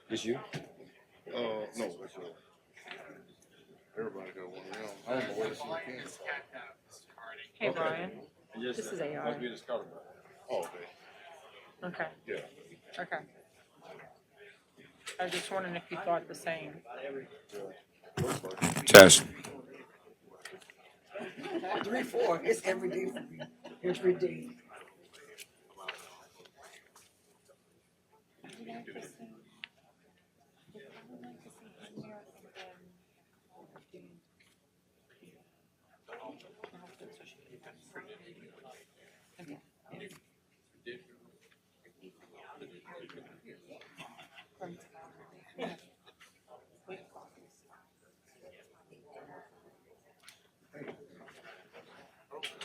It's you? No, it's everybody got one of them. I don't know where it's in. Hey, Brian. Yes, This is Must AI. be discovered. Oh, okay. Okay. Yeah. Okay. I was just wondering if you thought the same. Test. 3, 4. It's every day for me. Every day.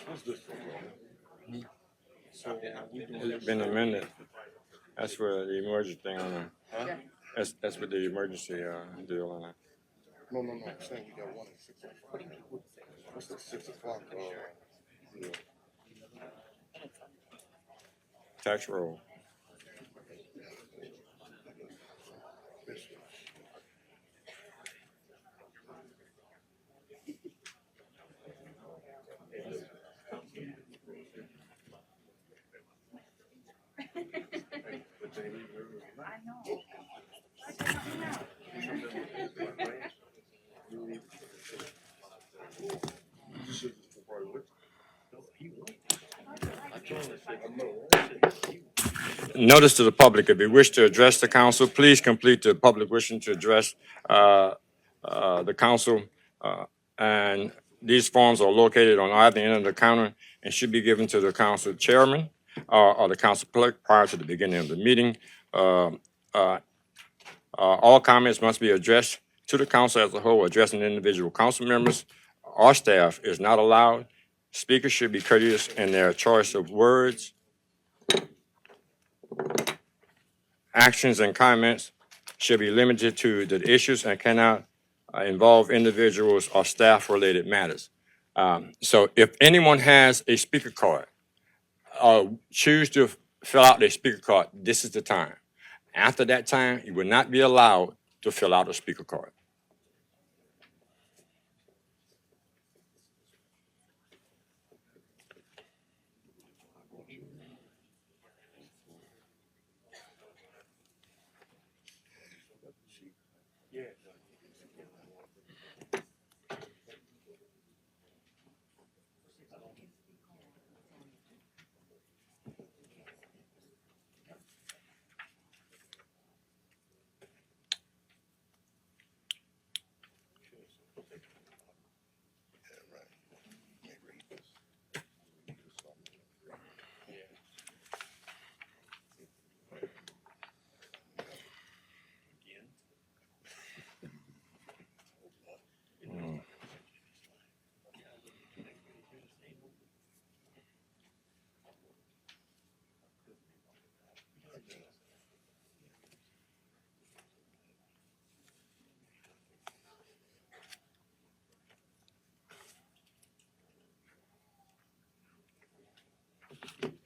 What's this for? So It's been amended. That's for the emergency thing on there. huh? That's with the emergency deal on that. No. I'm saying we got one at 6 o'clock. What's the 6 o'clock? Yeah. Tax roll. Notice to the public, if you wish to address the council, please complete the public wishing to address the council. And these forms are located on either end of the counter and should be given to the council chairman or the council clerk prior to the beginning of the meeting. All comments must be addressed to the council as a whole. Addressing individual council members or staff is not allowed. Speakers should be courteous in their choice of words. Actions and comments should be limited to the issues and cannot involve individuals or staff-related matters. So if anyone has a speaker card, choose to fill out their speaker card, this is the time. After that time, you will not be allowed to fill out a speaker card.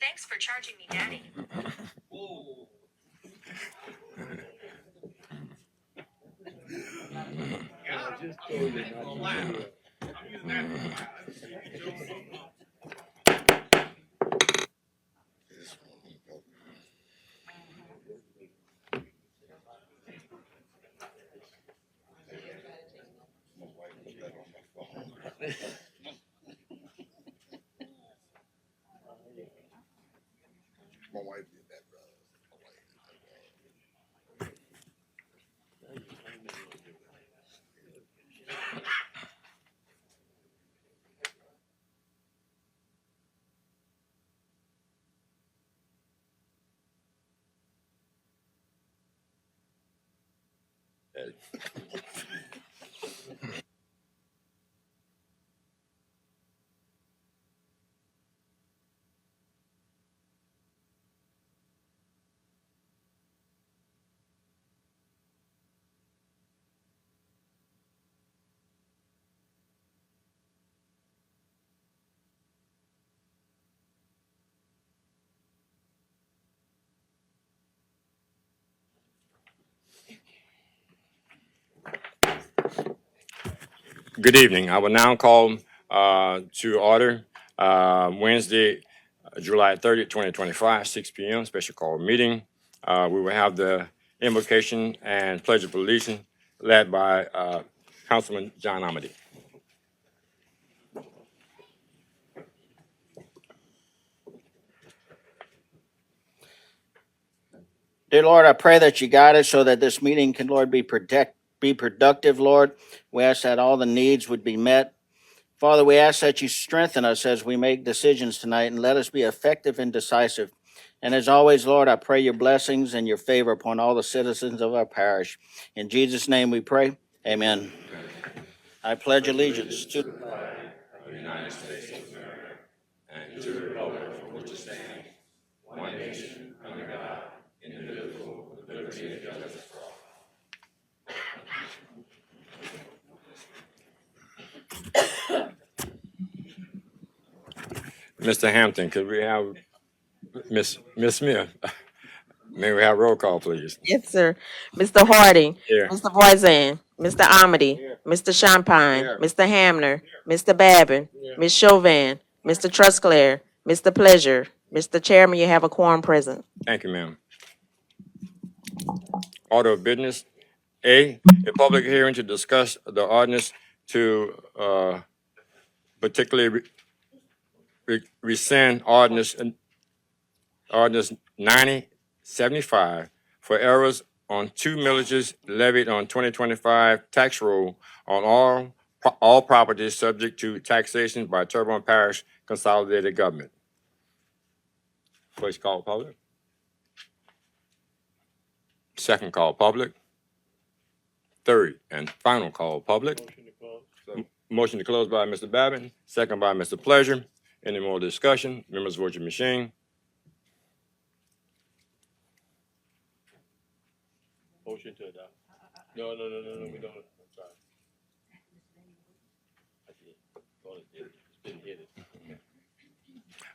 Thanks for charging me, Daddy. My wife did that, brother. Good evening. I will now call to order Wednesday, July 30th, 2025, 6 p.m. special call meeting. We will have the invocation and pledge of allegiance led by Councilman John Amity. Dear Lord, I pray that you guide us so that this meeting can, Lord, be productive, Lord. We ask that all the needs would be met. Father, we ask that you strengthen us as we make decisions tonight and let us be effective and decisive. And as always, Lord, I pray your blessings and your favor upon all the citizens of our parish. In Jesus' name we pray. Amen. I pledge allegiance to the The United States of America and to the republic for which it stands, one nation, under God, indivisible, with liberty and justice for all. Mr. Hampton, could we have Miss Smith? May we have roll call, please? Yes, sir. Mr. Harding, Here. Mr. Voisin, Mr. Amity, Mr. Champagne, Mr. Hamner, Mr. Babin, Ms. Chauvin, Mr. Trusclair, Mr. Pleasure. Mr. Chairman, you have a quorum present. Thank you, ma'am. Order of business. A public hearing to discuss the ordinance to particularly rescind ordinance 9075 for errors on two millages levied on 2025 tax roll on all properties subject to taxation by Terrebonne Parish consolidated government. First call public. Second call public. Third and final call public. Motion to close by Mr. Babin, second by Mr. Pleasure. Any more discussion? Members vote your machine. Motion to adopt. No, we don't. I'm sorry. I did. It's been hit.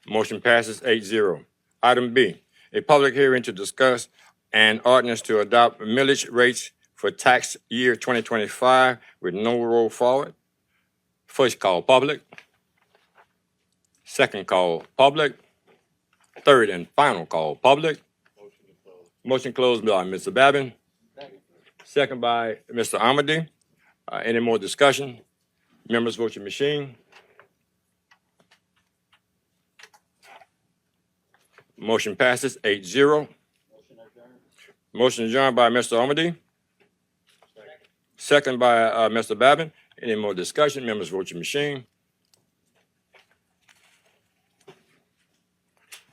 Motion passes 8-0. Item B, a public hearing to discuss an ordinance to adopt millage rates for tax year 2025 with no roll forward. First call public. Second call public. Third and final call public. Motion closed by Mr. Babin. Second by Mr. Amity. Any more discussion? Members vote your machine. Motion passes 8-0. Motion adjourned by Mr. Amity. Second by Mr. Babin. Any more discussion? Members vote your machine.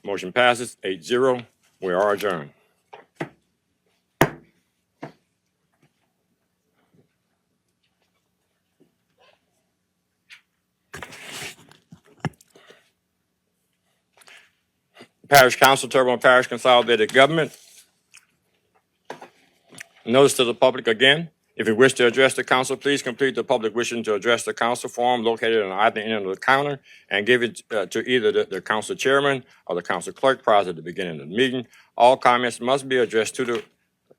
Motion passes 8-0. We are adjourned. Parish Council, Terrebonne Parish Consolidated Government. Notice to the public again. If you wish to address the council, please complete the public wishing to address the council form located on either end of the counter and give it to either the council chairman or the council clerk prior to the beginning of the meeting. All comments must be addressed to the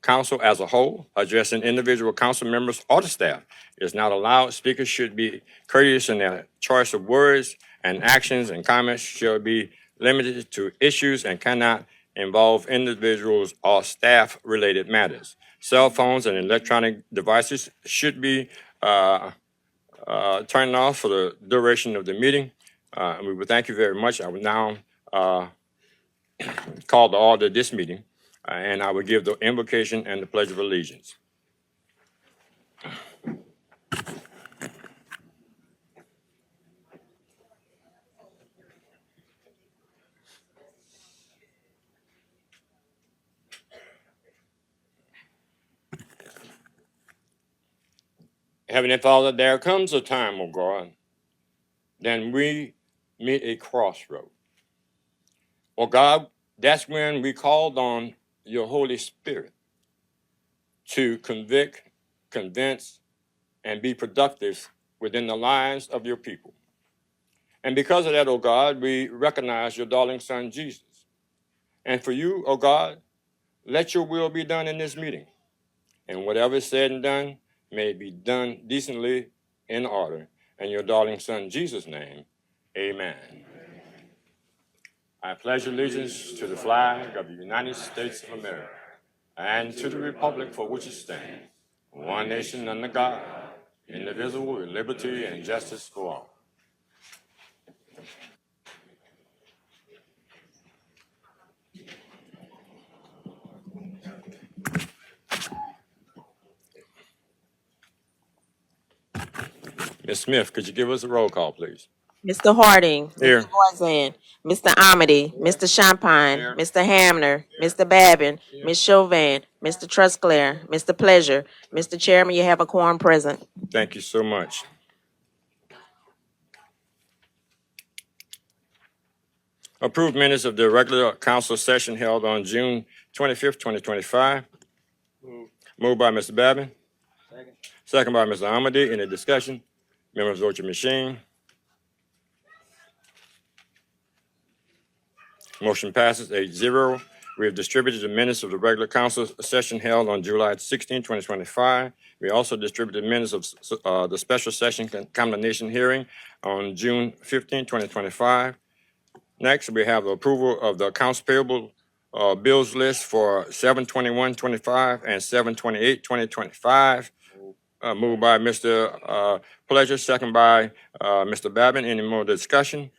council as a whole. Addressing individual council members or the staff is not allowed. Speakers should be courteous in their choice of words, and actions and comments should be limited to issues and cannot involve individuals or staff-related matters. Cell phones and electronic devices should be turned off for the duration of the meeting. We would thank you very much. I will now call to order this meeting, and I will give the invocation and the pledge of allegiance. Heavenly Father, there comes a time, O God, then we meet a crossroad. Oh God, that's when we called on your Holy Spirit to convict, convince, and be productive within the lives of your people. And because of that, oh God, we recognize your darling son, Jesus. And for you, oh God, let your will be done in this meeting. And whatever is said and done may be done decently in order. in your darling son Jesus' name, amen. I pledge allegiance to the flag of the United States of America and to the republic for which it stands, one nation under God, indivisible, with liberty and justice for all. Ms. Smith, could you give us a roll call, please? Mr. Harding, Here. Mr. Borzan, Mr. Amity, Mr. Champagne, Here. Mr. Hamner, Mr. Babin, Ms. Chauvin, Mr. Trusclair, Mr. Pleasure. Mr. Chairman, you have a quorum present. Thank you so much. Approved minutes of the regular council session held on June 25th, 2025. Moved by Mr. Babin. Second by Mr. Amity. Any discussion? Members, vote your machine. Motion passes 8-0. We have distributed the minutes of the regular council session held on July 16, 2025. We also distributed minutes of the special session combination hearing on June 15, 2025. Next, we have the approval of the accounts payable bills list for 7/21/25 and 7/28/2025. Moved by Mr. Pleasure, second by Mr. Babin. Any more discussion?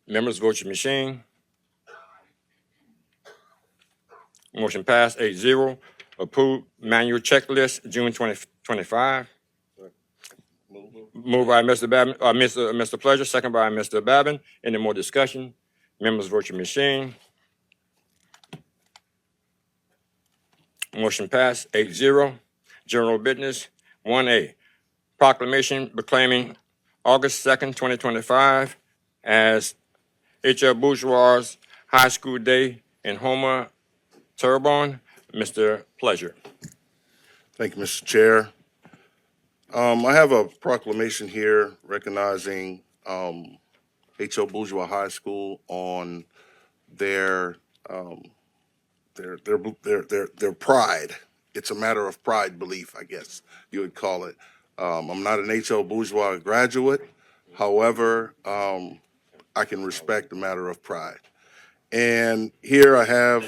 Members, vote your machine. Motion passed 8-0. Approved manual checklist, June 2025. Moved by Mr. Babin, Mr. Pleasure, second by Mr. Babin. Any more discussion? Members, vote your machine. Motion passed 8-0. General business 1A. Proclamation proclaiming August 2nd, 2025 as H.L. Bourgeois High School Day in Homer, Terrebonne. Mr. Pleasure. Thank you, Mr. Chair. I have a proclamation here recognizing H.O. Bourgeois High School on their pride. It's a matter of pride belief, I guess you would call it. I'm not an H.O. Bourgeois graduate. However, I can respect the matter of pride. And here I have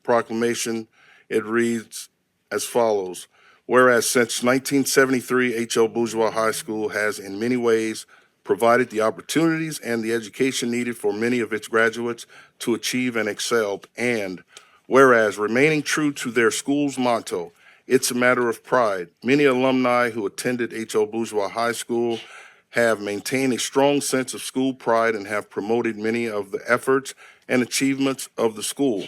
proclamation. It reads as follows. Whereas since 1973, H.O. Bourgeois High School has in many ways provided the opportunities and the education needed for many of its graduates to achieve and excel. And whereas remaining true to their school's motto, it's a matter of pride, many alumni who attended H.O. Bourgeois High School have maintained a strong sense of school pride and have promoted many of the efforts and achievements of the school.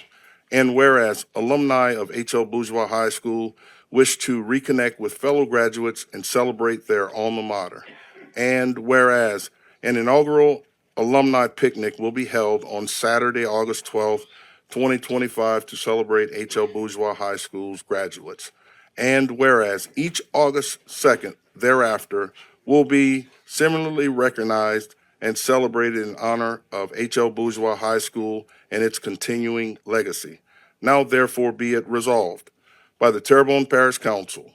And whereas alumni of H.O. Bourgeois High School wish to reconnect with fellow graduates and celebrate their alma mater. And whereas an inaugural alumni picnic will be held on Saturday, August 12th, 2025 to celebrate H.O. Bourgeois High School's graduates. And whereas each August 2nd thereafter will be similarly recognized and celebrated in honor of H.O. Bourgeois High School and its continuing legacy. Now therefore be it resolved by the Terrebonne Parish Council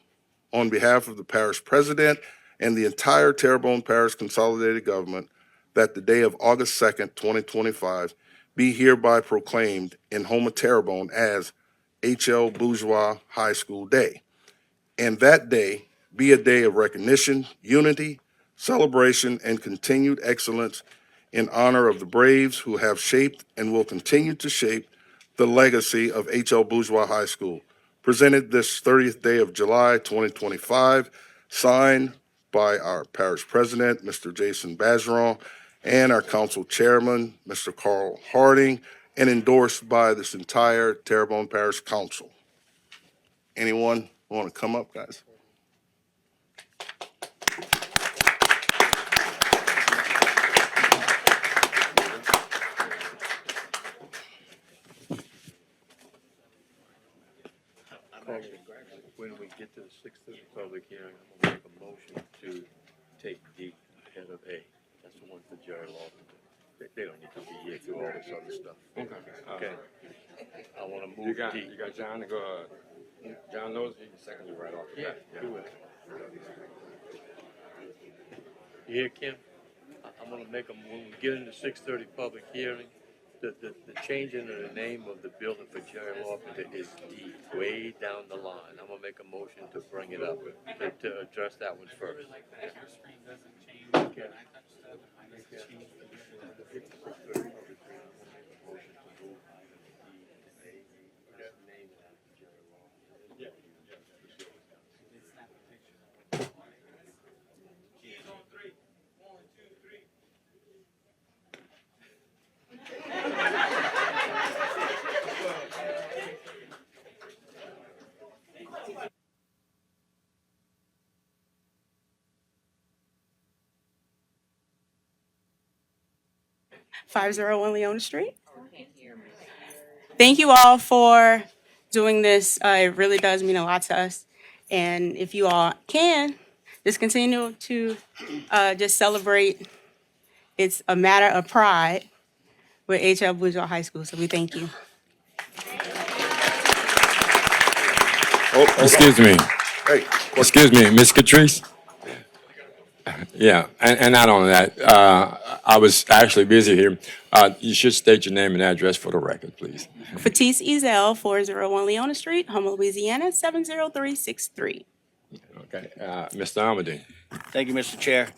on behalf of the parish president and the entire Terrebonne Parish Consolidated Government that the day of August 2nd, 2025 be hereby proclaimed in Homer Terrebonne as H.L. Bourgeois High School Day. And that day be a day of recognition, unity, celebration, and continued excellence in honor of the braves who have shaped and will continue to shape the legacy of H.L. Bourgeois High School. Presented this 30th day of July, 2025, signed by our parish president, Mr. Jason Bazeron, and our council chairman, Mr. Carl Harding, and endorsed by this entire Terrebonne Parish Council. Anyone want to come up, guys? When we get to the 6:30 public hearing, I'm gonna make a motion to take D ahead of A. That's the one for Jerry Lawson. They don't need to be here through all this other stuff. Okay. I wanna You move got D. John to go. John knows he can second you right off the bat. Do it. You hear, Kim? I'm gonna make them, when we get into 6:30 public hearing, the changing of the name of the building for Jerry Lawson is D, way down the line. I'm gonna make a motion to bring it up, to address that one first. (501) Leona Street. Thank you all for doing this. It really does mean a lot to us. And if you all can, just continue to just celebrate. It's a matter of pride with H.L. Bourgeois High School. So we thank you. Excuse me. Hey, Excuse me, Ms. Catrice? Yeah, and not only that, I was actually busy here. You should state your name and address for the record, please. Fatise Ezel, 401 Leona Street, Houma, Louisiana, 70363. Okay, Mr. Amadine. Thank you, Mr. Chair.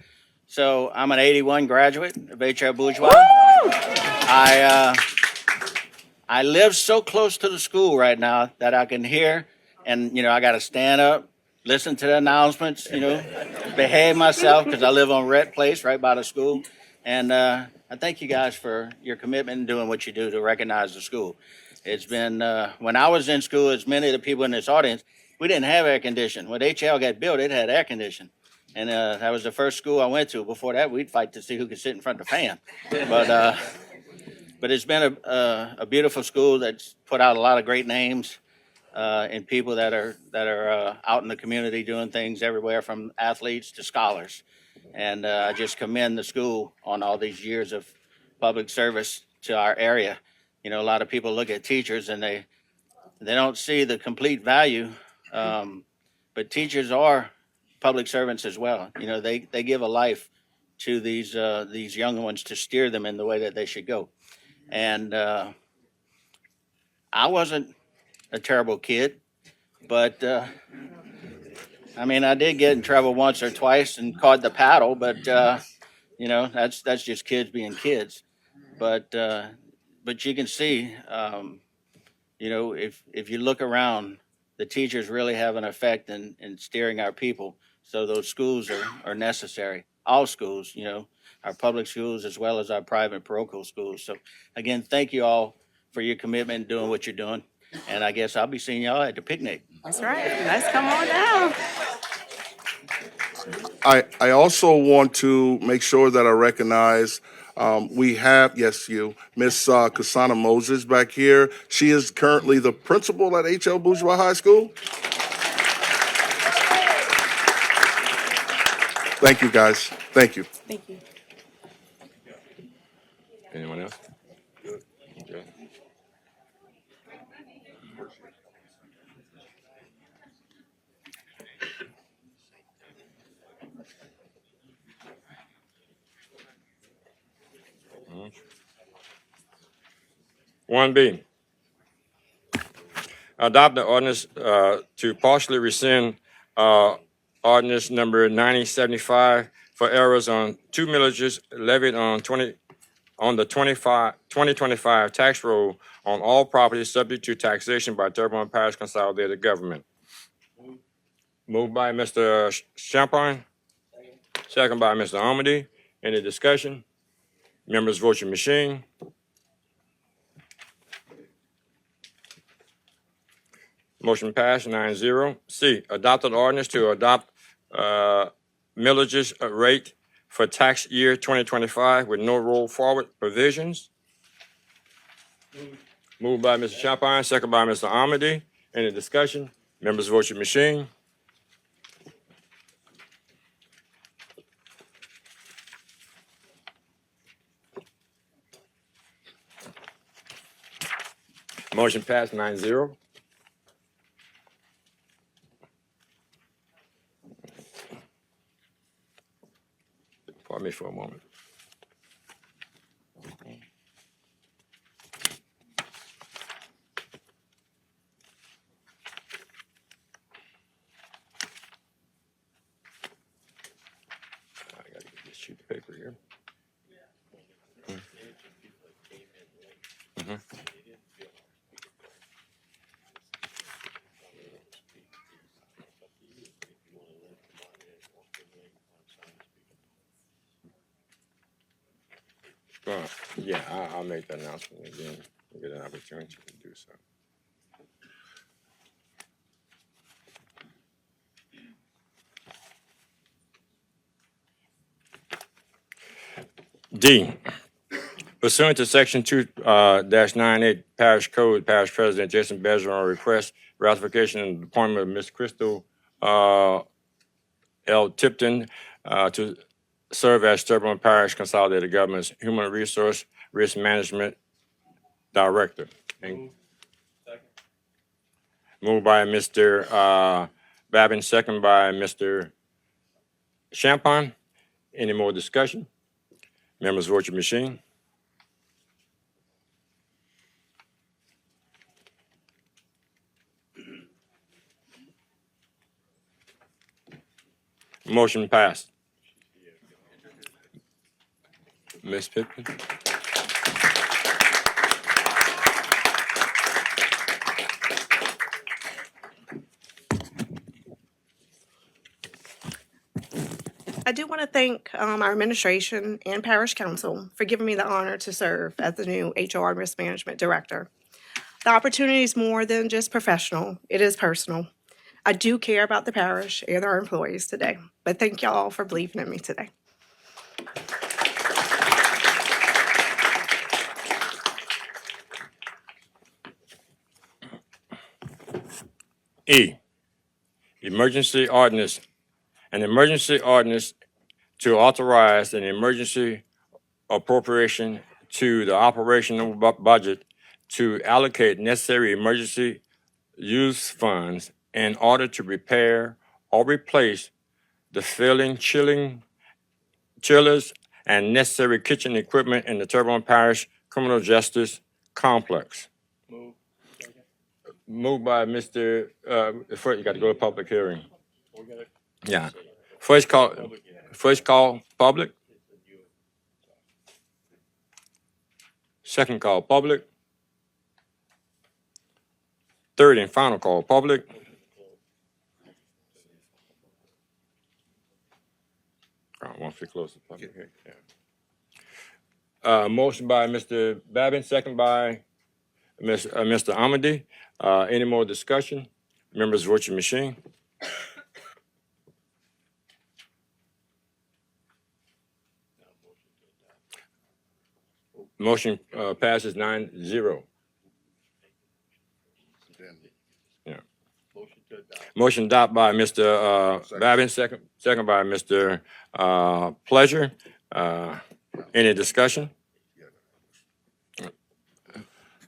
So I'm an 81 graduate of H.L. Bourgeois. I live so close to the school right now that I can hear, and, I got to stand up, listen to the announcements, behave myself because I live on Rhett Place right by the school. And I thank you guys for your commitment and doing what you do to recognize the school. It's been, when I was in school, as many of the people in this audience, we didn't have air conditioning. When HL got built, it had air conditioning. And that was the first school I went to. Before that, we'd fight to see who could sit in front of the fan. But it's been a beautiful school that's put out a lot of great names and people that are out in the community doing things everywhere from athletes to scholars. And I just commend the school on all these years of public service to our area. A lot of people look at teachers and they don't see the complete value, but teachers are public servants as well. They give a life to these young ones to steer them in the way that they should go. And I wasn't a terrible kid, but I did get in trouble once or twice and caught the paddle, but that's just kids being kids. But you can see, if you look around, the teachers really have an effect in steering our people. So those schools are necessary. All schools, our public schools as well as our private parochial schools. So again, thank you all for your commitment and doing what you're doing. And I guess I'll be seeing y'all at the picnic. That's right. Let's come on down. I also want to make sure that I recognize we have, yes, you, Miss Kasana Moses back here. She is currently the principal at H.L. Bourgeois High School. Thank you, guys. Thank you. Thank you. Anyone else? Okay. One B. Adopt the ordinance to partially rescind ordinance number 9075 for errors on 2 millages levied on 2025 tax roll on all properties subject to taxation by Terrebonne Parish Consolidated Government. Moved by Mr. Champagne, second by Mr. Amity. Any discussion? Members, vote your machine. Motion passed 9-0. C, adopted ordinance to adopt millages rate for tax year 2025 with no roll forward provisions. Moved by Mr. Champagne, second by Mr. Amity. Any discussion? Members, vote your machine. Motion passed 9-0. me for a moment. I gotta get this sheet of paper here. Mhm. Yeah, I'll make the announcement again. Get an opportunity to do so. D, pursuant to section 2-98 Parish Code, Parish President Jason Bergeron requests ratification and appointment of Ms. Crystal L. Tipton to serve as Terrebonne Parish Consolidated Government's Human Resource Risk Management Director. And moved by Mr. Babin, second by Mr. Champagne. Any more discussion? Members, vote your machine. Motion passed. Ms. Pittman? I do want to thank our administration and parish council for giving me the honor to serve as the new HR and Risk Management Director. The opportunity is more than just professional, it is personal. I do care about the parish and our employees today, but thank y'all for believing in me today. E, emergency ordinance. An emergency ordinance to authorize an emergency appropriation to the operational budget to allocate necessary emergency use funds in order to repair or replace the failing chillers and necessary kitchen equipment in the Terrebonne Parish Criminal Justice Complex. Moved by Mr. First, you got to go to public hearing. Yeah. First call, public. Second call, public. Third and final call, public. Once we close the public hearing. Yeah. Motion by Mr. Babin, second by Mr. Amady. Any more discussion? Members, vote your machine. Motion passes 9-0. Yeah. Motion adopted by Mr. Babin, second by Mr. Pleasure. Any discussion?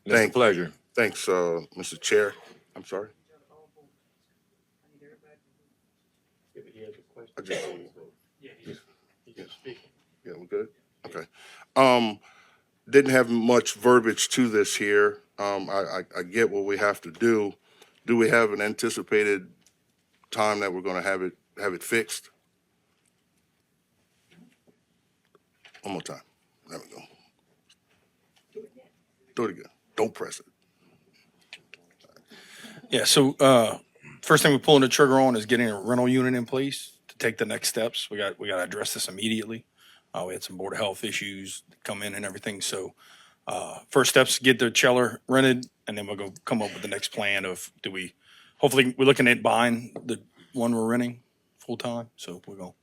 Mr. Pleasure. Thanks, Mr. Chair. I'm sorry. I just, yeah, we're good? Okay. Didn't have much verbiage to this here. I get what we have to do. Do we have an anticipated time that we're gonna have it fixed? One more time. There we go. Do it again. Don't press it. Yeah, so first thing we're pulling the trigger on is getting a rental unit in place to take the next steps. We got to address this immediately. We had some Board of Health issues come in and everything. So first steps, get the chiller rented, and then we'll go come up with the next plan of hopefully we're looking at buying the one we're renting full time. So we're going.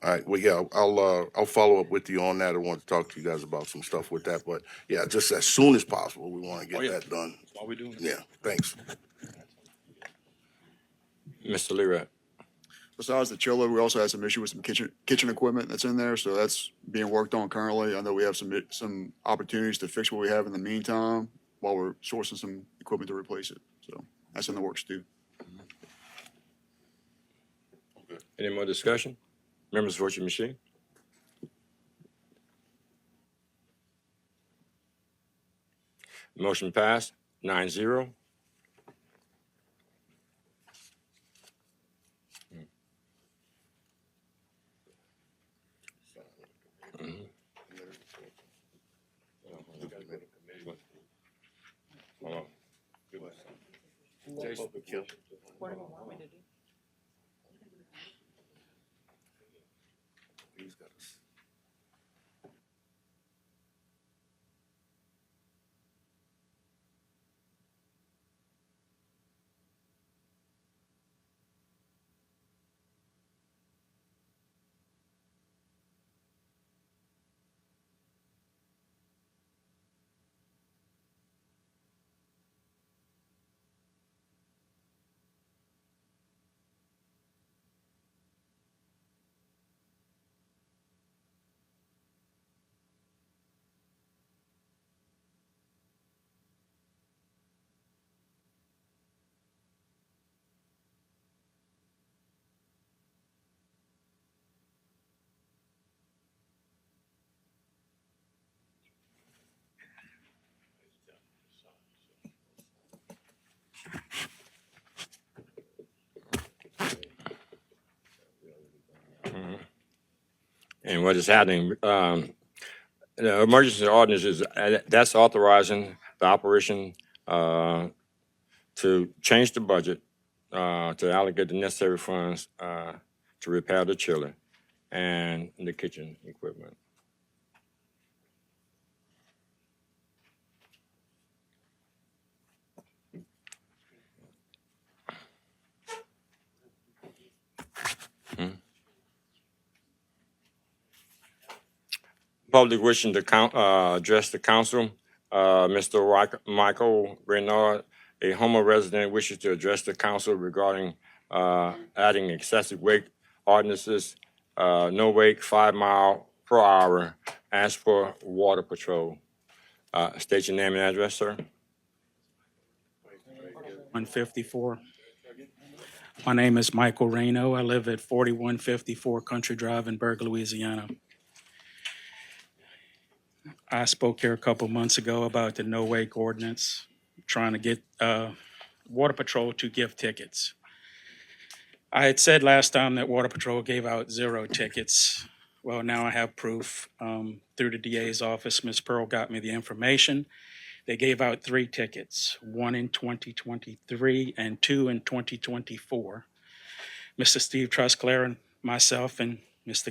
All right, well, yeah, I'll follow up with you on that. I want to talk to you guys about some stuff with that, but yeah, just as soon as possible, we want to get that done. That's why we're doing it. Yeah, thanks. Mr. Leroy. Besides the chiller, we also had some issue with some kitchen equipment that's in there, so that's being worked on currently. I know we have some opportunities to fix what we have in the meantime while we're sourcing some equipment to replace it. So that's in the works too. Any more discussion? Members, vote your machine. Motion passed 9-0. Hold on. What do you want me to do? And what is happening, the emergency ordinance is, that's authorizing the operation to change the budget, to allocate the necessary funds to repair the chiller and the kitchen equipment. Public wishing to address the council, Mr. Michael Bernard, a Homer resident, wishes to address the council regarding adding excessive weight ordinances, no wake, 5 mile per hour, as for water patrol. State your name and address, sir. 154. My name is Michael Reno. I live at 4154 Country Drive in Berg, Louisiana. I spoke here a couple months ago about the no wake ordinance, trying to get Water Patrol to give tickets. I had said last time that Water Patrol gave out 0 tickets. Well, now I have proof through the DA's office. Ms. Pearl got me the information. They gave out 3 tickets, 1 in 2023 and 2 in 2024. Mr. Steve Trusclair and myself and Ms.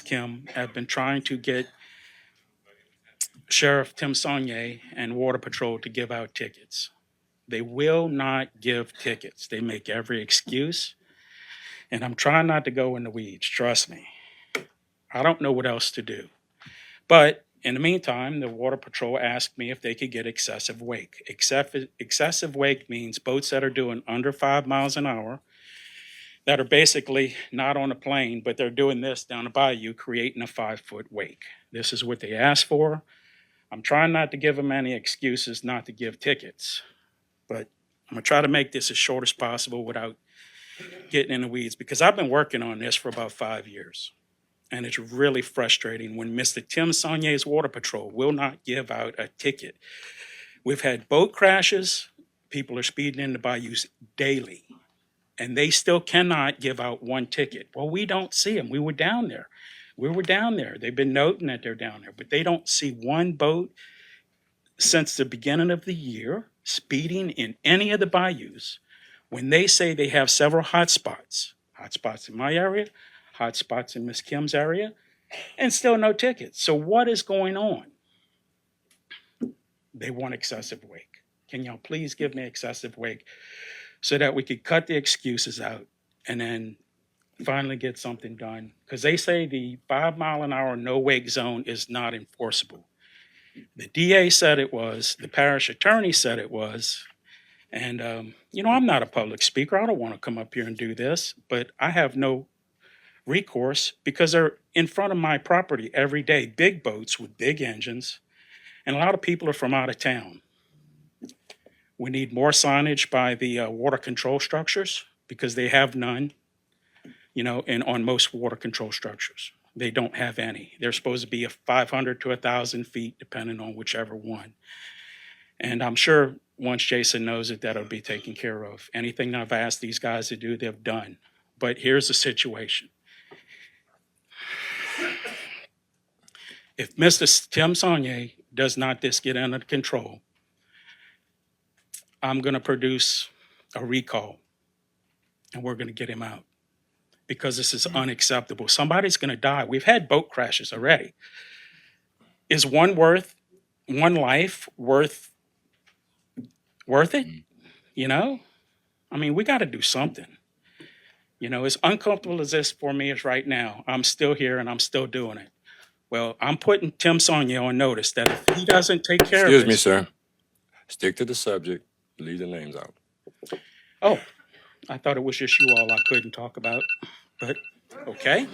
Kim have been trying to get Sheriff Tim Saunier and Water Patrol to give out tickets. They will not give tickets. They make every excuse. And I'm trying not to go in the weeds, trust me. I don't know what else to do. But in the meantime, the Water Patrol asked me if they could get excessive wake. Excessive wake means boats that are doing under 5 miles an hour, that are basically not on a plane, but they're doing this down the bayou, creating a 5-foot wake. This is what they asked for. I'm trying not to give them any excuses not to give tickets, but I'm gonna try to make this as short as possible without getting in the weeds, because I've been working on this for about 5 years. And it's really frustrating when Mr. Tim Saunier's Water Patrol will not give out a ticket. We've had boat crashes, people are speeding in the bayous daily, and they still cannot give out 1 ticket. Well, we don't see them. We were down there. They've been noting that they're down there, but they don't see 1 boat since the beginning of the year speeding in any of the bayous when they say they have several hot spots in my area, hot spots in Miss Kim's area, and still no tickets. So what is going on? They want excessive wake. Can y'all please give me excessive wake so that we could cut the excuses out and then finally get something done? Because they say the 5 mile an hour no wake zone is not enforceable. The DA said it was, the parish attorney said it was, and I'm not a public speaker. I don't want to come up here and do this, but I have no recourse because they're in front of my property every day, big boats with big engines, and a lot of people are from out of town. We need more signage by the water control structures because they have none, and on most water control structures. They don't have any. They're supposed to be 500 to 1,000 feet, depending on whichever one. And I'm sure once Jason knows it, that'll be taken care of. Anything I've asked these guys to do, they've done. But here's the situation. If Mr. Tim Saunier does not just get under control, I'm going to produce a recall and we're going to get him out because this is unacceptable. Somebody's going to die. We've had boat crashes already. Is one life worth it? You know? I mean, we got to do something. You know, as uncomfortable as this for me is right now, I'm still here and I'm still doing it. Well, I'm putting Tim Saunier on notice that if he doesn't take care of Excuse this. me, sir. Stick to the subject. Leave the names out. Oh, I thought it was just you all I couldn't talk about, but okay.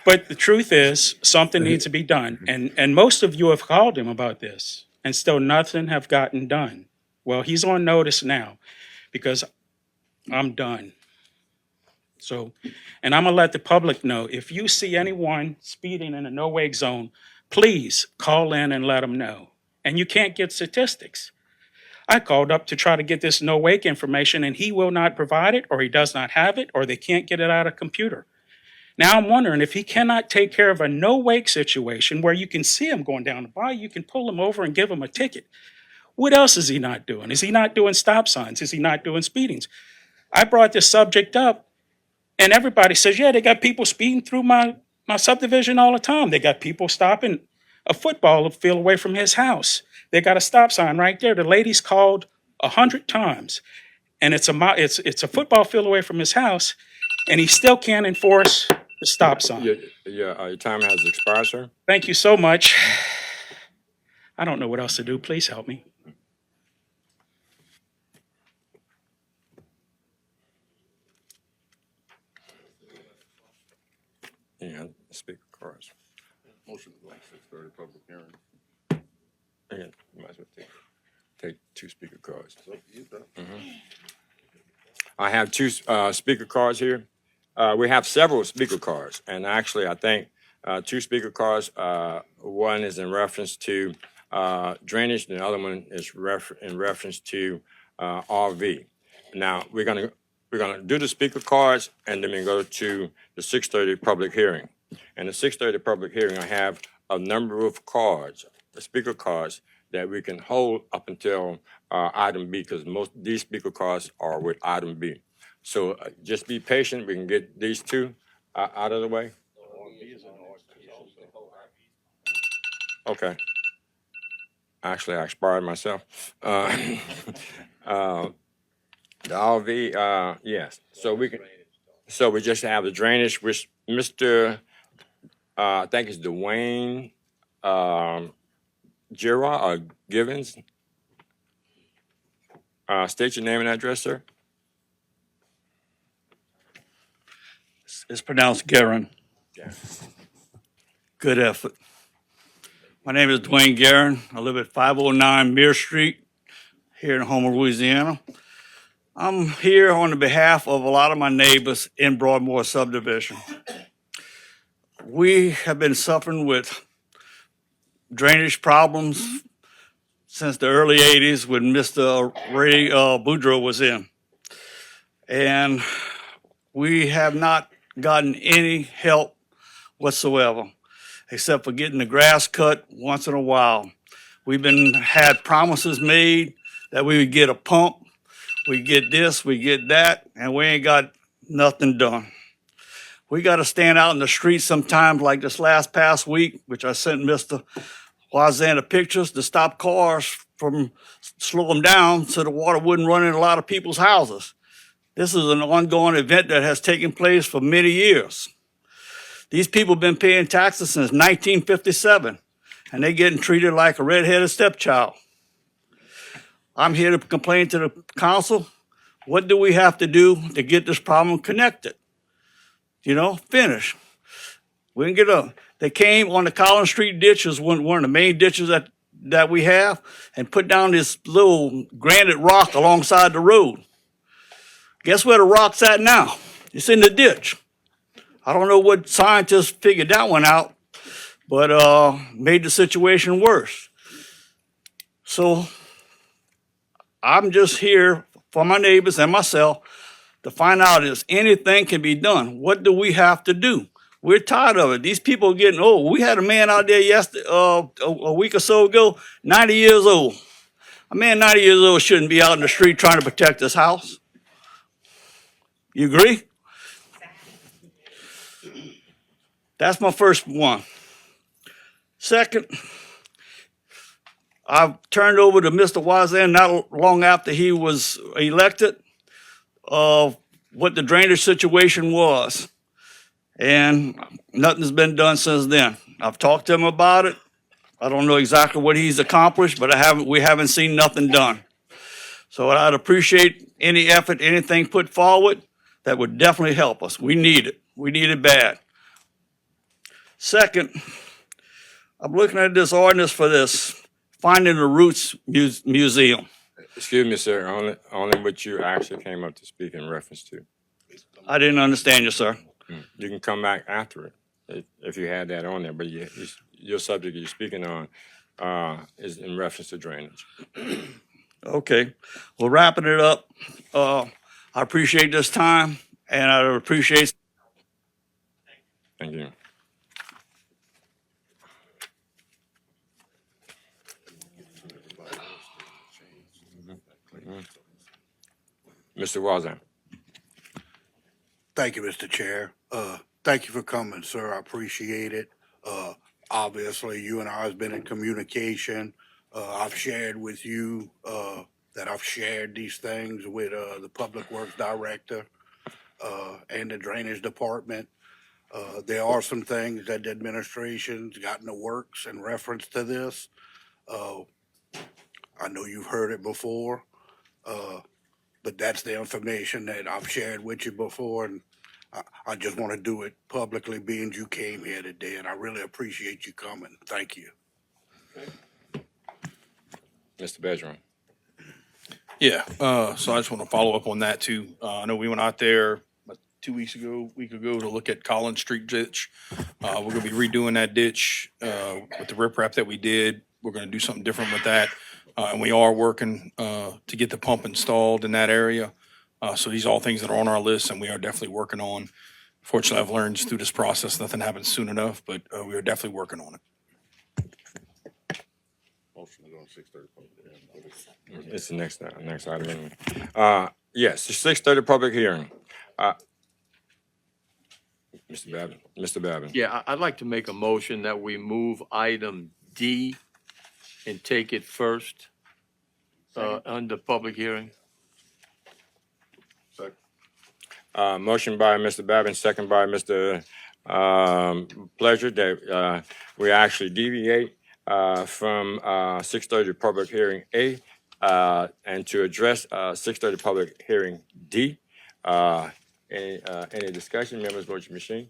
But the truth is, something needs to be done. And most of you have called him about this, and still nothing have gotten done. Well, he's on notice now because I'm done. So, and I'm going to let the public know, if you see anyone speeding in a no-wake zone, please call in and let them know. And you can't get statistics. I called up to try to get this no-wake information, and he will not provide it, or he does not have it, or they can't get it out of a computer. Now I'm wondering if he cannot take care of a no-wake situation where you can see him going down the bayou, you can pull him over and give him a ticket. What else is he not doing? Is he not doing stop signs? Is he not doing speedings? I brought this subject up, and everybody says, yeah, they got people speeding through my subdivision all the time. They got people stopping a football field away from his house. They got a stop sign right there. The lady's called 100 times, and it's a football field away from his house, and he still can't enforce the stop sign. Your time has expired, sir. Thank you so much. I don't know what else to do. Please help me. Yeah, speaker cards. Motion to go to 6:30 public hearing. Yeah, you might as well take 2 speaker cards. I have 2 speaker cards here. We have several speaker cards, and actually, I think 2 speaker cards. One is in reference to drainage, and the other one is in reference to RV. Now we're gonna do the speaker cards, and then we go to the 6:30 public hearing. And the 6:30 public hearing, I have a number of cards, the speaker cards, that we can hold up until item B, because most of these speaker cards are with item B. So just be patient. We can get these 2 out of the way. Okay. Actually, I expired myself. The RV, yes. So we just have the drainage, which Mr. I think it's Dwayne Gira or Givens. State your name and address, sir. It's pronounced Guerin. Yeah. Good effort. My name is Dwayne Guerin. I live at 509 Muir Street here in Homer, Louisiana. I'm here on the behalf of a lot of my neighbors in Broadmoor subdivision. We have been suffering with drainage problems since the early 80s when Mr. Ray Boudreaux was in. And we have not gotten any help whatsoever, except for getting the grass cut once in a while. We've had promises made that we would get a pump, we get this, we get that, and we ain't got nothing done. We got to stand out in the streets sometimes, like this past week, which I sent Mr. Wazan the pictures to stop cars from slow them down so the water wouldn't run in a lot of people's houses. This is an ongoing event that has taken place for many years. These people have been paying taxes since 1957, and they're getting treated like a red-headed stepchild. I'm here to complain to the council. What do we have to do to get this problem connected? Finish. We can get up. They came on the Collins Street ditch, is one of the main ditches that we have, and put down this little granite rock alongside the road. Guess where the rock's at now? It's in the ditch. I don't know what scientists figured that one out, but made the situation worse. So I'm just here for my neighbors and myself to find out if anything can be done. What do we have to do? We're tired of it. These people are getting old. We had a man out there yesterday, a week or so ago, 90 years old. A man 90 years old shouldn't be out in the street trying to protect his house. You agree? That's my first one. Second, I turned over to Mr. Wazan not long after he was elected what the drainage situation was. And nothing's been done since then. I've talked to him about it. I don't know exactly what he's accomplished, but we haven't seen nothing done. So I'd appreciate any effort, anything put forward that would definitely help us. We need it. We need it bad. Second, I'm looking at this ordinance for this Finding the Roots Museum. Excuse me, sir, only what you actually came up to speak in reference to. I didn't understand you, sir. You can come back after it if you had that on there, but your subject you're speaking on is in reference to drainage. Okay. Well, wrapping it up, I appreciate this time, and I appreciate. Thank you. Mr. Wazan. Thank you, Mr. Chair. Thank you for coming, sir. I appreciate it. Obviously, you and I has been in communication. I've shared with you that I've shared these things with the Public Works Director and the Drainage Department. There are some things that the administration's got in the works in reference to this. I know you've heard it before, but that's the information that I've shared with you before, and I just want to do it publicly, being you came here today, and I really appreciate you coming. Thank you. Mr. Bergeron. Yeah, so I just want to follow up on that too. I know we went out there about 2 week ago to look at Collins Street ditch. We're gonna be redoing that ditch with the riprap that we did. We're gonna do something different with that. And we are working to get the pump installed in that area. So these are all things that are on our list and we are definitely working on. Fortunately, I've learned through this process, nothing happens soon enough, but we are definitely working on it. It's the next item. Yes, the 6:30 public hearing. Mr. Babin. Yeah, I'd like to make a motion that we move item D and take it first under public hearing. Motion by Mr. Babin, second by Mr. Pleasure, that we actually deviate from 6:30 public hearing A and to address 6:30 public hearing D. Any discussion, members, vote your machine.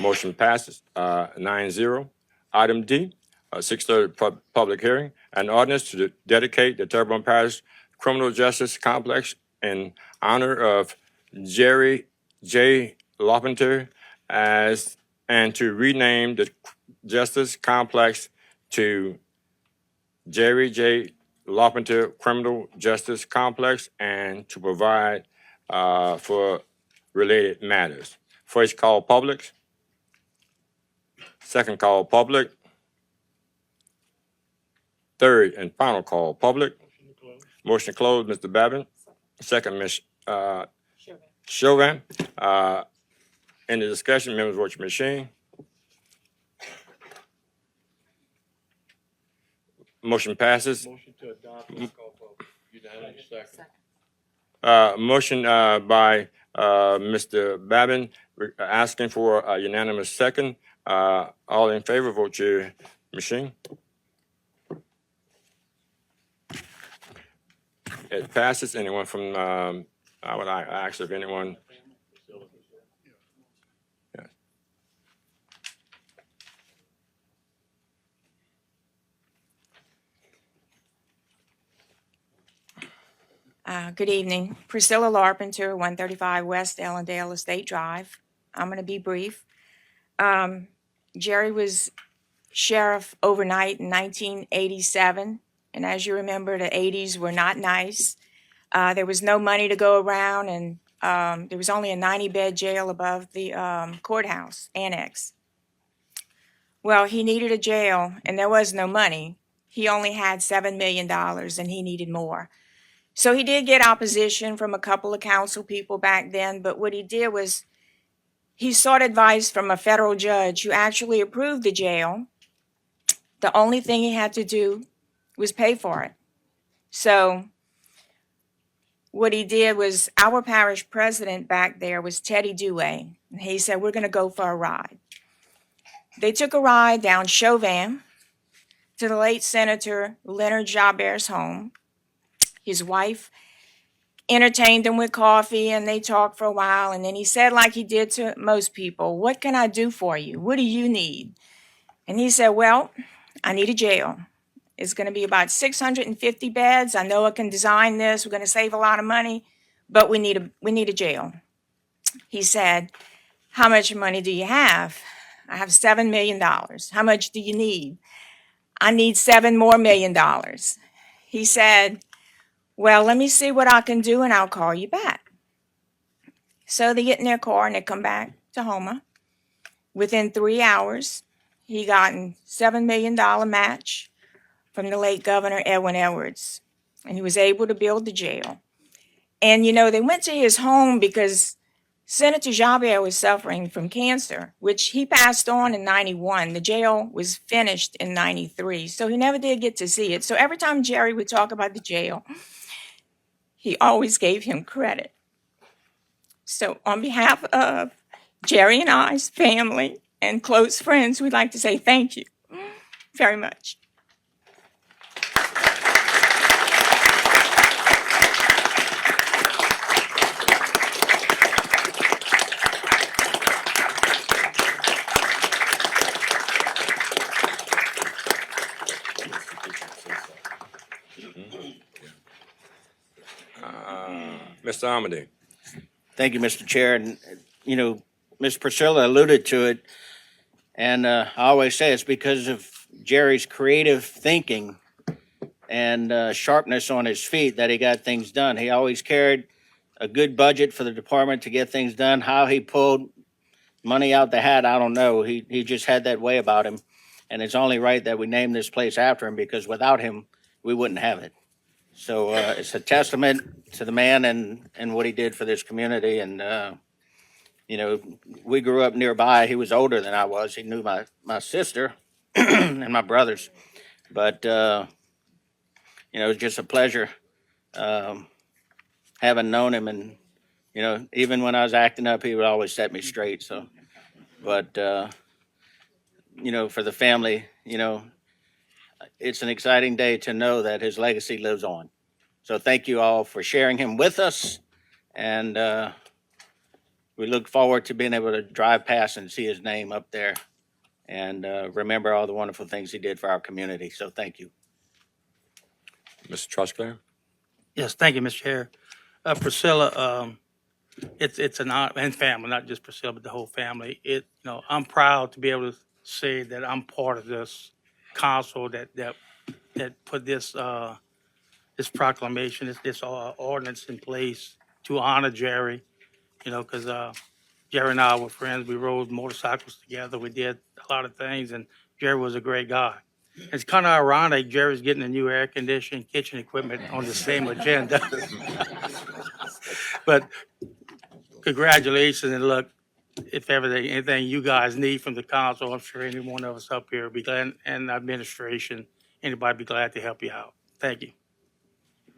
Motion passes 9-0. Item D, 6:30 public hearing, an ordinance to dedicate the Terrebonne Parish Criminal Justice Complex in honor of Jerry J. Lopenter and to rename the Justice Complex to Jerry J. Lopenter Criminal Justice Complex and to provide for related matters. First call public. Second call public. Third and final call public. Motion to close, Mr. Babin. Second, Ms. Chauvin. Any discussion, members, vote your machine. Motion passes. Motion to adopt. Unanimous second. Motion by Mr. Babin asking for a unanimous second. All in favor, vote your machine. It passes. Anyone from, I would ask if anyone. Good evening. Priscilla Larpenter, 135 West Ellendale Estate Drive. I'm going to be brief. Jerry was sheriff overnight in 1987. And as you remember, the 80s were not nice. There was no money to go around, and there was only a 90-bed jail above the courthouse annex. Well, he needed a jail, and there was no money. He only had $7 million, and he needed more. So he did get opposition from a couple of council people back then, but what he did was he sought advice from a federal judge who actually approved the jail. The only thing he had to do was pay for it. So what he did was, our parish president back there was Teddy Dewey. And he said, we're going to go for a ride. They took a ride down Chauvin to the late Senator Leonard Jabert's home. His wife entertained him with coffee, and they talked for a while. And then he said, like he did to most people, what can I do for you? What do you need? And he said, well, I need a jail. It's going to be about 650 beds. I know I can design this. We're going to save a lot of money, but we need a jail. He said, how much money do you have? I have $7 million. How much do you need? I need $7 more million. He said, well, let me see what I can do and I'll call you back. So they get in their car and they come back to Houma. Within 3 hours, he got a $7 million match from the late Governor Edwin Edwards, and he was able to build the jail. And, you know, they went to his home because Senator Jabert was suffering from cancer, which he passed on in 91. The jail was finished in 93, so he never did get to see it. So every time Jerry would talk about the jail, he always gave him credit. So on behalf of Jerry and I's family and close friends, we'd like to say thank you very much. Mr. Amity. Thank you, Mr. Chair. And, you know, Ms. Priscilla alluded to it, and I always say it's because of Jerry's creative thinking and sharpness on his feet that he got things done. He always carried a good budget for the department to get things done. How he pulled money out the hat, I don't know. He just had that way about him, and it's only right that we name this place after him, because without him, we wouldn't have it. So it's a testament to the man and what he did for this community. And, you know, we grew up nearby. He was older than I was. He knew my sister and my brothers. But, you know, it was just a pleasure having known him. And, you know, even when I was acting up, he would always set me straight. So, but, you know, for the family, you know, it's an exciting day to know that his legacy lives on. So thank you all for sharing him with us. And we look forward to being able to drive past and see his name up there and remember all the wonderful things he did for our community. So thank you. Mr. Trusclair? Yes, thank you, Mr. Chair. Priscilla, it's an honor, and family, not just Priscilla, but the whole family. I'm proud to be able to say that I'm part of this council that put this this proclamation, this ordinance in place to honor Jerry. You know, because Jerry and I were friends. We rode motorcycles together. We did a lot of things, and Jerry was a great guy. It's kind of ironic Jerry's getting a new air conditioning, kitchen equipment on the same agenda. But congratulations, and look, if anything you guys need from the council, I'm sure any one of us up here will be glad, and administration, anybody be glad to help you out. Thank you.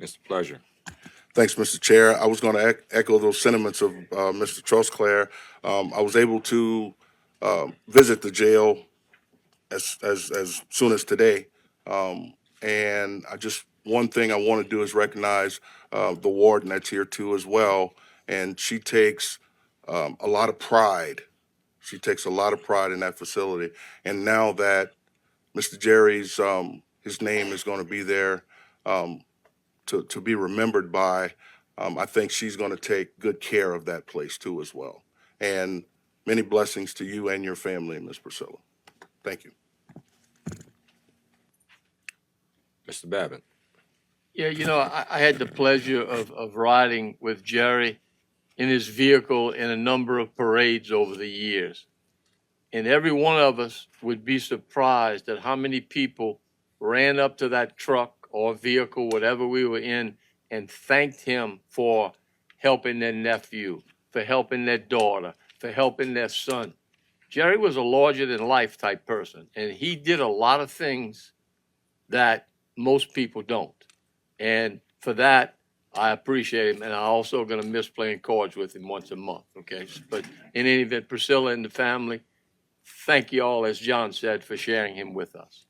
Mr. Pleasure. Thanks, Mr. Chair. I was going to echo those sentiments of Mr. Trosclair. I was able to visit the jail as soon as today, and one thing I want to do is recognize the warden that's here too as well, and she takes a lot of pride. She takes a lot of pride in that facility, and now that Mr. Jerry's his name is going to be there. To be remembered by, I think she's going to take good care of that place too as well. And Many blessings to you and your family, Ms. Priscilla. Thank you. Mr. Babbitt. Yeah, you know, I had the pleasure of riding with Jerry in his vehicle in a number of parades over the years. And every one of us would be surprised at how many people ran up to that truck or vehicle, whatever we were in, and thanked him for helping their nephew, for helping their daughter, for helping their son. Jerry was a larger-than-life type person, and he did a lot of things that most people don't. And for that, I appreciate him, and I'm also going to miss playing cards with him once a month, okay? But in any event, Priscilla and the family, thank you all, as John said, for sharing him with us.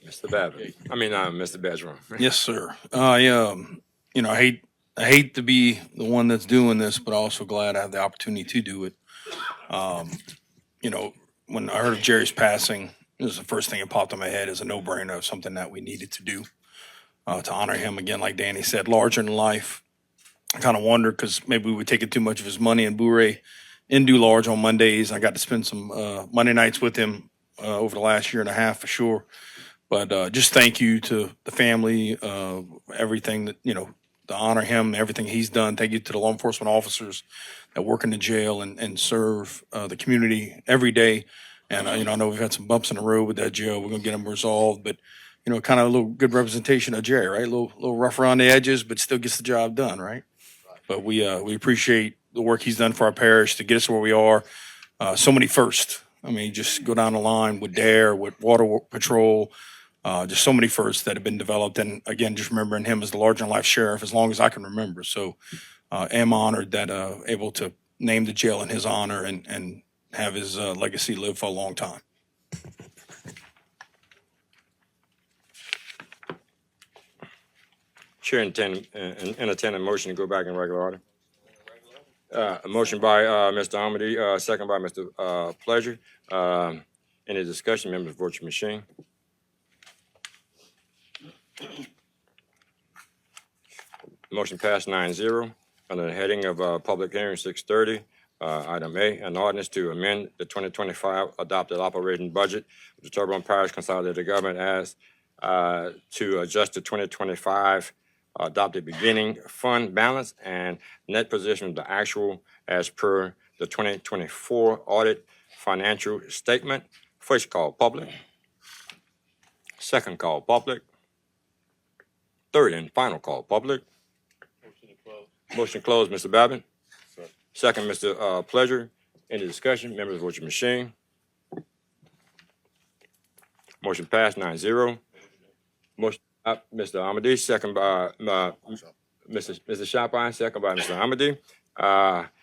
Mr. Babbitt. Mr. Bergeron. Yes, sir. I hate to be the one that's doing this, but also glad I have the opportunity to do it. When I heard of Jerry's passing, it was the first thing that popped in my head as a no-brainer of something that we needed to do to honor him again. Like Danny said, larger than life. I kind of wondered because maybe we were taking too much of his money and Bourré in do large on Mondays. I got to spend some Monday nights with him over the last year and a half for sure. But just thank you to the family, everything that, to honor him, everything he's done. Thank you to the law enforcement officers that work in the jail and serve the community every day. And, I know we've had some bumps in the road with that jail. We're going to get them resolved. But, kind of a little good representation of Jerry, right? A little rough around the edges, but still gets the job done, right? But we appreciate the work he's done for our parish to get us where we are. So many firsts. Just go down the line with DARE, with Water Patrol, just so many firsts that have been developed. And again, just remembering him as the larger-than-life sheriff as long as I can remember. So am honored that able to name the jail in his honor and have his legacy live for a long time. Chair entertain a motion to go back in regular order. A motion by Mr. Amity, second by Mr. Pleasure. Any discussion, members, vote your machine. Motion passed 9-0. Under the heading of public hearing 630, item A, an ordinance to amend the 2025 adopted operating budget of the Terrebonne Parish Consolidated Government as to adjust the 2025 adopted beginning fund balance and net position of the actual as per the 2024 audit financial statement. First call public. Second call public. Third and final call public. Motion closed, Mr. Babbitt. Second, Mr. Pleasure. Any discussion? Members, vote your machine. Motion passed 9-0. Motion, Mr. Amity, second by Mr. Champagne, second by Mr. Amity.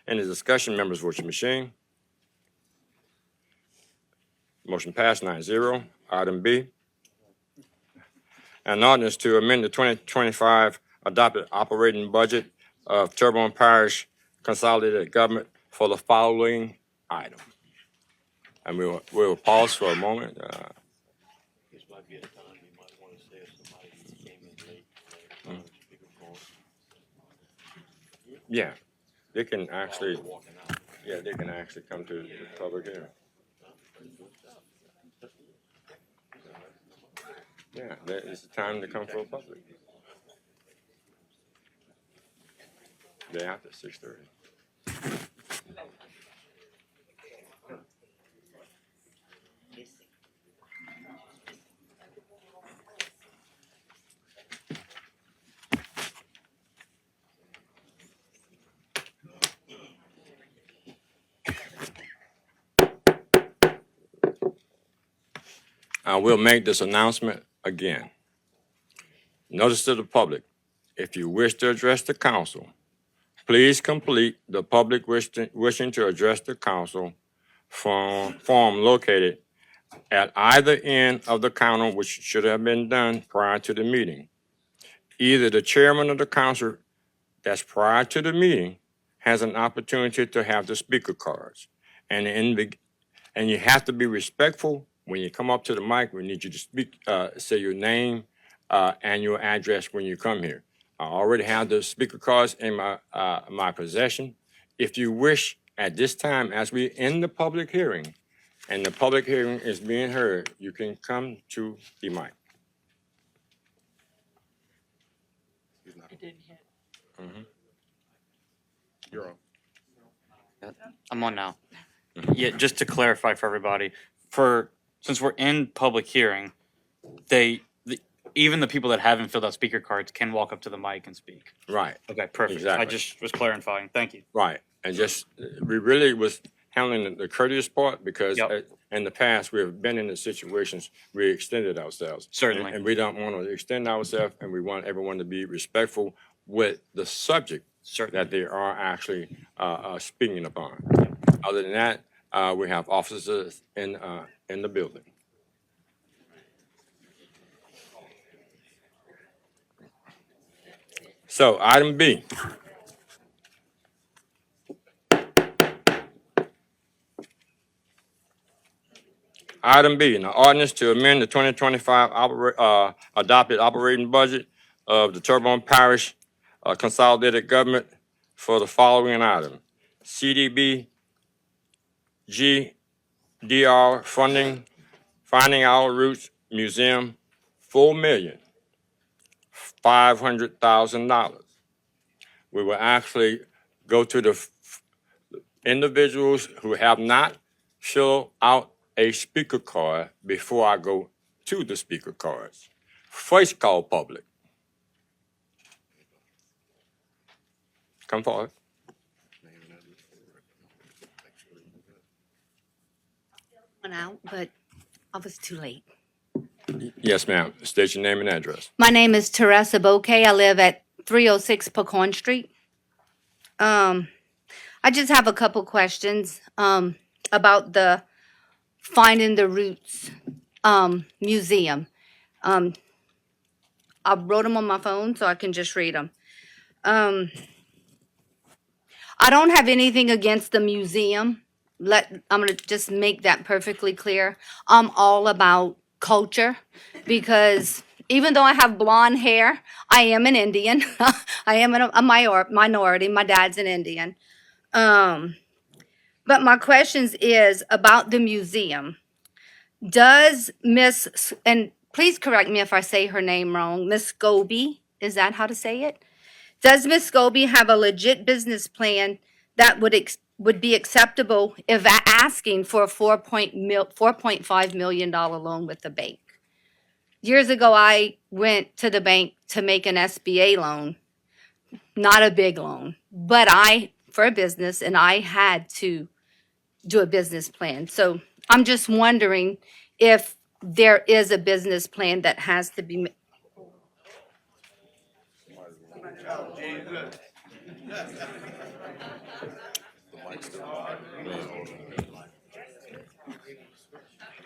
Any discussion? Members, vote your machine. Motion passed 9-0. Item B. An ordinance to amend the 2025 adopted operating budget of Terrebonne Parish Consolidated Government for the following item. And we'll pause for a moment. This might be a time you might want to say if somebody came in late. Yeah, they can actually come to the public hearing. Yeah, it's the time to come for a public. Day after 6:30. I will make this announcement again. Notice to the public, if you wish to address the council, please complete the public wishing to address the council form located at either end of the counter, which should have been done prior to the meeting. Either the chairman of the council that's prior to the meeting has an opportunity to have the speaker cards. And you have to be respectful when you come up to the mic. We need you to speak, say your name and your address when you come here. I already have the speaker cards in my possession. If you wish, at this time, as we end the public hearing, and the public hearing is being heard, you can come to the mic. Mhm. You're on. I'm on now. Yeah, just to clarify for everybody, since we're in public hearing, even the people that haven't filled out speaker cards can walk up to the mic and speak. Right. Okay, perfect. Exactly. I just was clarifying. Thank you. Right, and just, we really was handling the courteous part because Yep. in the past, we have been in the situations we extended ourselves. Certainly. And we don't want to extend ourselves, and we want everyone to be respectful with the subject that they are actually speaking upon. Other than that, we have officers in the building. So item B. Item B, an ordinance to amend the 2025 adopted operating budget of the Terrebonne Parish Consolidated Government for the following item. CDB GDR funding, Finding Our Roots Museum, $4,500,000. We will actually go to the individuals who have not filled out a speaker card before I go to the speaker cards. First call public. Come forward. Went out, but I was too late. Yes, ma'am. State your name and address. My name is Teresa Bouquet. I live at 306 Pecan Street. I just have a couple questions about the Finding the Roots Museum. I wrote them on my phone so I can just read them. I don't have anything against the museum. I'm going to just make that perfectly clear. I'm all about culture because even though I have blonde hair, I am an Indian. I am a minority. My dad's an Indian. But my questions is about the museum. Does Miss, and please correct me if I say her name wrong, Miss Scobie, is that how to say it? Does Miss Scobie have a legit business plan that would be acceptable if asking for a $4.5 million loan with the bank? Years ago, I went to the bank to make an SBA loan, not a big loan, but for a business, and I had to do a business plan. So I'm just wondering if there is a business plan that has to be.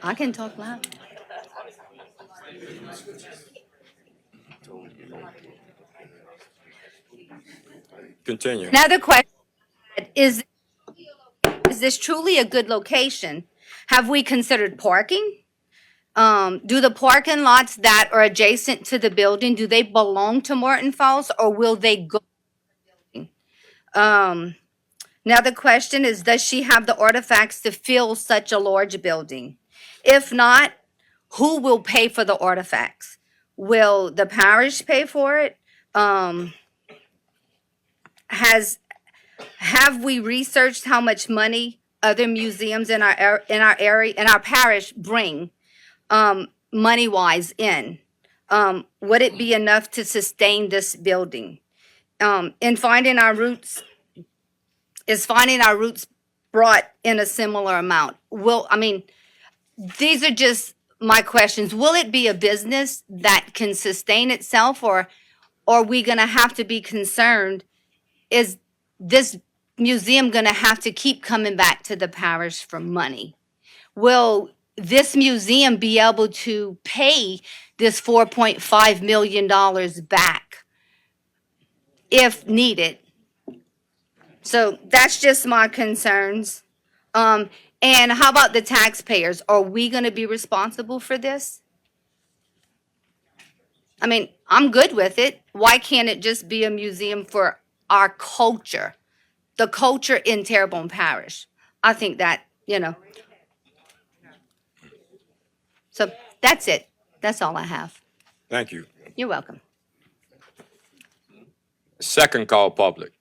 I can talk loud. Continue. Another question is this truly a good location? Have we considered parking? Do the parking lots that are adjacent to the building, do they belong to Morton Falls or will they go? Now the question is, does she have the artifacts to fill such a large building? If not, who will pay for the artifacts? Will the parish pay for it? Have we researched how much money other museums in our area, in our parish bring, money-wise in? Would it be enough to sustain this building? In Finding Our Roots, is Finding Our Roots brought in a similar amount? These are just my questions. Will it be a business that can sustain itself, or are we gonna have to be concerned? Is this museum gonna have to keep coming back to the parish for money? Will this museum be able to pay this $4.5 million back if needed? So that's just my concerns. And how about the taxpayers? Are we gonna be responsible for this? I mean, I'm good with it. Why can't it just be a museum for our culture, the culture in Terrebonne Parish? I think that, so that's it. That's all I have. Thank you. You're welcome. Second call public.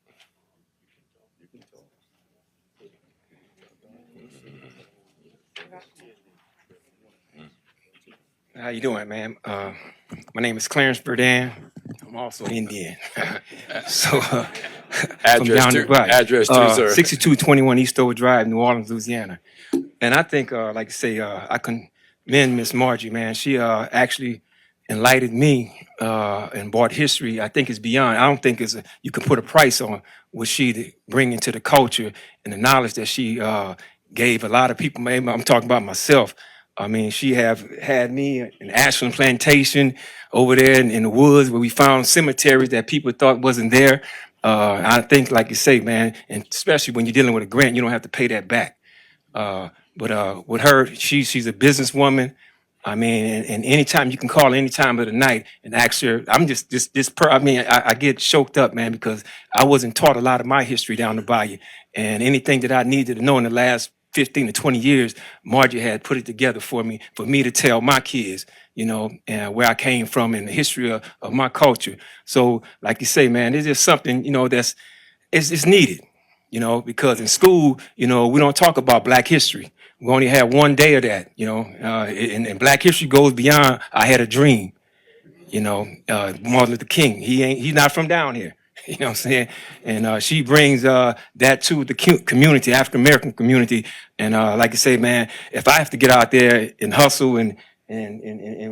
How you doing, ma'am? My name is Clarence Burdan. I'm also Indian. So, from Address down too, the right. address too, sir. 6221 Eastover Drive, New Orleans, Louisiana. And I think, like I say, I commend Miss Margie, man. She actually enlightened me and brought history. I think it's beyond. I don't think you can put a price on what she bring into the culture and the knowledge that she gave a lot of people. Maybe I'm talking about myself. I mean, she have had me in Ashland Plantation over there in the woods where we found cemeteries that people thought wasn't there. I think, like you say, man, and especially when you're dealing with a grant, you don't have to pay that back. But with her, she's a businesswoman. I mean, and anytime you can call any time of the night and ask her, I'm I mean, I get choked up, man, because I wasn't taught a lot of my history down the bayou. And anything that I needed to know in the last 15 to 20 years, Margie had put it together for me to tell my kids, and where I came from and the history of my culture. So, like you say, man, it's just something, it's needed, because in school, we don't talk about Black history. We only have one day of that, and Black history goes beyond, I had a dream, Martin Luther King. He's not from down here. You know what I'm saying? And she brings that to the community, African American community. And like I say, man, if I have to get out there and hustle and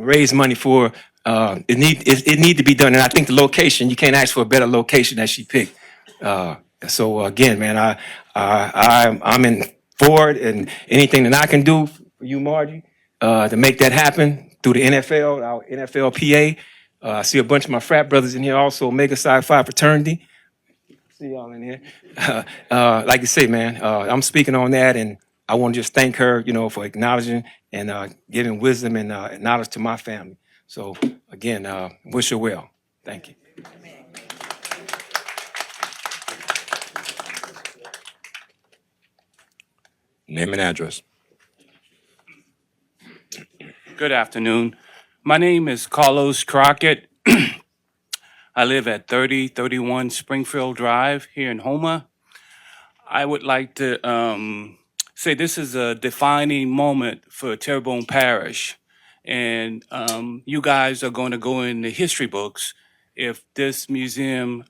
raise money for it need to be done. And I think the location, you can't ask for a better location that she picked. So again, man, I'm in for it, and anything that I can do for you, Margie, to make that happen through the NFL, our NFLPA. I see a bunch of my frat brothers in here, also Omega Psi Phi fraternity. See y'all in here. Like you say, man, I'm speaking on that, and I want to just thank her, for acknowledging and giving wisdom and knowledge to my family. So again, wish her well. Thank you. Name and address. Good afternoon. My name is Carlos Crockett. I live at 3031 Springfield Drive here in Houma. I would like to say this is a defining moment for Terrebonne Parish. And you guys are going to go in the history books if this museum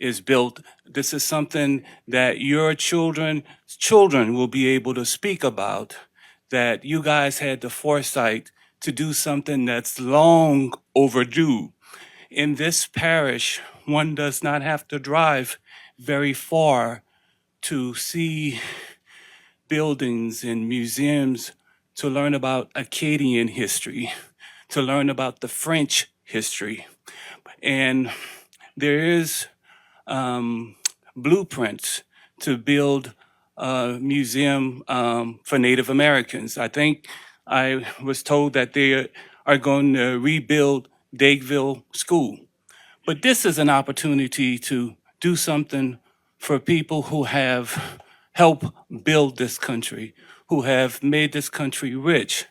is built. This is something that your children will be able to speak about, that you guys had the foresight to do something that's long overdue. In this parish, one does not have to drive very far to see buildings and museums, to learn about Acadian history, to learn about the French history. And there is blueprints to build a museum for Native Americans. I think I was told that they are going to rebuild Dakeville School. But this is an opportunity to do something for people who have helped build this country, who have made this country rich.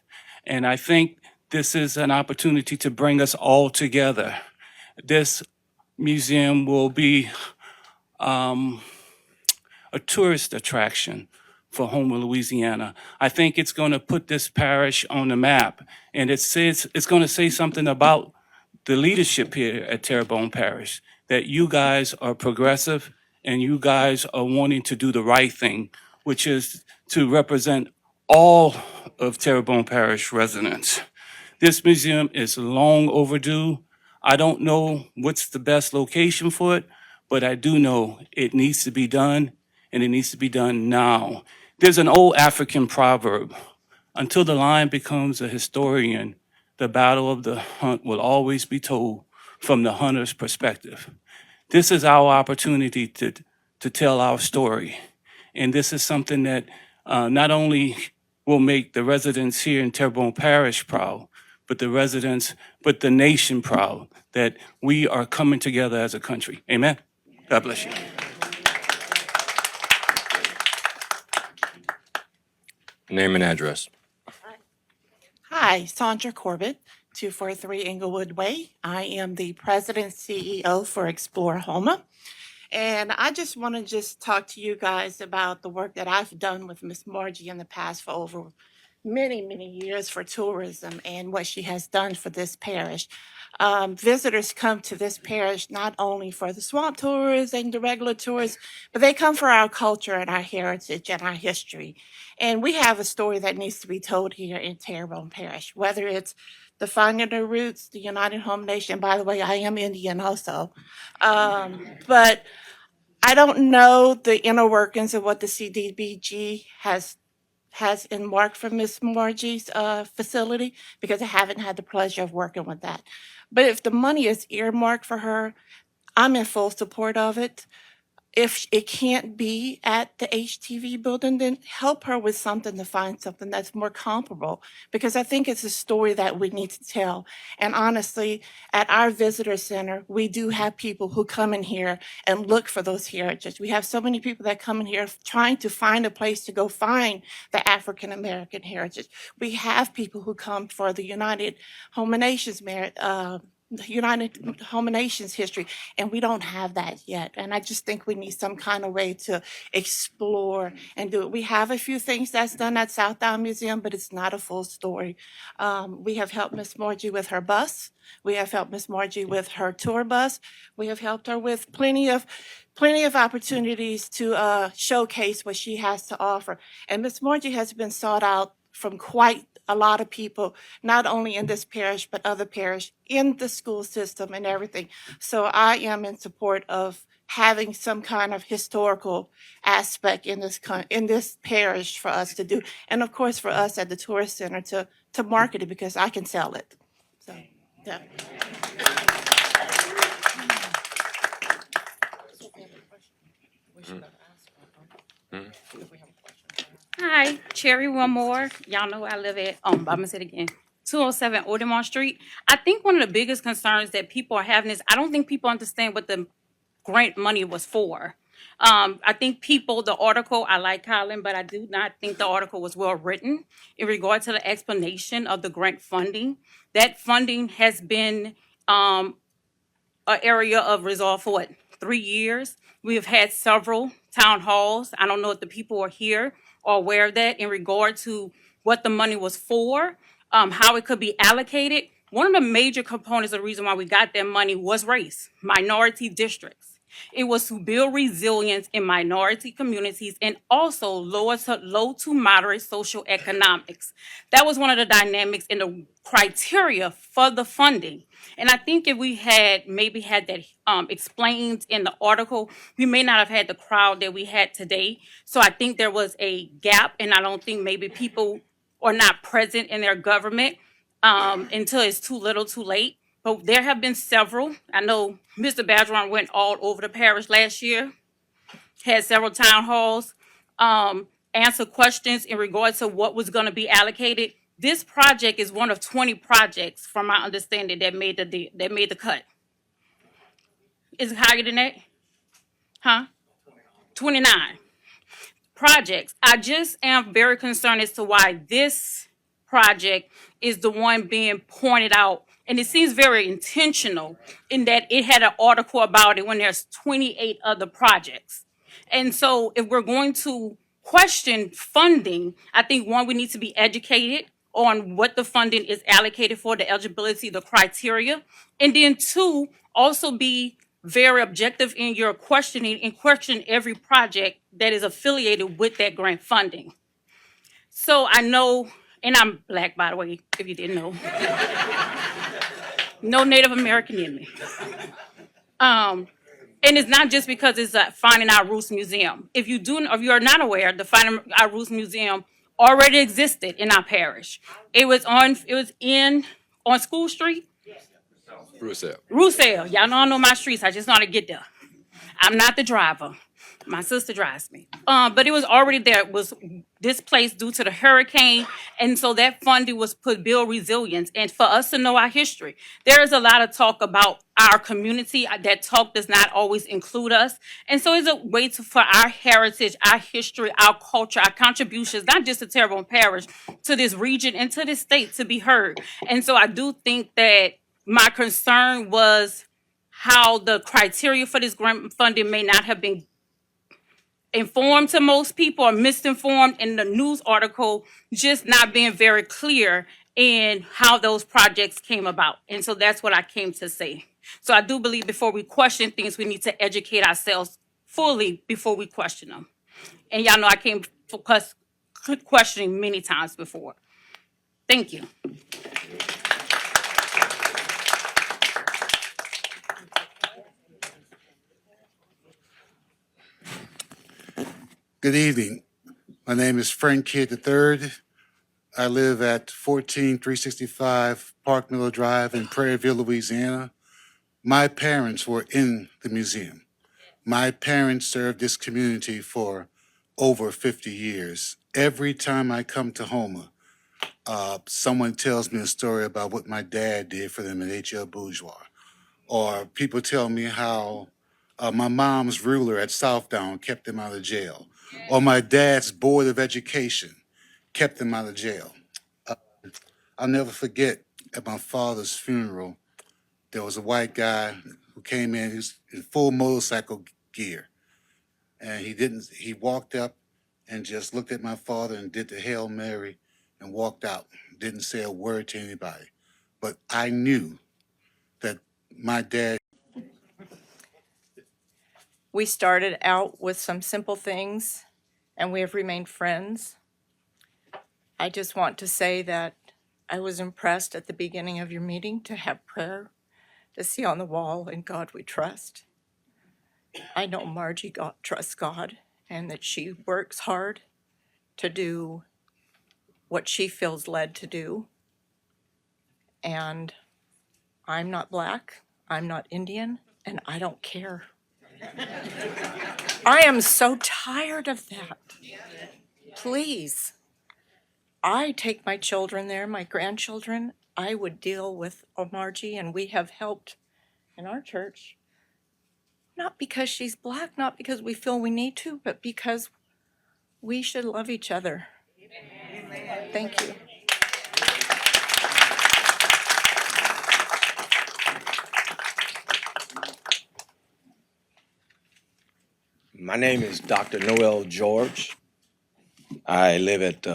And I think this is an opportunity to bring us all together. This museum will be a tourist attraction for Houma, Louisiana. I think it's going to put this parish on the map, and it's going to say something about the leadership here at Terrebonne Parish, that you guys are progressive and you guys are wanting to do the right thing, which is to represent all of Terrebonne Parish residents. This museum is long overdue. I don't know what's the best location for it, but I do know it needs to be done, and it needs to be done now. There's an old African proverb: until the lion becomes a historian, the battle of the hunt will always be told from the hunter's perspective. This is our opportunity to tell our story. And this is something that not only will make the residents here in Terrebonne Parish proud, but the residents, but the nation proud that we are coming together as a country. Amen. God bless you. Name and address. Hi, Sandra Corbett, 243 Inglewood Way. I am the president CEO for Explore Homa. And I just want to just talk to you guys about the work that I've done with Miss Margie in the past for over many, many years for tourism and what she has done for this parish. Visitors come to this parish not only for the swamp tours and the regular tours, but they come for our culture and our heritage and our history. And we have a story that needs to be told here in Terrebonne Parish, whether it's the finding of the roots, the United Home Nation. By the way, I am Indian also. But I don't know the inner workings of what the CDBG has embarked for Miss Margie's facility because I haven't had the pleasure of working with that. But if the money is earmarked for her, I'm in full support of it. If it can't be at the HTV building, then help her with something to find something that's more comparable because I think it's a story that we need to tell. And honestly, at our visitor center, we do have people who come in here and look for those heritage. We have so many people that come in here trying to find a place to go find the African American heritage. We have people who come for the United Home Nations United Home Nations history, and we don't have that yet. And I just think we need some kind of way to explore and do it. We have a few things that's done at South Down Museum, but it's not a full story. We have helped Miss Margie with her bus. We have helped Miss Margie with her tour bus. We have helped her with plenty of opportunities to showcase what she has to offer. And Miss Margie has been sought out from quite a lot of people, not only in this parish, but other parish, in the school system and everything. So I am in support of having some kind of historical aspect in this parish for us to do. And of course, for us at the tourist center to market it because I can sell it. So, yeah. Hi, Cherry One More. Y'all know I live at, I'm gonna say it again, 207 Audemars Street. I think one of the biggest concerns that people are having is I don't think people understand what the grant money was for. I think the article, I like Colin, but I do not think the article was well written in regard to the explanation of the grant funding. That funding has been an area of resolve for 3 years. We have had several town halls. I don't know if the people are here or aware of that in regard to what the money was for, how it could be allocated. One of the major components of the reason why we got that money was race, minority districts. It was to build resilience in minority communities and also low to moderate social economics. That was one of the dynamics in the criteria for the funding. And I think if we had maybe had that explained in the article, we may not have had the crowd that we had today. So I think there was a gap, and I don't think maybe people are not present in their government until it's too little too late. But there have been several. I know Mr. Badgeron went all over the parish last year, had several town halls, answered questions in regards to what was going to be allocated. This project is one of 20 projects, from my understanding, that made the cut. Is it higher than that? Huh? 29 projects. I just am very concerned as to why this project is the one being pointed out. And it seems very intentional in that it had an article about it when there's 28 other projects. And so if we're going to question funding, I think one, we need to be educated on what the funding is allocated for, the eligibility, the criteria. And then two, also be very objective in your questioning and question every project that is affiliated with that grant funding. So I know, and I'm Black, by the way, if you didn't know. No Native American in me. And it's not just because it's a Finding Our Roots Museum. If you are not aware, the Finding Our Roots Museum already existed in our parish. It was on School Street. Roussel. Y'all know I know my streets. I just know how to get there. I'm not the driver. My sister drives me. But it was already there. It was displaced due to the hurricane. And so that funding was put build resilience. And for us to know our history, there is a lot of talk about our community. That talk does not always include us. And so it's a way for our heritage, our history, our culture, our contributions, not just to Terrebonne Parish, to this region and to this state to be heard. And so I do think that my concern was how the criteria for this grant funding may not have been informed to most people or misinformed in the news article, just not being very clear in how those projects came about. And so that's what I came to say. So I do believe before we question things, we need to educate ourselves fully before we question them. And y'all know I came for questioning many times before. Thank you. Good evening. My name is Frank Kidd III. I live at 14365 Park Miller Drive in Prairieville, Louisiana. My parents were in the museum. My parents served this community for over 50 years. Every time I come to Houma, someone tells me a story about what my dad did for them at H.L. Bourgeois. Or people tell me how my mom's ruler at Southdown kept them out of jail. Or my dad's board of education kept them out of jail. I'll never forget at my father's funeral, there was a white guy who came in, he was in full motorcycle gear. And he walked up and just looked at my father and did the Hail Mary and walked out. Didn't say a word to anybody. But I knew that my dad. We started out with some simple things, and we have remained friends. I just want to say that I was impressed at the beginning of your meeting to have prayer, to see on the wall, "In God we trust." I know Margie trusts God, and that she works hard to do what she feels led to do. And I'm not Black, I'm not Indian, and I don't care. I am so tired of that. Please. I take my children there, my grandchildren. I would deal with Margie, and we have helped in our church, not because she's Black, not because we feel we need to, but because we should love each other. Thank you. My name is Dr. Noel George. I live at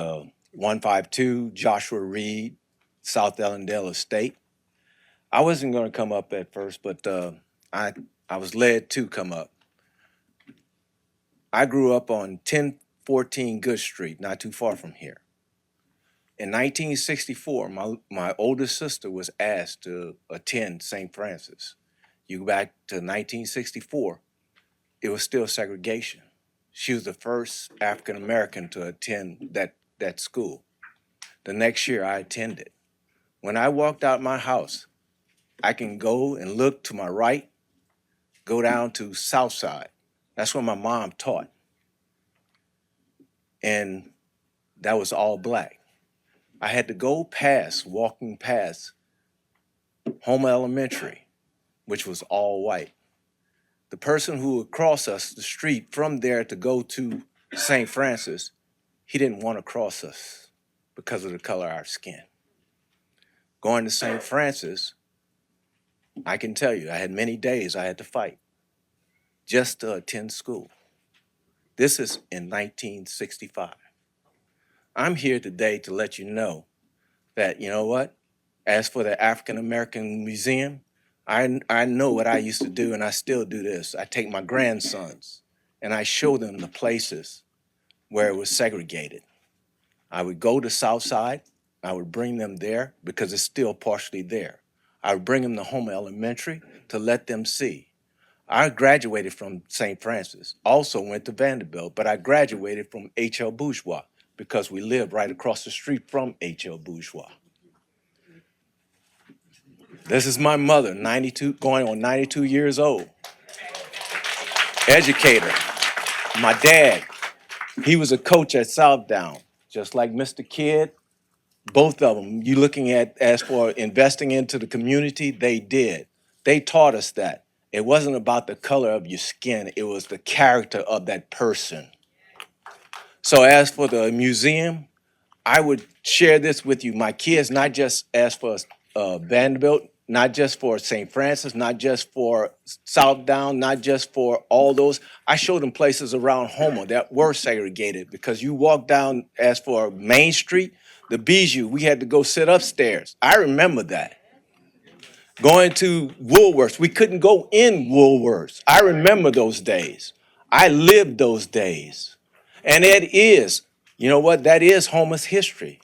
152 Joshua Reed, South Ellendale Estate. I wasn't going to come up at first, but I was led to come up. I grew up on 1014 Good Street, not too far from here. In 1964, my oldest sister was asked to attend St. Francis. You go back to 1964, it was still segregation. She was the first African American to attend that school. The next year I attended. When I walked out my house, I can go and look to my right, go down to South Side. That's where my mom taught. And that was all Black. I had to go walking past Houma Elementary, which was all white. The person who would cross us the street from there to go to St. Francis, he didn't want to cross us because of the color of our skin. Going to St. Francis, I can tell you, I had many days I had to fight just to attend school. This is in 1965. I'm here today to let you know that, you know what? As for the African American Museum, I know what I used to do, and I still do this. I take my grandsons and I show them the places where it was segregated. I would go to South Side, I would bring them there because it's still partially there. I would bring them to Houma Elementary to let them see. I graduated from St. Francis, also went to Vanderbilt, but I graduated from H.L. Bourgeois because we lived right across the street from H.L. Bourgeois. This is my mother, 92, going on 92 years old. Educator. My dad, He was a coach at Southdown, just like Mr. Kidd. Both of them, you looking at as for investing into the community, they did. They taught us that. It wasn't about the color of your skin, it was the character of that person. So as for the museum, I would share this with you. My kids, not just as for Vanderbilt, not just for St. Francis, not just for Southdown, not just for all those. I showed them places around Houma that were segregated because you walk down as for Main Street, the Bijou, we had to go sit upstairs. I remember that. Going to Woolworths, we couldn't go in Woolworths. I remember those days. I lived those days. And it is, you know what, that is Homa's history.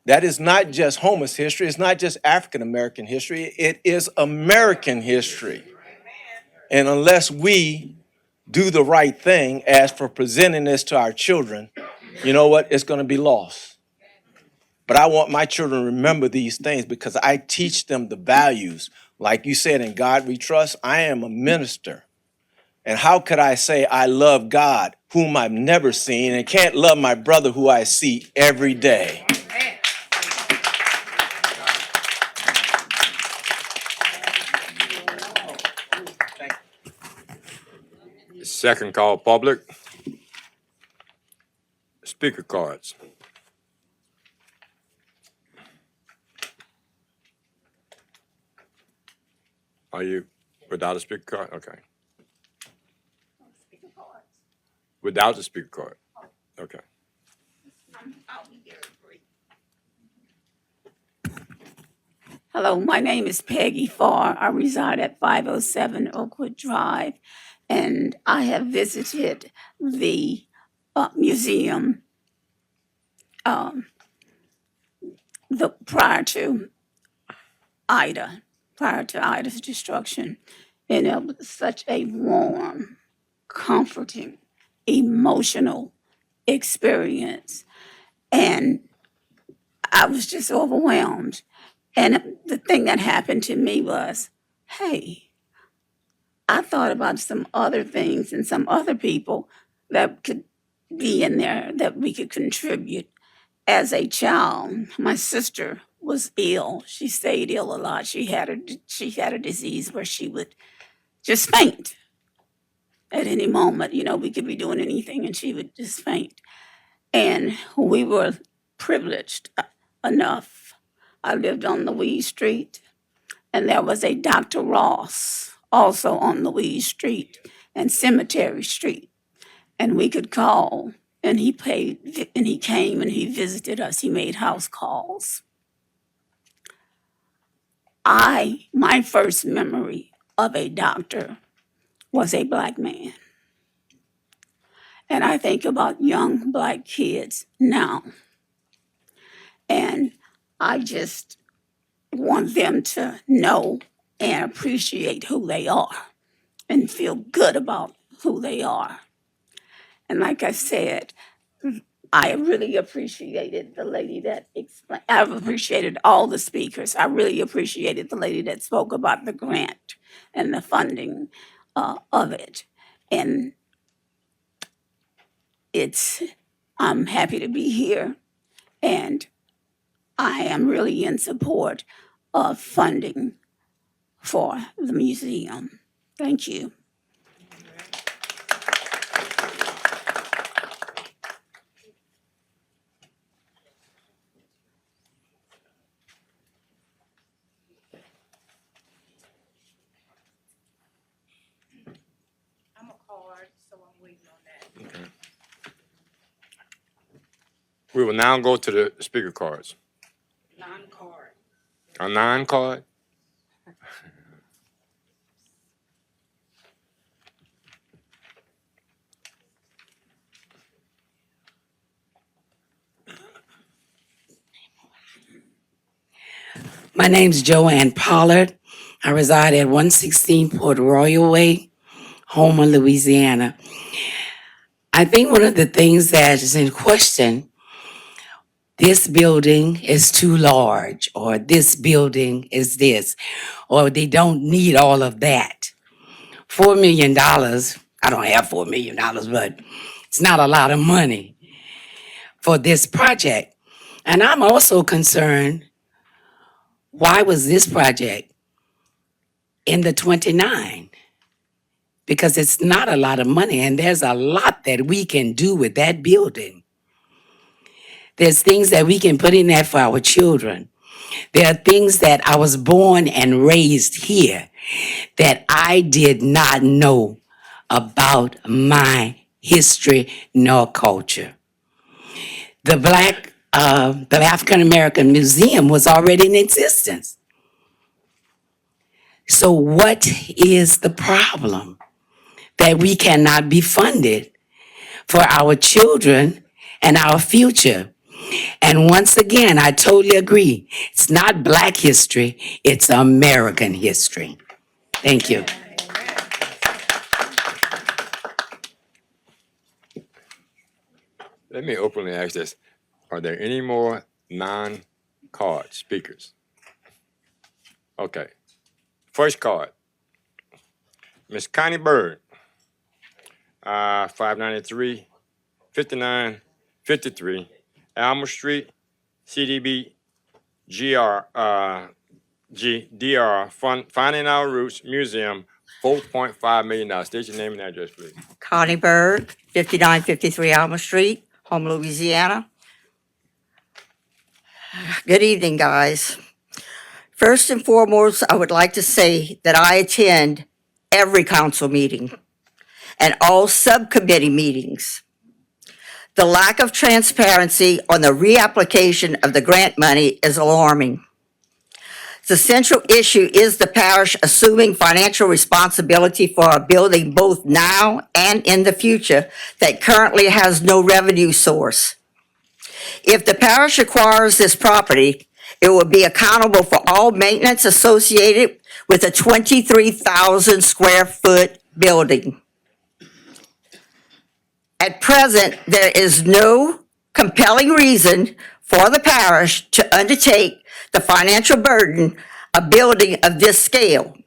That is not just Homa's history, it's not just African American history, it is American history. And unless we do the right thing as for presenting this to our children, you know what, it's gonna be lost. But I want my children to remember these things because I teach them the values. Like you said, in God we trust, I am a minister. And how could I say I love God, whom I've never seen, and can't love my brother who I see every day? Second call, public. Speaker cards. Are you without a speaker card? Okay. Without the speaker card? Okay. Hello, my name is Peggy Farr. I reside at 507 Oakwood Drive, and I have visited the museum prior to Ida's destruction, and it was such a warm, comforting, emotional experience, and I was just overwhelmed. And the thing that happened to me was, hey, I thought about some other things and some other people that could be in there that we could contribute. As a child, my sister was ill. She stayed ill a lot. She had a disease where she would just faint at any moment. You know, we could be doing anything and she would just faint. And we were privileged enough. I lived on Louise Street, and there was a Dr. Ross also on Louise Street and Cemetery Street. And we could call, and he came and he visited us. He made house calls. My first memory of a doctor was a Black man. And I think about young Black kids now. And I just want them to know and appreciate who they are and feel good about who they are. And like I said, I really appreciated the lady that explained. I've appreciated all the speakers. I really appreciated the lady that spoke about the grant and the funding of it. And I'm happy to be here, and I am really in support of funding for the museum. Thank you. I'm a card, so I'm waiting on that. Okay. We will now go to the speaker cards. Non-card. A non-card? My name's Joanne Pollard. I reside at 116 Port Royal Way, Houma, Louisiana. I think one of the things that is in question, this building is too large, or this building is this, or they don't need all of that. $4 million, I don't have $4 million, but it's not a lot of money. for this project. And I'm also concerned, why was this project in the 29? Because it's not a lot of money, and there's a lot that we can do with that building. There's things that we can put in there for our children. There are things that I was born and raised here that I did not know about my history nor culture. The African American Museum was already in existence. So what is the problem? That we cannot be funded for our children and our future. And once again, I totally agree. It's not Black history, it's American history. Thank you. Let me openly ask this. Are there any more non-card speakers? Okay. First card. Miss Connie Bird, 593, 5953, Alma Street, CDB, DR, Finding Our Roots Museum, $4.5 million. State your name and address, please. Connie Bird, 5953 Alma Street, Home, Louisiana. Good evening, guys. First and foremost, I would like to say that I attend every council meeting and all subcommittee meetings. The lack of transparency on the reapplication of the grant money is alarming. The central issue is the parish assuming financial responsibility for a building both now and in the future that currently has no revenue source. If the parish acquires this property, it will be accountable for all maintenance associated with a 23,000 square foot building. At present, there is no compelling reason for the parish to undertake the financial burden of building of this scale,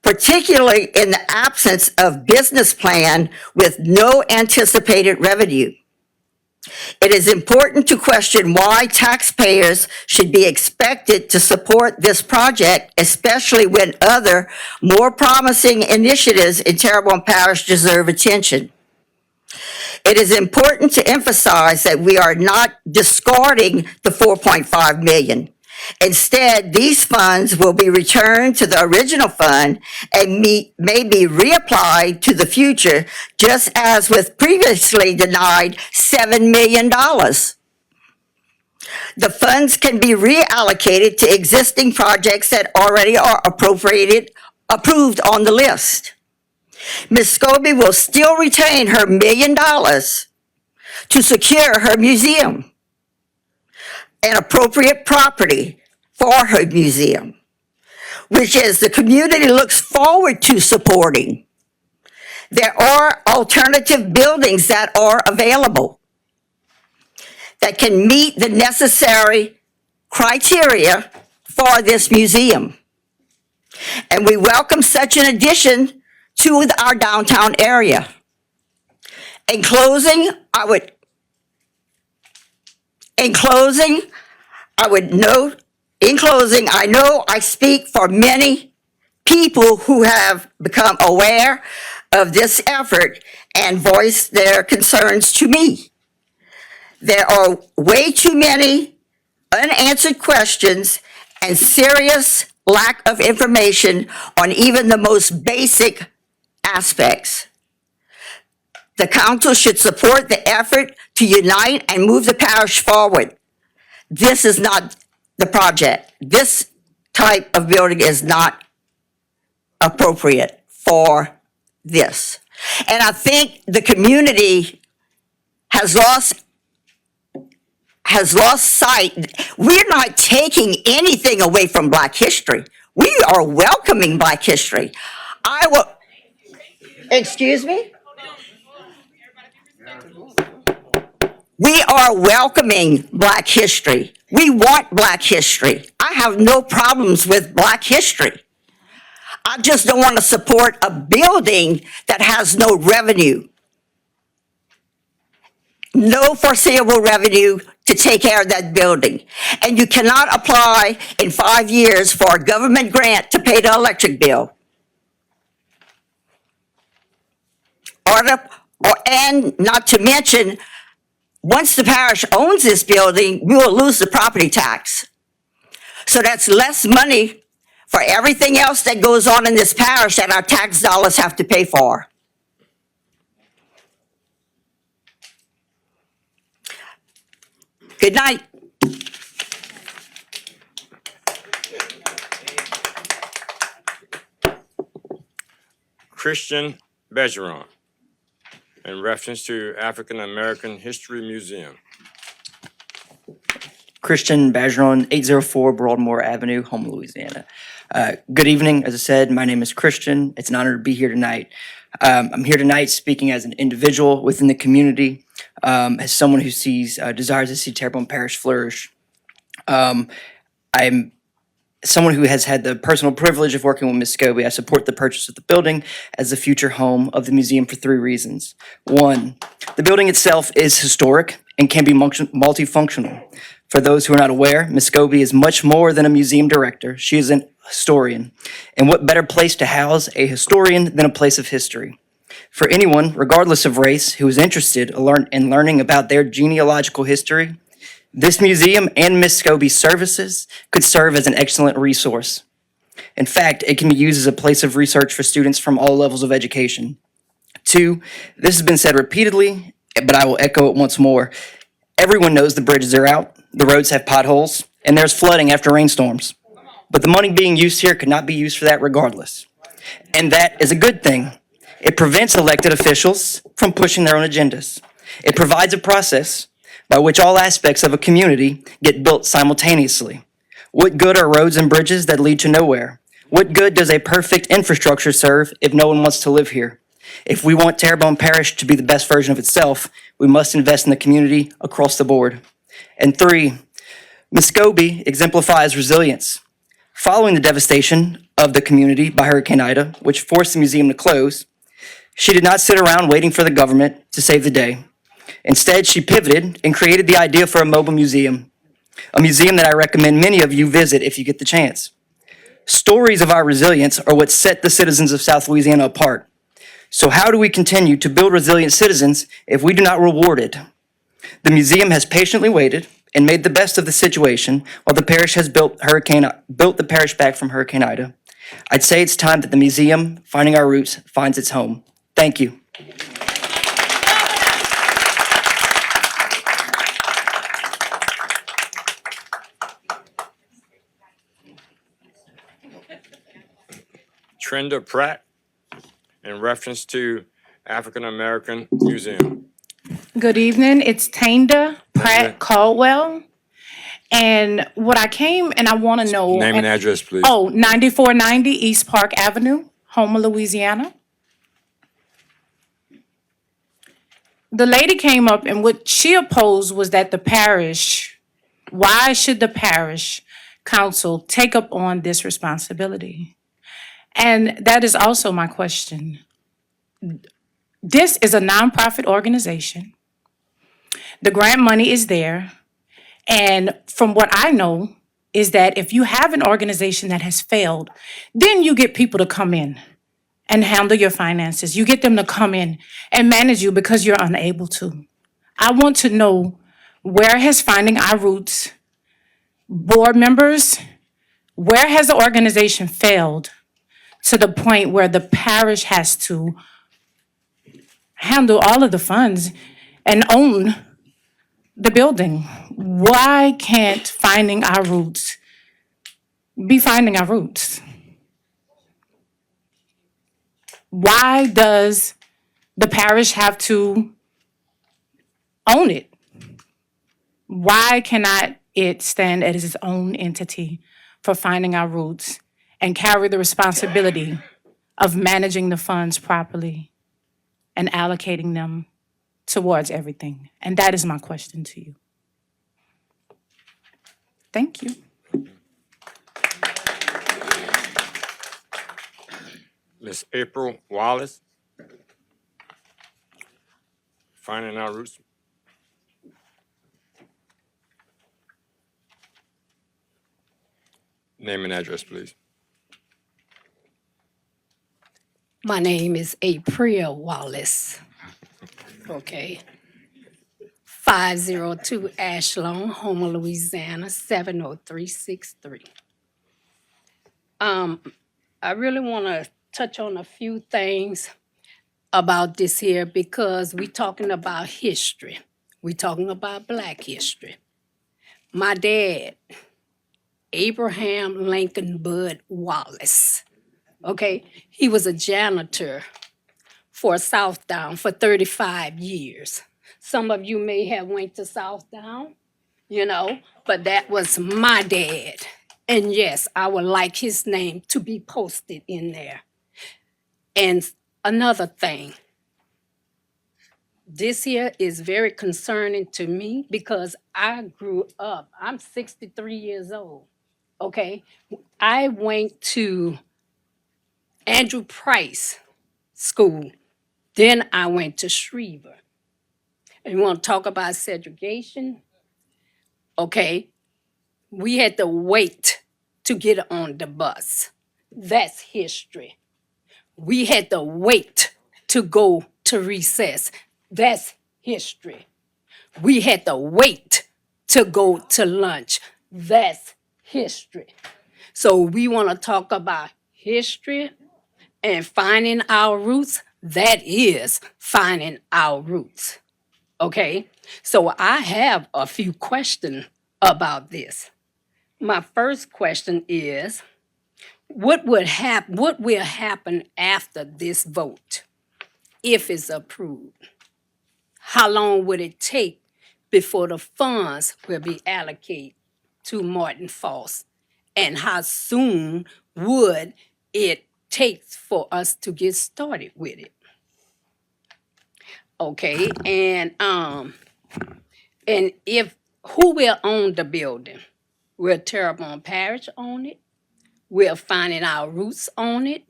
particularly in the absence of business plan with no anticipated revenue. It is important to question why taxpayers should be expected to support this project, especially when other more promising initiatives in Terrebonne Parish deserve attention. It is important to emphasize that we are not discarding the $4.5 million. Instead, these funds will be returned to the original fund and may be reapplied to the future, just as with previously denied $7 million. The funds can be reallocated to existing projects that already are approved on the list. Ms. Scobie will still retain her $1 million to secure her museum and appropriate property for her museum, which is the community looks forward to supporting. There are alternative buildings that are available that can meet the necessary criteria for this museum. And we welcome such an addition to our downtown area. In closing, I know I speak for many people who have become aware of this effort and voice their concerns to me. There are way too many unanswered questions and serious lack of information on even the most basic aspects. The council should support the effort to unite and move the parish forward. This is not the project. This type of building is not appropriate for this. And I think the community has lost sight. We're not taking anything away from Black history. We are welcoming Black history. Excuse me? We are welcoming Black history. We want Black history. I have no problems with Black history. I just don't want to support a building that has no revenue. no foreseeable revenue to take care of that building. And you cannot apply in 5 years for a government grant to pay the electric bill. And not to mention, once the parish owns this building, we will lose the property tax. So that's less money for everything else that goes on in this parish that our tax dollars have to pay for. Good night. Christian Bergeron, in reference to African American History Museum. Christian Bergeron, 804 Broadmoor Avenue, Houma, Louisiana. Good evening. As I said, my name is Christian. It's an honor to be here tonight. I'm here tonight speaking as an individual within the community, as someone who desires to see Terrebonne Parish flourish. I'm someone who has had the personal privilege of working with Ms. Scobie. I support the purchase of the building as the future home of the museum for 3 reasons. 1, the building itself is historic and can be multifunctional. For those who are not aware, Ms. Scobie is much more than a museum director. She is an historian. And what better place to house a historian than a place of history? For anyone, regardless of race, who is interested in learning about their genealogical history, this museum and Ms. Scobie's services could serve as an excellent resource. In fact, it can be used as a place of research for students from all levels of education. 2, this has been said repeatedly, but I will echo it once more. Everyone knows the bridges are out, the roads have potholes, and there's flooding after rainstorms. But the money being used here could not be used for that regardless. And that is a good thing. It prevents elected officials from pushing their own agendas. It provides a process by which all aspects of a community get built simultaneously. What good are roads and bridges that lead to nowhere? What good does a perfect infrastructure serve if no one wants to live here? If we want Terrebonne Parish to be the best version of itself, we must invest in the community across the board. And 3, Ms. Scobie exemplifies resilience. Following the devastation of the community by Hurricane Ida, which forced the museum to close, she did not sit around waiting for the government to save the day. Instead, she pivoted and created the idea for a mobile museum, a museum that I recommend many of you visit if you get the chance. Stories of our resilience are what set the citizens of South Louisiana apart. So how do we continue to build resilient citizens if we do not reward it? The museum has patiently waited and made the best of the situation while the parish has built the parish back from Hurricane Ida. I'd say it's time that the museum, Finding Our Roots, finds its home. Thank you. Trenda Pratt, in reference to African American Museum. Good evening. It's Tanda Pratt Caldwell. And what I came and I want to know. Name and address, please. Oh, 9490 East Park Avenue, Houma, Louisiana. The lady came up and what she opposed was that why should the parish council take up on this responsibility? And that is also my question. This is a nonprofit organization. The grant money is there. And from what I know is that if you have an organization that has failed, then you get people to come in and handle your finances. You get them to come in and manage you because you're unable to. I want to know, where has Finding Our Roots board members, where has the organization failed to the point where the parish has to handle all of the funds and own the building? Why can't Finding Our Roots be Finding Our Roots? Why does the parish have to own it? Why cannot it stand as its own entity for Finding Our Roots and carry the responsibility of managing the funds properly and allocating them towards everything? And that is my question to you. Thank you. Miss April Wallace, Finding Our Roots Name and address, please. My name is April Wallace. Okay. 502 Ashlong, Houma, Louisiana, 70363. I really want to touch on a few things about this here because we're talking about history. We're talking about Black history. My dad, Abraham Lincoln Bud Wallace, okay, he was a janitor for Southdown for 35 years. Some of you may have went to Southdown, you know, but that was my dad. And yes, I would like his name to be posted in there. And another thing, this here is very concerning to me because I grew up, I'm 63 years old, okay? I went to Andrew Price School, then I went to Shriever. And you want to talk about segregation? Okay, we had to wait to get on the bus. That's history. We had to wait to go to recess. That's history. We had to wait to go to lunch. That's history. So we want to talk about history and finding our roots. That is finding our roots. Okay, so I have a few questions about this. My first question is, what will happen after this vote if it's approved? How long would it take before the funds will be allocated to Martin Foss? And how soon would it take for us to get started with it? Okay, and if who will own the building? Will Terrebonne Parish own it? Will Finding Our Roots own it?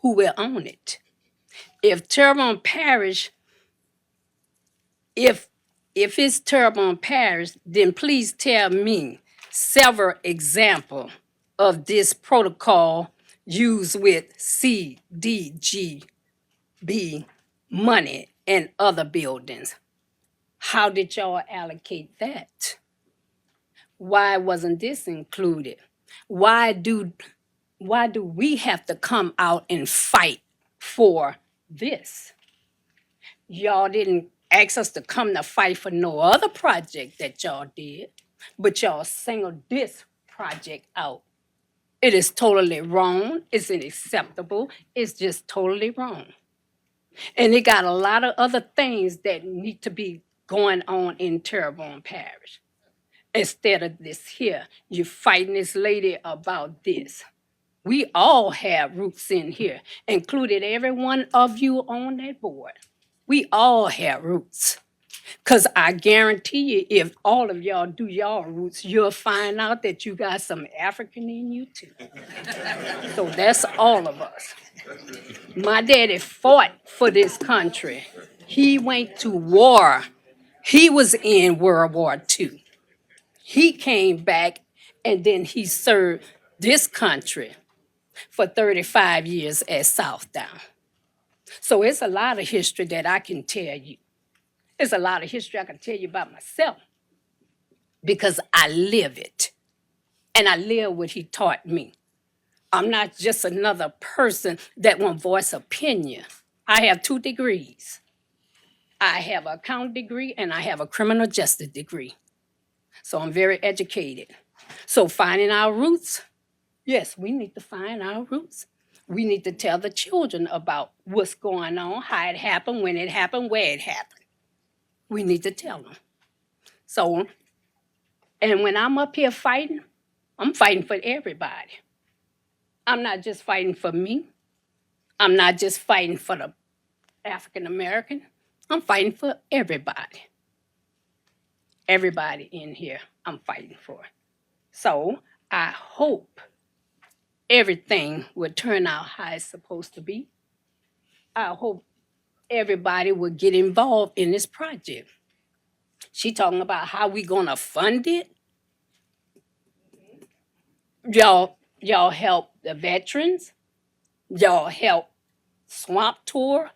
Who will own it? If Terrebonne Parish, if it's Terrebonne Parish, then please tell me several examples of this protocol used with CDGB money and other buildings. How did y'all allocate that? Why wasn't this included? Why do we have to come out and fight for this? Y'all didn't ask us to come to fight for no other project that y'all did, but y'all singled this project out. It is totally wrong. It's unacceptable. It's just totally wrong. And it got a lot of other things that need to be going on in Terrebonne Parish. Instead of this here, you're fighting this lady about this. We all have roots in here, included every one of you on that board. We all have roots. Because I guarantee you, if all of y'all do y'all roots, you'll find out that you got some African in you too. So that's all of us. My daddy fought for this country. He went to war. He was in World War II. He came back and then he served this country for 35 years at Southdown. So it's a lot of history that I can tell you. It's a lot of history I can tell you about myself because I live it. And I live what he taught me. I'm not just another person that won't voice opinion. I have 2 degrees. I have an accounting degree and I have a criminal justice degree. So I'm very educated. So finding our roots, yes, we need to find our roots. We need to tell the children about what's going on, how it happened, when it happened, where it happened. We need to tell them. So, and when I'm up here fighting, I'm fighting for everybody. I'm not just fighting for me. I'm not just fighting for the African American. I'm fighting for everybody. Everybody in here, I'm fighting for. So I hope everything will turn out how it's supposed to be. I hope everybody will get involved in this project. She talking about how we gonna fund it. Y'all help the veterans. Y'all help swamp tour.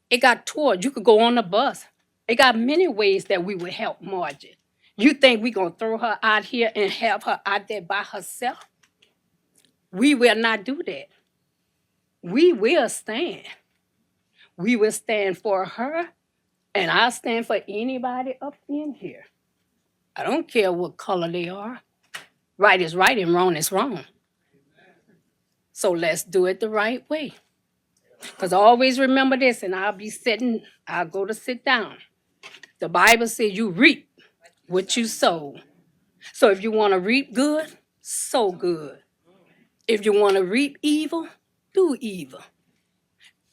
It got toured. You could go on the bus. It got many ways that we would help Margie. You think we gonna throw her out here and have her out there by herself? We will not do that. We will stand. We will stand for her, and I'll stand for anybody up in here. I don't care what color they are. Right is right and wrong is wrong. So let's do it the right way. Because always remember this, and I'll go to sit down. The Bible says you reap what you sow. So if you want to reap good, sow good. If you want to reap evil, do evil.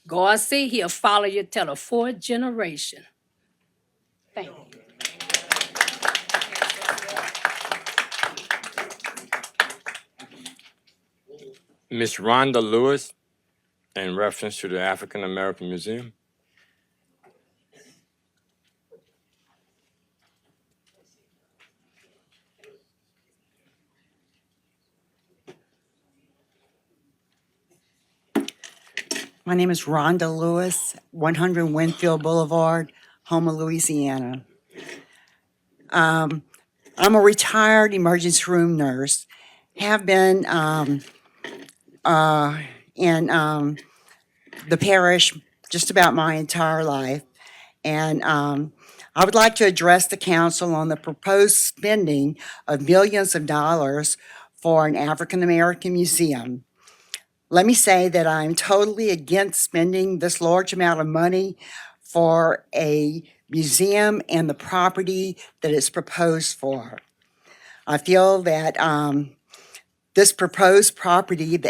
God say he'll follow you till the fourth generation. Thank you. Miss Rhonda Lewis, in reference to the African American Museum. My name is Rhonda Lewis, 100 Winfield Boulevard, Houma, Louisiana. I'm a retired emergency room nurse. Have been in the parish just about my entire life. And I would like to address the council on the proposed spending of millions of dollars for an African American museum. Let me say that I'm totally against spending this large amount of money for a museum and the property that it's proposed for. I feel that this proposed property, the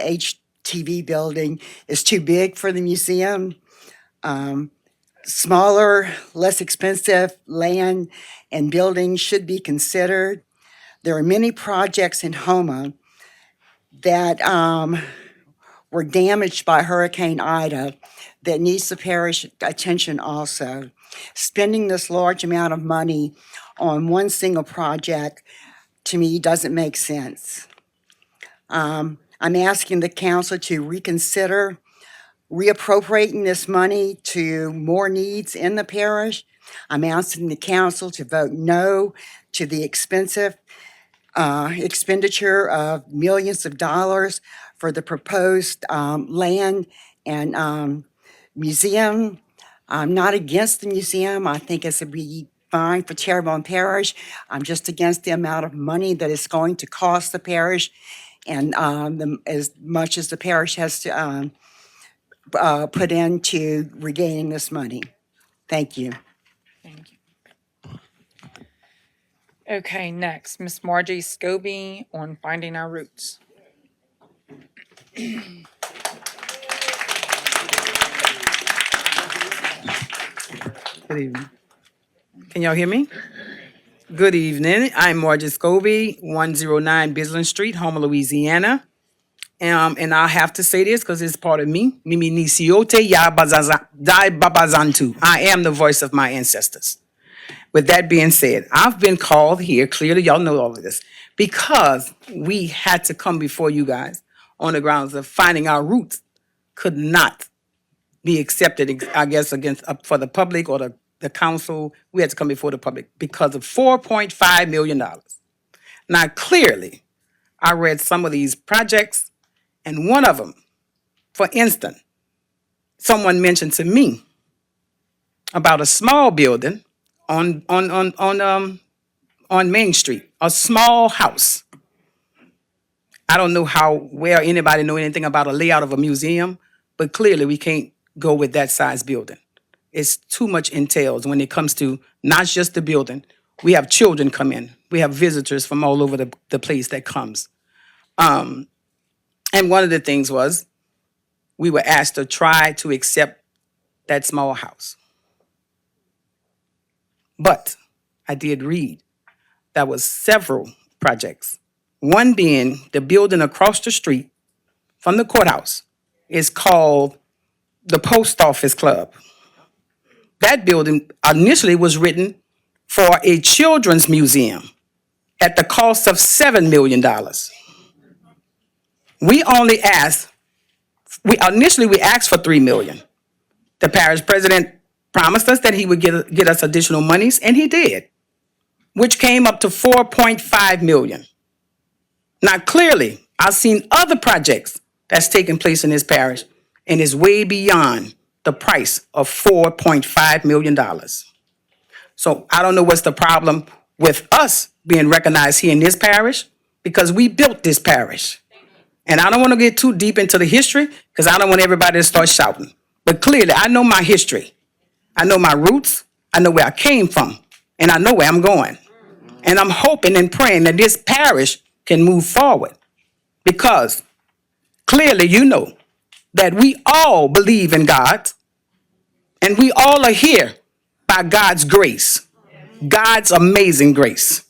HTV building, is too big for the museum. Smaller, less expensive land and buildings should be considered. There are many projects in Houma that were damaged by Hurricane Ida that needs the parish attention also. Spending this large amount of money on one single project, to me, doesn't make sense. I'm asking the council to reconsider reappropriating this money to more needs in the parish. I'm asking the council to vote no to the expensive expenditure of millions of dollars for the proposed land and museum. I'm not against the museum. I think it would be fine for Terrebonne Parish. I'm just against the amount of money that it's going to cost the parish and as much as the parish has to put into regaining this money. Thank you. Thank you. Okay, next, Miss Margie Scobie on Finding Our Roots. Good evening. Can y'all hear me? Good evening. I'm Margie Scobie, 109 Bisland Street, Houma, Louisiana. And I have to say this because it's part of me. Mimi Nisiote Ya Dai Babazantu. I am the voice of my ancestors. With that being said, I've been called here, clearly y'all know all of this, because we had to come before you guys on the grounds of Finding Our Roots could not be accepted, I guess, against for the public or the council. We had to come before the public because of $4.5 million. Now, clearly, I read some of these projects, and one of them, for instance, someone mentioned to me about a small building on Main Street, a small house. I don't know how well anybody know anything about a layout of a museum, but clearly we can't go with that size building. It's too much entails when it comes to not just the building. We have children come in. We have visitors from all over the place that comes. And one of the things was we were asked to try to accept that small house. But I did read there was several projects. One being the building across the street from the courthouse is called the Post Office Club. That building initially was written for a children's museum at the cost of $7 million. We only asked, we asked for 3 million. The parish president promised us that he would get us additional monies, and he did, which came up to 4.5 million. Now, clearly, I've seen other projects that's taking place in this parish, and is way beyond the price of $4.5 million. So I don't know what's the problem with us being recognized here in this parish, because we built this parish. And I don't want to get too deep into the history, because I don't want everybody to start shouting. But clearly, I know my history. I know my roots. I know where I came from. And I know where I'm going. And I'm hoping and praying that this parish can move forward. Because clearly, you know that we all believe in God. And we all are here by God's grace. God's amazing grace.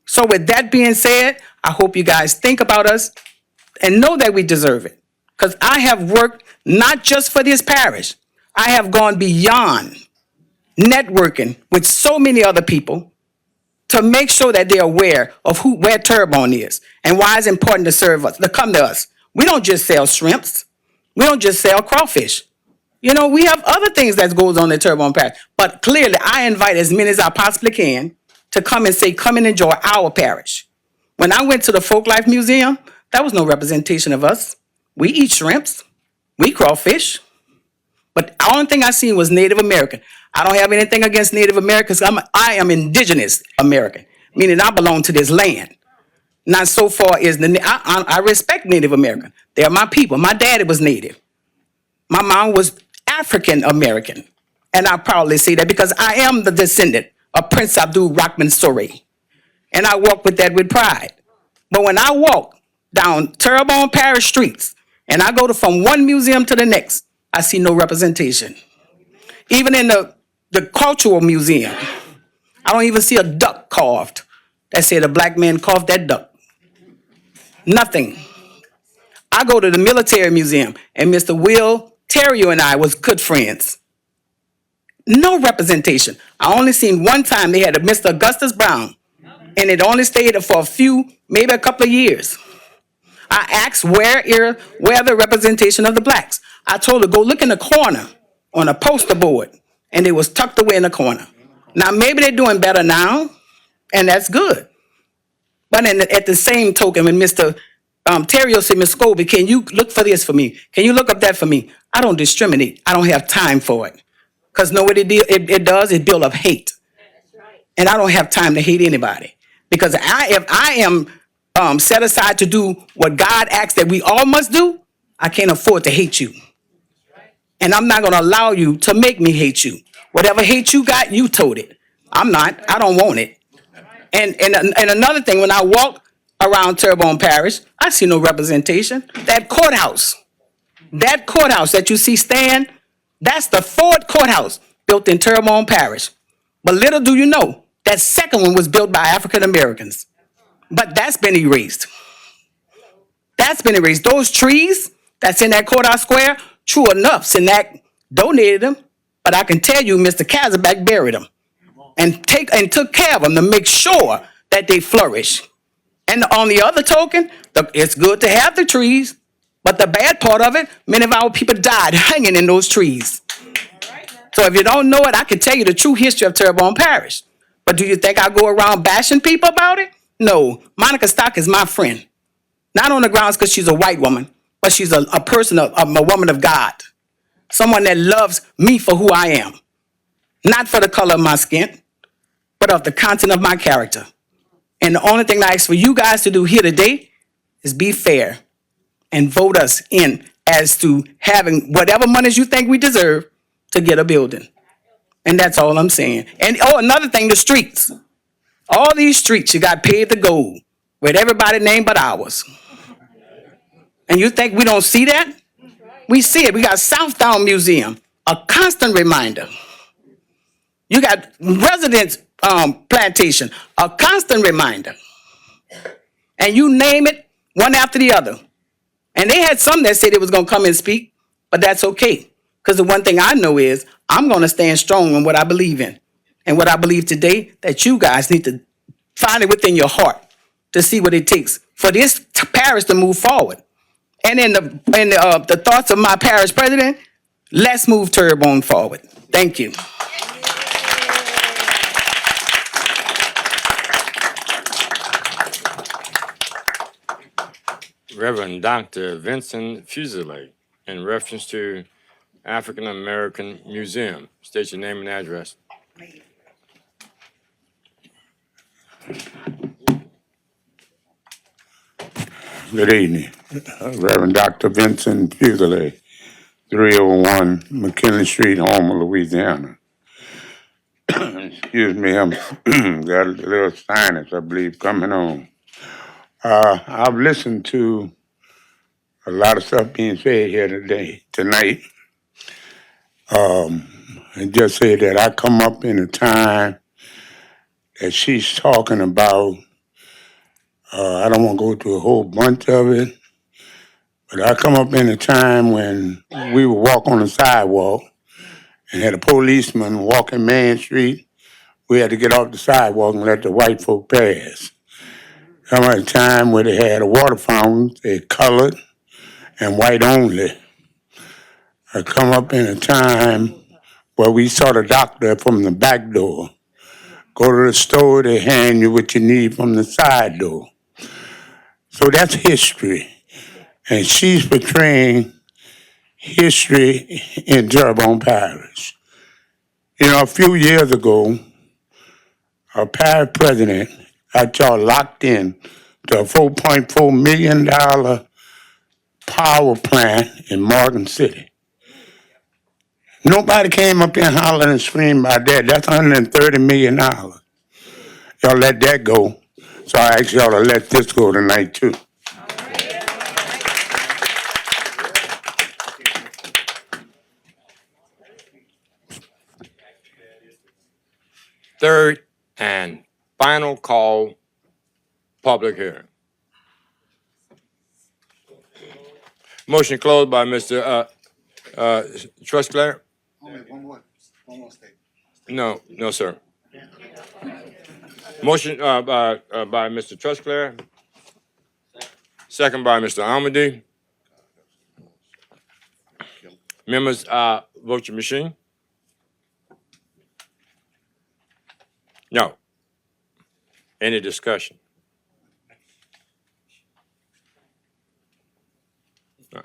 So with that being said, I hope you guys think about us and know that we deserve it. Because I have worked not just for this parish. I have gone beyond networking with so many other people to make sure that they're aware of where Terrebonne is and why it's important to serve us, to come to us. We don't just sell shrimps. We don't just sell crawfish. You know, we have other things that goes on in Terrebonne Parish. But clearly, I invite as many as I possibly can to come and say, come and enjoy our parish. When I went to the Folklife Museum, that was no representation of us. We eat shrimps. We crawfish. But the only thing I seen was Native American. I don't have anything against Native Americans. I am indigenous American, meaning I belong to this land. Not so far as I respect Native American. They're my people. My daddy was Native. My mom was African American. And I proudly say that because I am the descendant of Prince Abdul Rahman Sore. And I walk with that with pride. But when I walk down Terrebonne Parish streets and I go from one museum to the next, I see no representation. Even in the cultural museum, I don't even see a duck carved that said a black man carved that duck. Nothing. I go to the military museum and Mr. Will Terrio and I was good friends. No representation. I only seen one time they had a Mr. Augustus Brown, and it only stayed for a few, maybe a couple of years. I asked where the representation of the blacks. I told her, go look in the corner on a poster board, and they was tucked away in the corner. Now, maybe they're doing better now, and that's good. But at the same token, when Mr. Terrio said, Ms. Scobie, can you look for this for me? Can you look up that for me? I don't discriminate. I don't have time for it. Because know what it does? It builds up hate. And I don't have time to hate anybody. Because if I am set aside to do what God asks that we all must do, I can't afford to hate you. And I'm not going to allow you to make me hate you. Whatever hate you got, you told it. I'm not. I don't want it. And another thing, when I walk around Terrebonne Parish, I see no representation. That courthouse that you see stand, that's the Ford Courthouse built in Terrebonne Parish. But little do you know, that second one was built by African Americans. But that's been erased. That's been erased. Those trees that's in that courthouse square, true enough, Senac donated them. But I can tell you, Mr. Kazabak buried them and took care of them to make sure that they flourish. And on the other token, it's good to have the trees, but the bad part of it, many of our people died hanging in those trees. So if you don't know it, I can tell you the true history of Terrebonne Parish. But do you think I go around bashing people about it? No. Monica Stock is my friend. Not on the grounds because she's a white woman, but she's a person, a woman of God. Someone that loves me for who I am. Not for the color of my skin, but of the content of my character. And the only thing I ask for you guys to do here today is be fair and vote us in as to having whatever monies you think we deserve to get a building. And that's all I'm saying. And another thing, the streets. All these streets, you got paved to gold with everybody's name but ours. And you think we don't see that? We see it. We got Southdown Museum, a constant reminder. You got Residence Plantation, a constant reminder. And you name it, one after the other. And they had some that said they was going to come and speak, but that's okay. Because the one thing I know is I'm going to stand strong in what I believe in. And what I believe today, that you guys need to find it within your heart to see what it takes for this parish to move forward. and in the thoughts of my parish president, let's move Terrebonne forward. Thank you. Reverend Dr. Vincent Fuseli, in reference to African American Museum. State your name and address. Good evening. Reverend Dr. Vincent Fuseli, 301 McKinley Street, Homer, Louisiana. Excuse me, I'm got a little sinus, I believe, coming on. I've listened to a lot of stuff being said here tonight. And just say that I come up in a time that she's talking about. I don't want to go through a whole bunch of it, but I come up in a time when we would walk on the sidewalk and had a policeman walking Main Street. We had to get off the sidewalk and let the white folk pass. Come at a time where they had a water fountain, they colored and white only. I come up in a time where we saw the doctor from the back door. Go to the store, they hand you what you need from the side door. So that's history. And she's portraying history in Terrebonne Parish. You know, a few years ago, our parish president got y'all locked in to a $4.4 million power plant in Morgan City. Nobody came up here hollering and screaming about that. That's $130 million. Y'all let that go. So I ask y'all to let this go tonight too. Third and final call, public hearing. Motion closed by Mr. Trusclair. One more statement. No, sir. Motion by Mr. Trusclair. Second by Mr. Almody. Members, vote your machine. No. Any discussion? No.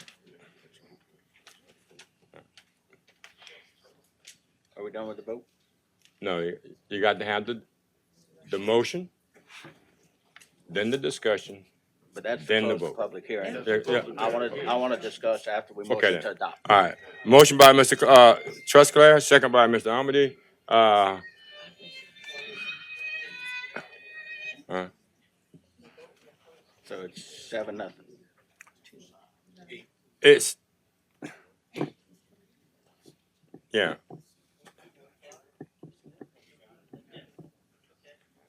Are we done with the vote? No, you got to have the motion, then the discussion, But that's then the closed vote. public hearing. Yeah. I want to discuss after we Okay motion then. to adopt. All right. Motion by Mr. Trusclair, second by Mr. Almody. So it's 7-0. It's, yeah.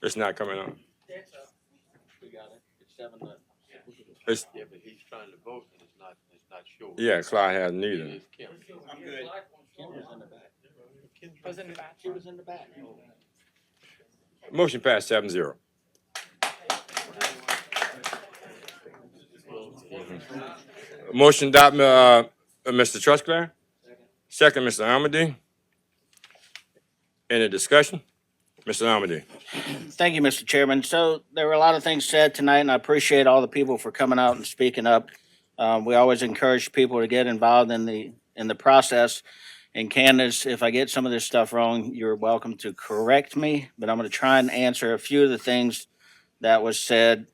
It's not coming on. We got it. It's 7-0. It's, Yeah, but he's trying to vote and it's not sure. yeah, Clyde has neither. I'm good. Kim was in the back. Was in the back. She was in the back. Motion passed 7-0. Motion adopt, Mr. Trusclair. Second, Mr. Almody. Any discussion? Mr. Almody. Thank you, Mr. Chairman. So there were a lot of things said tonight, and I appreciate all the people for coming out and speaking up. We always encourage people to get involved in the process. And Candace, if I get some of this stuff wrong, you're welcome to correct me, but I'm going to try and answer a few of the things that was said.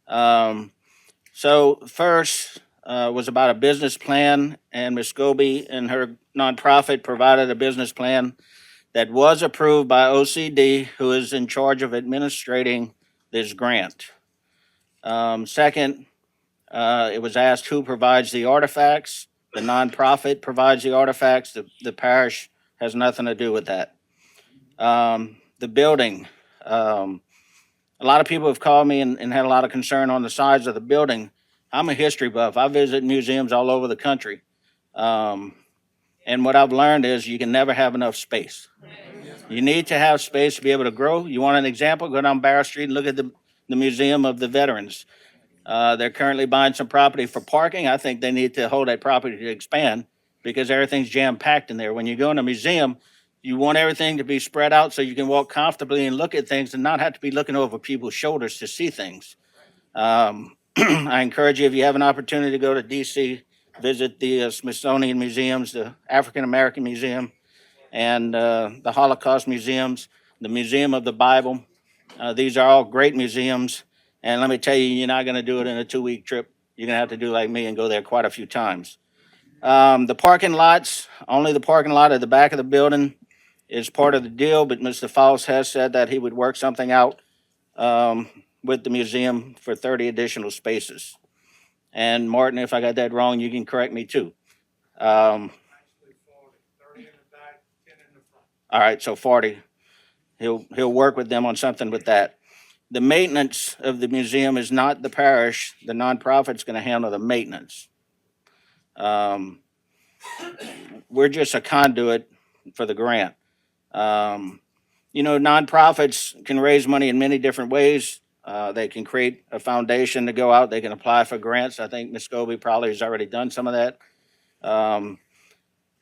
So first was about a business plan, and Ms. Goby and her nonprofit provided a business plan that was approved by OCD, who is in charge of administrating this grant. Second, it was asked who provides the artifacts. The nonprofit provides the artifacts. The parish has nothing to do with that. The building. A lot of people have called me and had a lot of concern on the size of the building. I'm a history buff. I visit museums all over the country. And what I've learned is you can never have enough space. You need to have space to be able to grow. You want an example? Go down Barrow Street and look at the Museum of the Veterans. They're currently buying some property for parking. I think they need to hold that property to expand because everything's jam-packed in there. When you go in a museum, you want everything to be spread out so you can walk comfortably and look at things and not have to be looking over people's shoulders to see things. I encourage you, if you have an opportunity to go to DC, visit the Smithsonian Museums, the African American Museum, and the Holocaust Museums, the Museum of the Bible. These are all great museums. And let me tell you, you're not going to do it in a 2-week trip. You're going to have to do like me and go there quite a few times. The parking lots, only the parking lot at the back of the building is part of the deal, but Mr. Fowles has said that he would work something out with the museum for 30 additional spaces. And Martin, if I got that wrong, you can correct me too. All right, so 40. He'll work with them on something with that. The maintenance of the museum is not the parish. The nonprofit's going to handle the maintenance. We're just a conduit for the grant. Nonprofits can raise money in many different ways. They can create a foundation to go out. They can apply for grants. I think Ms. Scobie probably has already done some of that.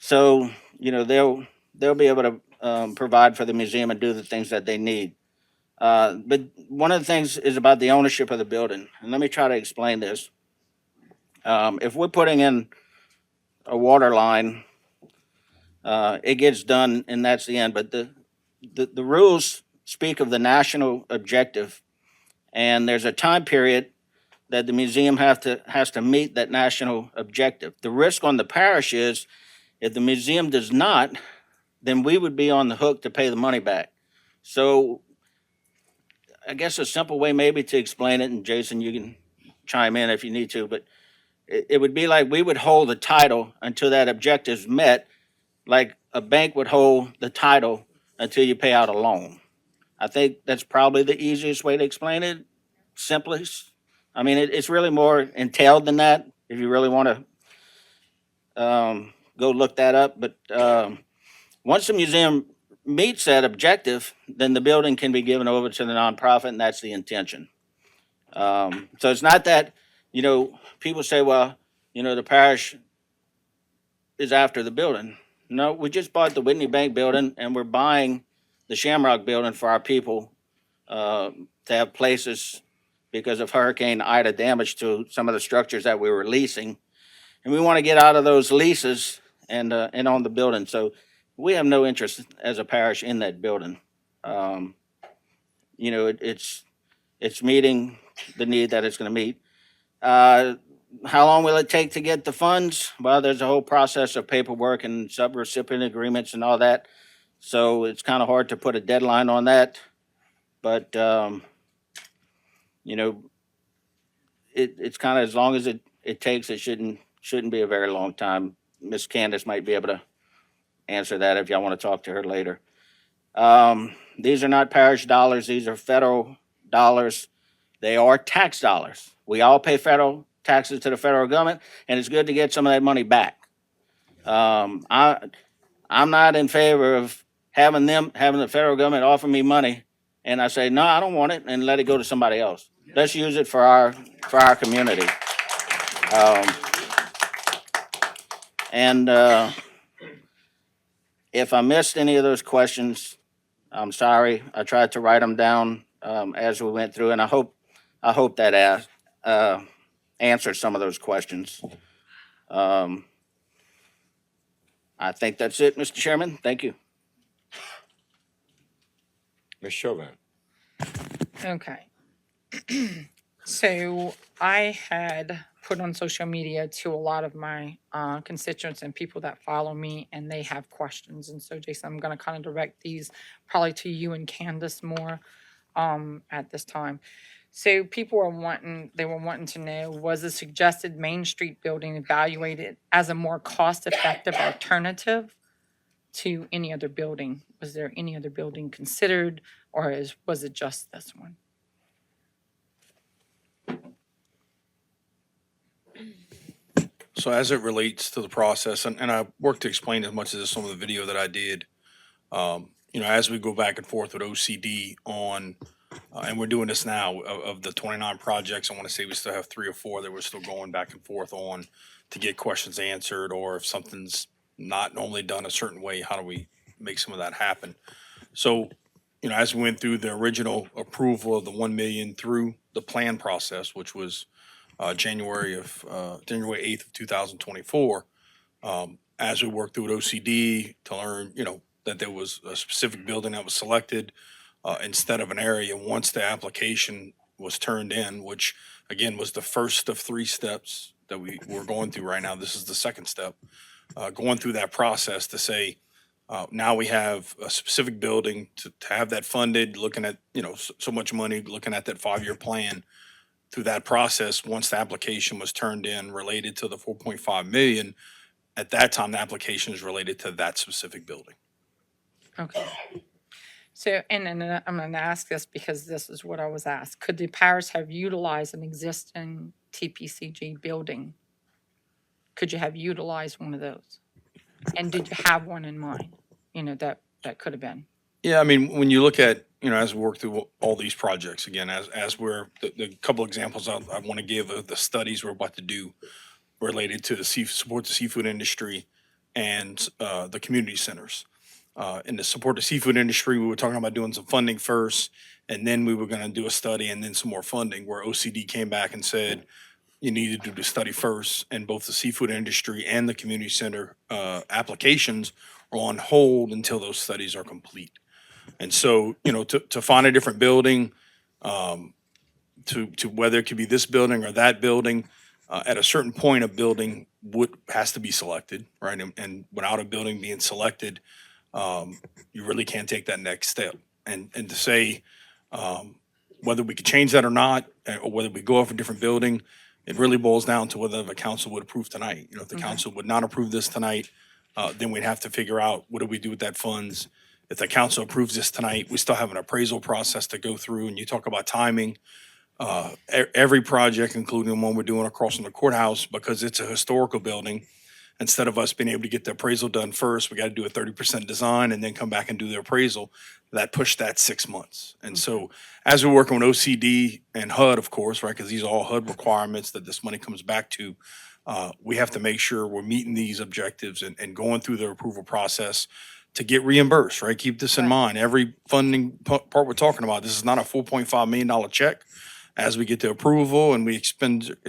They'll be able to provide for the museum and do the things that they need. But one of the things is about the ownership of the building. And let me try to explain this. If we're putting in a water line, it gets done and that's the end. But the rules speak of the national objective, and there's a time period that the museum has to meet that national objective. The risk on the parish is if the museum does not, then we would be on the hook to pay the money back. So I guess a simple way maybe to explain it, and Jason, you can chime in if you need to, but it would be like we would hold the title until that objective is met, like a bank would hold the title until you pay out a loan. I think that's probably the easiest way to explain it, simplest. I mean, it's really more entailed than that if you really want to go look that up. But once the museum meets that objective, then the building can be given over to the nonprofit, and that's the intention. So it's not that, people say, well, the parish is after the building. No, we just bought the Whitney Bank building, and we're buying the Shamrock building for our people to have places because of Hurricane Ida damage to some of the structures that we were leasing. And we want to get out of those leases and on the building. So we have no interest as a parish in that building. It's meeting the need that it's going to meet. How long will it take to get the funds? Well, there's a whole process of paperwork and sub-recipient agreements and all that. So it's kind of hard to put a deadline on that. But, it's kind of as long as it takes, it shouldn't be a very long time. Miss Candace might be able to answer that if y'all want to talk to her later. These are not parish dollars. These are federal dollars. They are tax dollars. We all pay federal taxes to the federal government, and it's good to get some of that money back. I'm not in favor of having the federal government offer me money, and I say, no, I don't want it, and let it go to somebody else. Let's use it for our community. If I missed any of those questions, I'm sorry. I tried to write them down as we went through, and I hope that answered some of those questions. I think that's it, Mr. Chairman. Thank you. Ms. Chauvin. Okay. So I had put on social media to a lot of my constituents and people that follow me, and they have questions. And so, Jason, I'm going to kind of direct these probably to you and Candace more at this time. So people were wanting to know, was the suggested Main Street building evaluated as a more cost-effective alternative to any other building? Was there any other building considered, or was it just this one? So as it relates to the process, and I worked to explain as much as some of the video that I did, as we go back and forth with OCD on And we're doing this now. Of the 29 projects, I want to say we still have 3 or 4 that we're still going back and forth on to get questions answered, or if something's not normally done a certain way, how do we make some of that happen? So, as we went through the original approval of the 1 million through the plan process, which was January 8th of 2024, as we worked through with OCD to learn, that there was a specific building that was selected instead of an area. Once the application was turned in, which again was the first of 3 steps that we're going through right now. This is the second step, going through that process to say, now we have a specific building to have that funded, looking at, so much money, looking at that 5-year plan. Through that process, once the application was turned in related to the 4.5 million, at that time, the application is related to that specific building. Okay. So, and then I'm going to ask this because this is what I was asked. Could the parish have utilized an existing TPCG building? Could you have utilized one of those? And did you have one in mind, that could have been? Yeah, I mean, when you look at, as we work through all these projects, again, as we're, the couple examples I want to give of the studies we're about to do related to support the seafood industry and the community centers. In the support the seafood industry, we were talking about doing some funding first, and then we were going to do a study and then some more funding, where OCD came back and said, you need to do the study first, and both the seafood industry and the community center applications are on hold until those studies are complete. And so, to find a different building, to whether it could be this building or that building, at a certain point, a building has to be selected, right? And without a building being selected, you really can't take that next step. And to say whether we could change that or not, or whether we go off a different building, it really boils down to whether the council would approve tonight. If the council would not approve this tonight, then we'd have to figure out what do we do with that funds. If the council approves this tonight, we still have an appraisal process to go through, and you talk about timing. Every project, including the one we're doing across from the courthouse, because it's a historical building, instead of us being able to get the appraisal done first, we got to do a 30% design and then come back and do the appraisal. That pushed that 6 months. And so as we're working with OCD and HUD, of course, right, because these are all HUD requirements that this money comes back to, we have to make sure we're meeting these objectives and going through the approval process to get reimbursed, right? Keep this in mind. Every funding part we're talking about, this is not a $4.5 million check. As we get the approval and we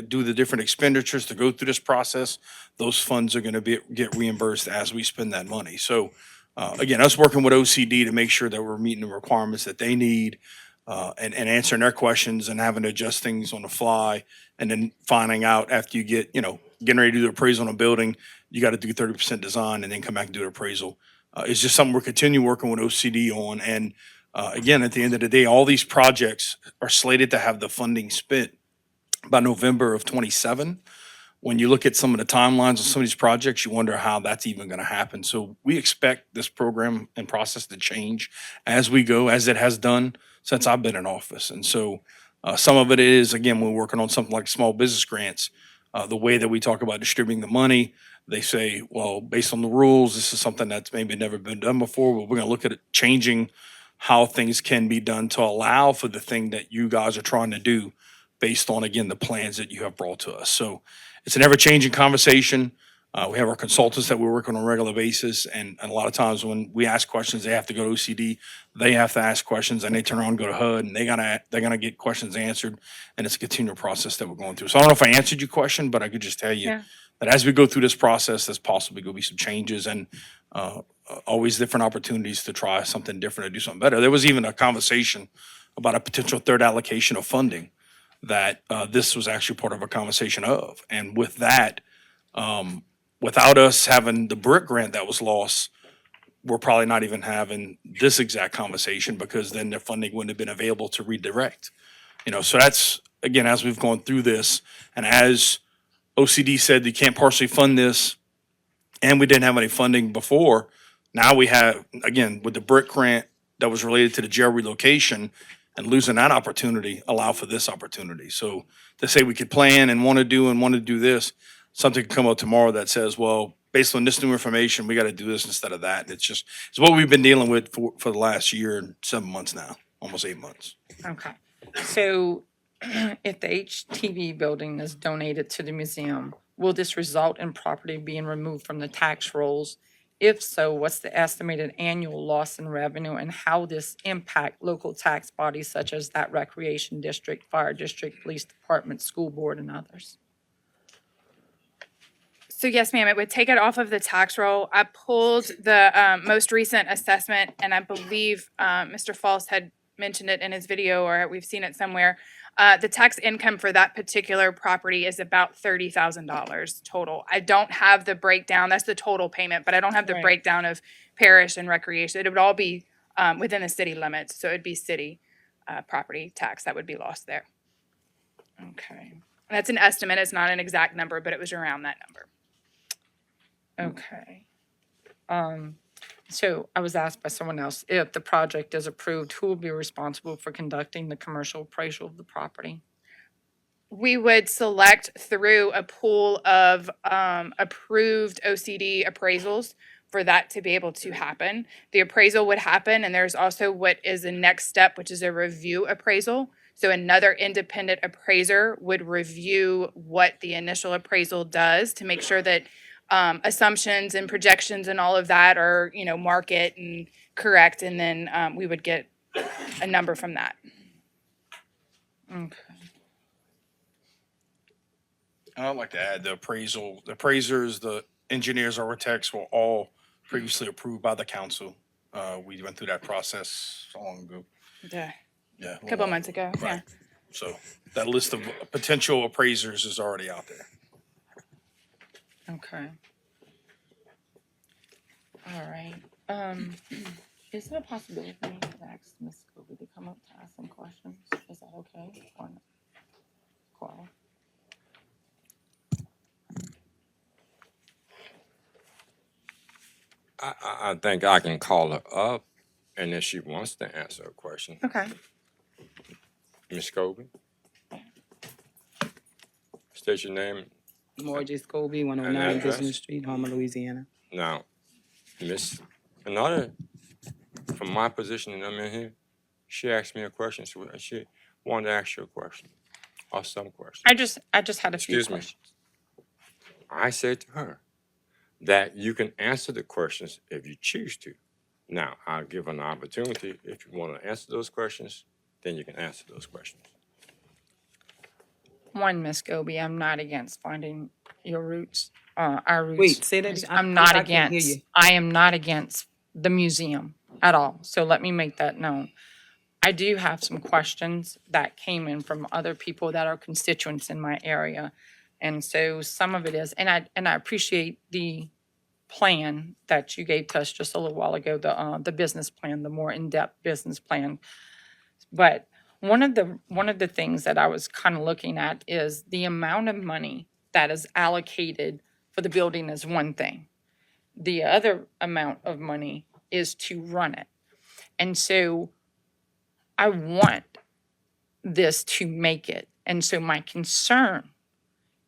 do the different expenditures to go through this process, those funds are going to get reimbursed as we spend that money. So again, us working with OCD to make sure that we're meeting the requirements that they need, and answering their questions and having to adjust things on the fly, and then finding out after you getting ready to do the appraisal on a building, you got to do 30% design and then come back and do the appraisal. It's just something we're continuing working with OCD on. And again, at the end of the day, all these projects are slated to have the funding spent by November of 27. When you look at some of the timelines of some of these projects, you wonder how that's even going to happen. So we expect this program and process to change as we go, as it has done since I've been in office. And so some of it is, again, we're working on something like small business grants. The way that we talk about distributing the money, they say, well, based on the rules, this is something that's maybe never been done before, but we're going to look at it changing how things can be done to allow for the thing that you guys are trying to do based on, again, the plans that you have brought to us. So it's an ever-changing conversation. We have our consultants that we work on a regular basis, and a lot of times when we ask questions, they have to go to OCD, they have to ask questions, and they turn around and go to HUD, and they're gonna get questions answered, and it's a continual process that we're going through. So I don't know if I answered your question, but I could just tell you that as we go through this process, there's possibly gonna be some changes, and always different opportunities to try something different or do something better. There was even a conversation about a potential third allocation of funding that this was actually part of a conversation of. And with that, without us having the BRIC grant that was lost, we're probably not even having this exact conversation, because then the funding wouldn't have been available to redirect. So that's, again, as we've gone through this, and as OCD said, you can't partially fund this, and we didn't have any funding before. Now we have, again, with the BRIC grant that was related to the jail relocation, and losing that opportunity allow for this opportunity. So to say we could plan and want to do this, something could come out tomorrow that says, well, based on this new information, we got to do this instead of that. It's what we've been dealing with for the last year and 7 months now almost 8 months. Okay. So if the HTV building is donated to the museum, will this result in property being removed from the tax rolls? If so, what's the estimated annual loss in revenue and how this impact local tax bodies such as that recreation district, fire district, police department, school board, and others? So yes, ma'am, it would take it off of the tax roll. I pulled the most recent assessment, and I believe Mr. Falls had mentioned it in his video, or we've seen it somewhere. The tax income for that particular property is about $30,000 total. I don't have the breakdown. That's the total payment, but I don't have the Right. breakdown of parish and recreation. It would all be within the city limits, so it'd be city property tax that would be lost there. Okay. That's an estimate. It's not an exact number, but it was around that number. Okay. So I was asked by someone else, if the project is approved, who will be responsible for conducting the commercial appraisal of the property? We would select through a pool of approved OCD appraisals for that to be able to happen. The appraisal would happen, and there's also what is the next step, which is a review appraisal. So another independent appraiser would review what the initial appraisal does to make sure that assumptions and projections and all of that are, market and correct, and then we would get a number from that. Okay. I'd like to add the appraisers, the engineers, architects were all previously approved by the council. We went through that process so long ago. Yeah. Yeah. A couple months ago, yeah. Right. So that list of potential appraisers is already out there. Okay. All right. Is it a possibility for me to ask Ms. Scobie to come up to ask some questions? Is that okay? Or not? Cool. I think I can call her up, and if she wants to answer a question. Okay. Ms. Scobie? State your name. Margie Scobie, And 109 address? Business Street, Homer, Louisiana. Now, Miss, another, from my position and I'm in here, she asked me a question, so she wanted to ask you a question, or some question. I just had a few Excuse me. questions. I said to her that you can answer the questions if you choose to. Now, I'll give an opportunity. If you want to answer those questions, then you can answer those questions. One, Ms. Scobie, I'm not against finding your roots, our roots. Wait, say that again. I'm not I can't hear against, you. I am not against the museum at all. So let me make that known. I do have some questions that came in from other people that are constituents in my area. And so some of it is, and I appreciate the plan that you gave to us just a little while ago, the business plan, the more in-depth business plan. But one of the things that I was kind of looking at is the amount of money that is allocated for the building is one thing. The other amount of money is to run it. And so I want this to make it. And so my concern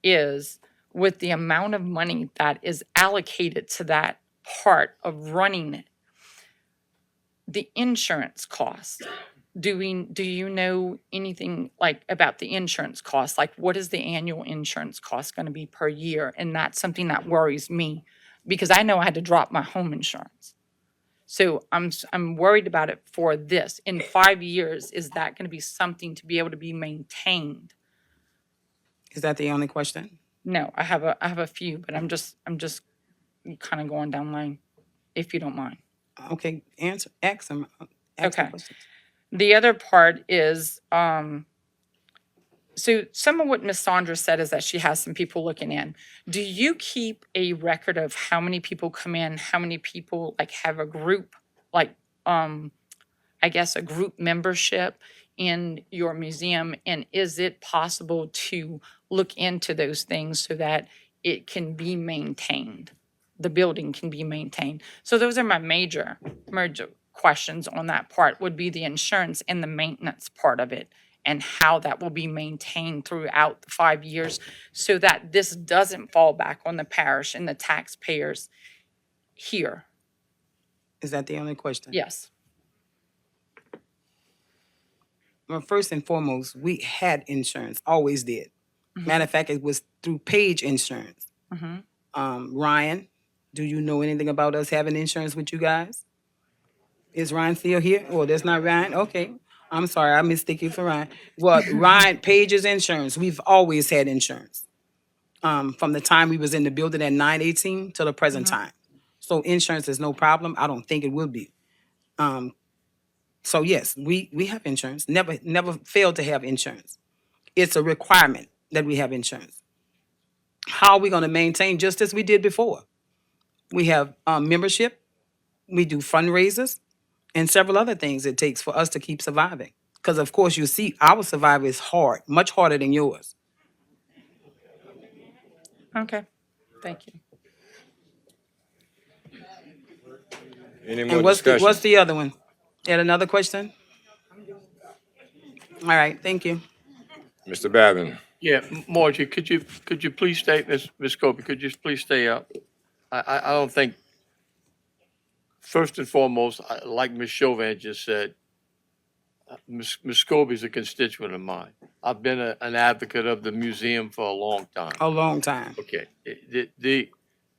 is with the amount of money that is allocated to that part of running it, the insurance cost. Do you know anything like about the insurance cost? Like what is the annual insurance cost going to be per year? And that's something that worries me because I know I had to drop my home insurance. So I'm worried about it for this. In 5 years, is that going to be something to be able to be maintained? Is that the only question? No, I have a few, but I'm just kind of going down line, if you don't mind. Okay, ask them. Okay. The other part is, so some of what Miss Sandra said is that she has some people looking in. Do you keep a record of how many people come in, how many people like have a group, like, I guess a group membership in your museum? And is it possible to look into those things so that it can be maintained? The building can be maintained. So those are my major questions on that part would be the insurance and the maintenance part of it and how that will be maintained throughout the 5 years so that this doesn't fall back on the parish and the taxpayers here. Is that the only question? Yes. well, first and foremost, we had insurance, always did. Matter of fact, it was through Page Insurance. Mhm. Ryan, do you know anything about us having insurance with you guys? Is Ryan still here? Oh, that's not Ryan? Okay. I'm sorry, I mistook you for Ryan. Well, Ryan, Page's Insurance, we've always had insurance. From the time we was in the building at 918 to the present Mhm. time. So insurance is no problem. I don't think it will be. So yes, we have insurance. Never failed to have insurance. It's a requirement that we have insurance. How are we going to maintain just as we did before? We have membership. We do fundraisers and several other things it takes for us to keep surviving. Because of course, you see, our survival is hard, much harder than yours. Okay, thank you. Any more And discussion? what's the other one? You had another question? All right, thank you. Mr. Babin? Yeah, Margie, could you please stay, Ms. Scobie, could you please stay up? I don't think, first and foremost, like Ms. Chauvin just said, Ms. Scobie's a constituent of mine. I've been an advocate of the museum for a long time. A long time. Okay,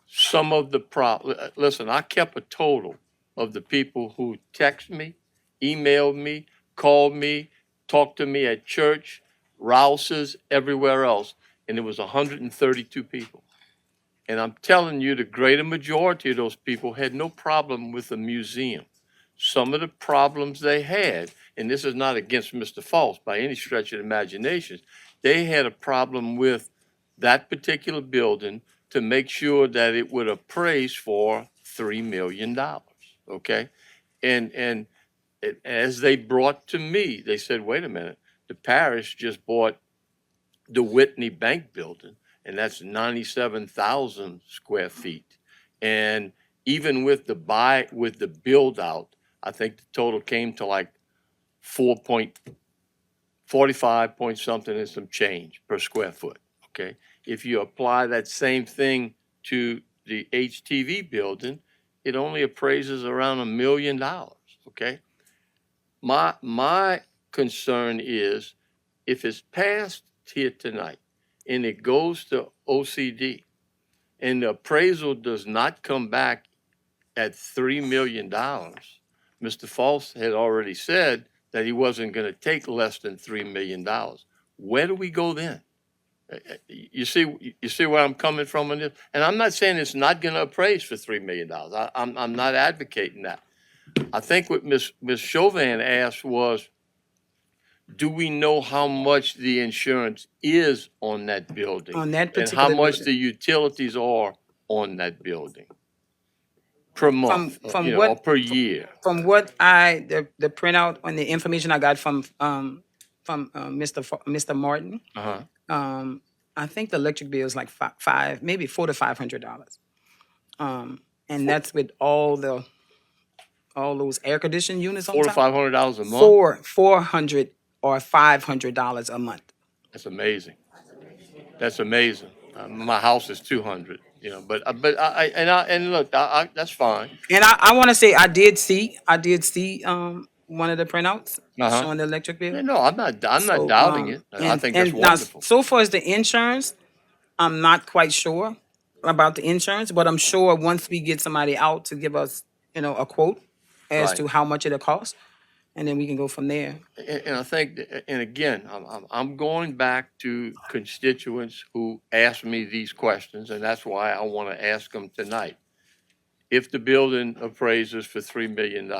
some of the listen, I kept a total of the people who text me, emailed me, called me, talked to me at church, Rouse's, everywhere else, and it was 132 people. And I'm telling you, the greater majority of those people had no problem with the museum. Some of the problems they had, and this is not against Mr. Falls by any stretch of the imagination, they had a problem with that particular building to make sure that it would appraise for $3 million, okay? And as they brought to me, they said, wait a minute, the parish just bought the Whitney Bank building, and that's 97,000 square feet. And even with the build out, I think the total came to like 4.45 point something and some change per square foot. Okay. If you apply that same thing to the HTV building, it only appraises around $1 million. Okay. My concern is if it's passed here tonight and it goes to OCD and the appraisal does not come back at $3 million, Mr. False had already said that he wasn't going to take less than $3 million. Where do we go then? You see where I'm coming from on this? And I'm not saying it's not going to appraise for $3 million. I'm not advocating that. I think what Ms. Chauvin asked was, do we know how much the insurance is on that building? On that and how particular much building. the utilities are on that building per month, From or what per year? From what the printout on the information I got from Mr. Martin, Uh-huh. I think the electric bill is like five, maybe $400 to $500. And that's with all those air conditioning units on $400 to top. $500 a month? $400 or $500 a month. That's amazing. That's amazing. My house is 200, but look, that's fine. And I want to say I did see one of the printouts Uh-huh. showing the electric bill. No, I'm not So, doubting it. I think that's now, wonderful. so far as the insurance, I'm not quite sure about the insurance, but I'm sure once we get somebody out to give us, a quote as Right. to how much it'll cost, and then we can go from there. And I think, and again, I'm going back to constituents who ask me these questions, and that's why I want to ask them tonight. If the building appraises for $3 million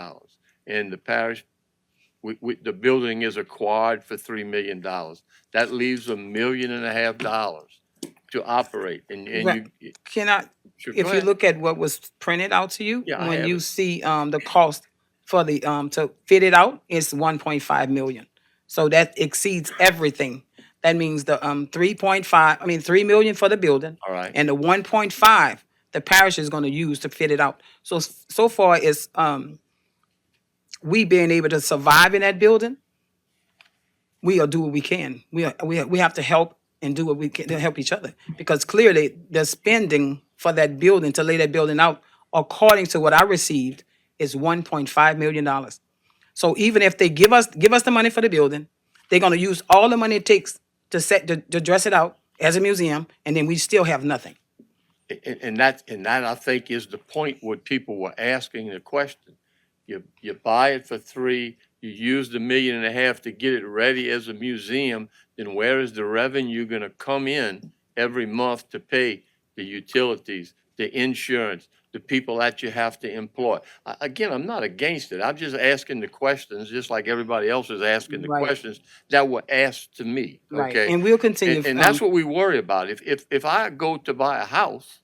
and the parish, the building is acquired for $3 million, that leaves $1.5 million to operate. And Right. you, Can I, sure, go if you ahead. look at what was printed out to you, Yeah, I when have you it. see the cost for the to fit it out, it's 1.5 million. So that exceeds everything. That means the 3 million for the building. All right. And the 1.5 the parish is going to use to fit it out. So far it's we being able to survive in that building, we'll do what we can. We have to help and do what we can to help each other, because clearly the spending for that building to lay that building out, according to what I received, is $1.5 million. So even if they give us the money for the building, They're gonna use all the money it takes to dress it out as a museum, and then we still have nothing. And that I think is the point what people were asking the question. You buy it for 3, you use the $1.5 million to get it ready as a museum, then where is the revenue gonna come in every month to pay the utilities, the insurance, the people that you have to employ? Again, I'm not against it. I'm just asking the questions, just like everybody else is asking the Right. questions that were asked to me, Right, okay? and we'll continue. And that's what we worry about. If I go to buy a house,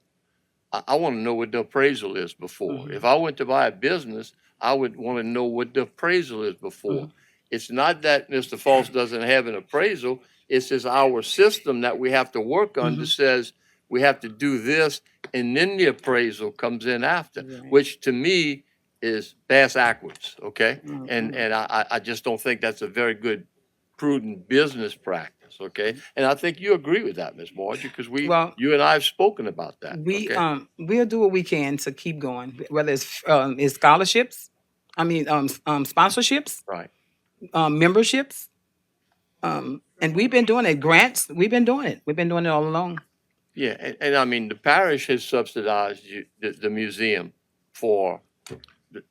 I want to know what the appraisal is before. If I went to buy a business, I would want to know what the appraisal is before. It's not that Mr. Falls doesn't have an appraisal. It's just our system that we have to work on that says we have to do this, and then the appraisal comes in after, which to me is backwards, okay? And I just don't think that's a very good, prudent business practice, okay? And I think you agree with that, Ms. Margie, because Well, you and I have spoken about that, We okay? we'll do what we can to keep going, whether it's scholarships, sponsorships, Right. memberships, and we've been doing it. Grants, we've been doing it. We've been doing it all along. Yeah, and I mean, the parish has subsidized the museum for,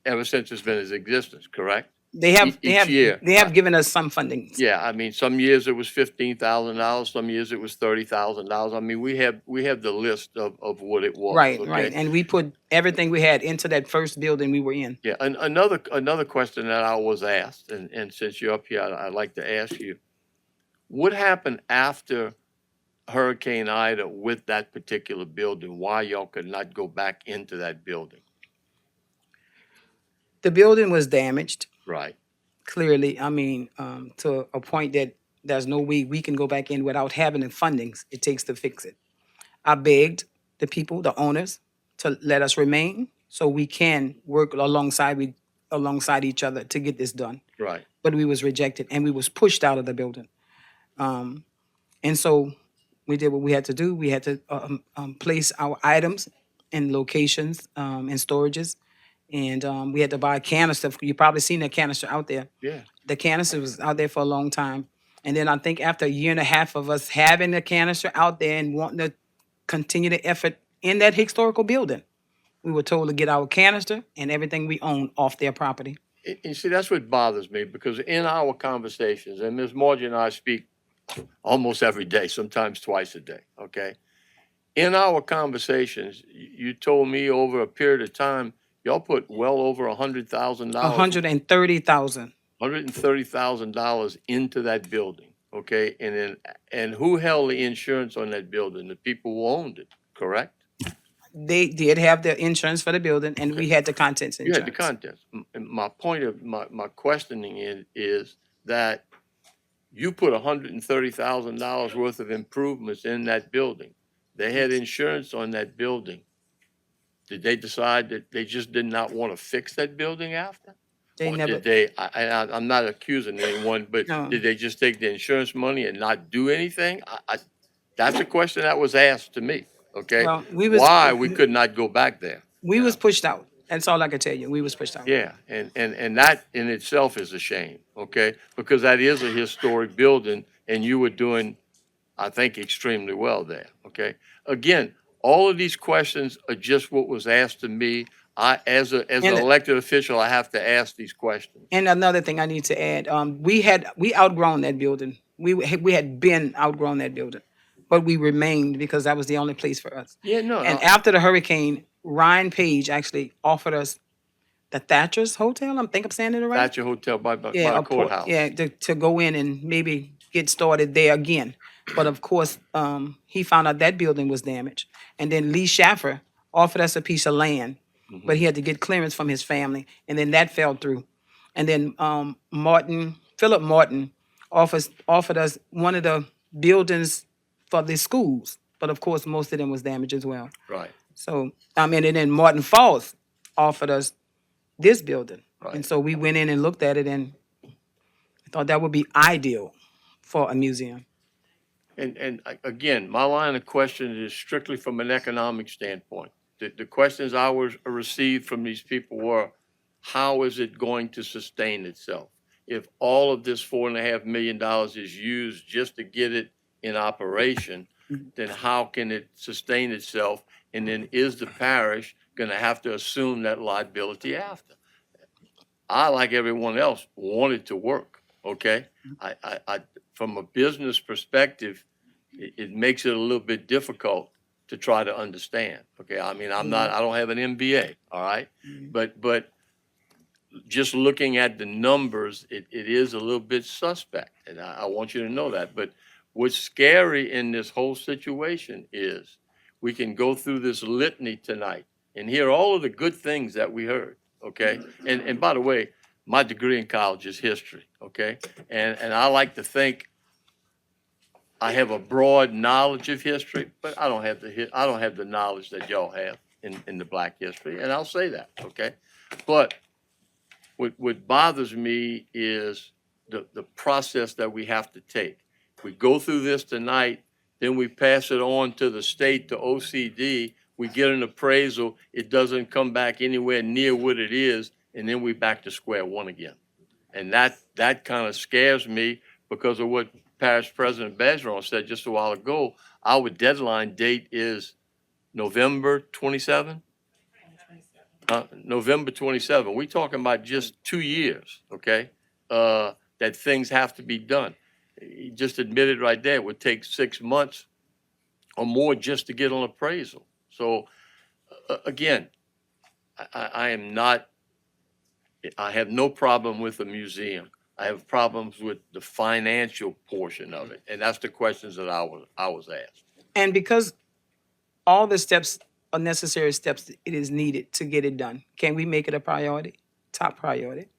ever since it's been in existence, correct? Each year. They have given us some funding. Yeah, I mean, some years it was $15,000, some years it was $30,000. I mean, we have the list of what it was, Right, okay? right, and we put everything we had into that first building we were in. Yeah, another question that I was asked, and since you're up here, I'd like to ask you, what happened after Hurricane Ida with that particular building? Why y'all could not go back into that building? The building was damaged. Right. Clearly, I mean, to a point that there's no way we can go back in without having the fundings it takes to fix it. I begged the people, the owners, to let us remain so we can work alongside each other to get this done. Right. But we was rejected and we was pushed out of the building. And so we did what we had to do. We had to place our items in locations and storages. And we had to buy a canister. You probably seen that canister out there. Yeah. The canister was out there for a long time. And then I think after a year and a half of us having the canister out there and wanting to continue the effort in that historical building, we were told to get our canister and everything we own off their property. And see, that's what bothers me, because in our conversations, and Ms. Margie and I speak almost every day, sometimes twice a day, okay? In our conversations, you told me over a period of time, y'all put well over $100,000. $130,000. $130,000 into that building, okay? And who held the insurance on that building? The people who owned it, correct? They did have the insurance for the building, and we had the contents You insurance. had the contents. And my point of my questioning is that you put $130,000 worth of improvements in that building. They had insurance on that building. Did they decide that they just did not want to fix that building after? They Or never. did they, I'm not accusing anyone, but No. did they just take the insurance money and not do anything? That's a question that was asked to me, okay? Well, we was- Why we could not go back there? We was pushed out. That's all I can tell you. We was pushed out. Yeah, and that in itself is a shame, okay? Because that is a historic building, and you were doing, I think, extremely well there, okay? Again, all of these questions are just what was asked to me. As an And- elected official, I have to ask these questions. And another thing I need to add, we outgrown that building. We had been outgrown that building, but we remained because that was the only place for us. Yeah, no, And after the hurricane, Ryan Page actually offered us the Thatcher's Hotel. I think I'm saying it right. Thatcher Hotel by the a port- courthouse. Yeah, to go in and maybe get started there again. But of course, he found out that building was damaged. And then Lee Schaffer offered us a piece of land, but he had to get clearance from his family, and then that fell through. And then Philip Martin offered us one of the buildings for the schools, but of course, most of them was damaged as well. Right. So, and then Martin Falls offered us this building. Right. And so we went in and looked at it and thought that would be ideal for a museum. And again, my line of question is strictly from an economic standpoint. The questions I received from these people were, how is it going to sustain itself? if all of this $4.5 million is used just to get it in operation, then how can it sustain itself? And then is the parish gonna have to assume that liability after? I, like everyone else, want it to work, okay? From a business perspective, it makes it a little bit difficult to try to understand, okay? I mean, I don't have an MBA, all right? But just looking at the numbers, it is a little bit suspect, and I want you to know that. But what's scary in this whole situation is we can go through this litany tonight and hear all of the good things that we heard, okay? And by the way, my degree in college is history, okay? And I like to think I have a broad knowledge of history, but I don't have the knowledge that y'all have in the Black history, and I'll say that, okay? But what bothers me is the process that we have to take. We go through this tonight, then we pass it on to the state, to OCD, we get an appraisal, it doesn't come back anywhere near what it is, and then we back to square one again. And that kind of scares me because of what Parish President Bergeron said just a while ago. Our deadline date is November 27? November 27. We're talking about just 2 years, okay? That things have to be done. He just admitted right there, it would take 6 months or more just to get an appraisal. So again, I am not, I have no problem with the museum. I have problems with the financial portion of it. And that's the questions that I was asked. And because all the steps are necessary steps, it is needed to get it done. Can we make it a priority, top priority?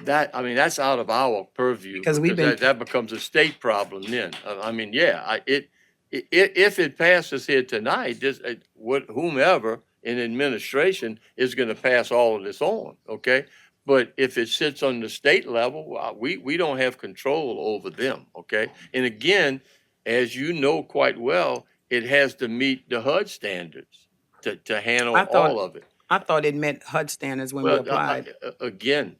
That, I mean, that's out of our purview. Because we've been- that becomes a state problem then. I mean, yeah, if it passes here tonight, whomever in administration is gonna pass all of this on, okay? But if it sits on the state level, we don't have control over them, okay? And again, as you know quite well, it has to meet the HUD standards to handle all of it. I thought it meant HUD standards when we Well, applied. again,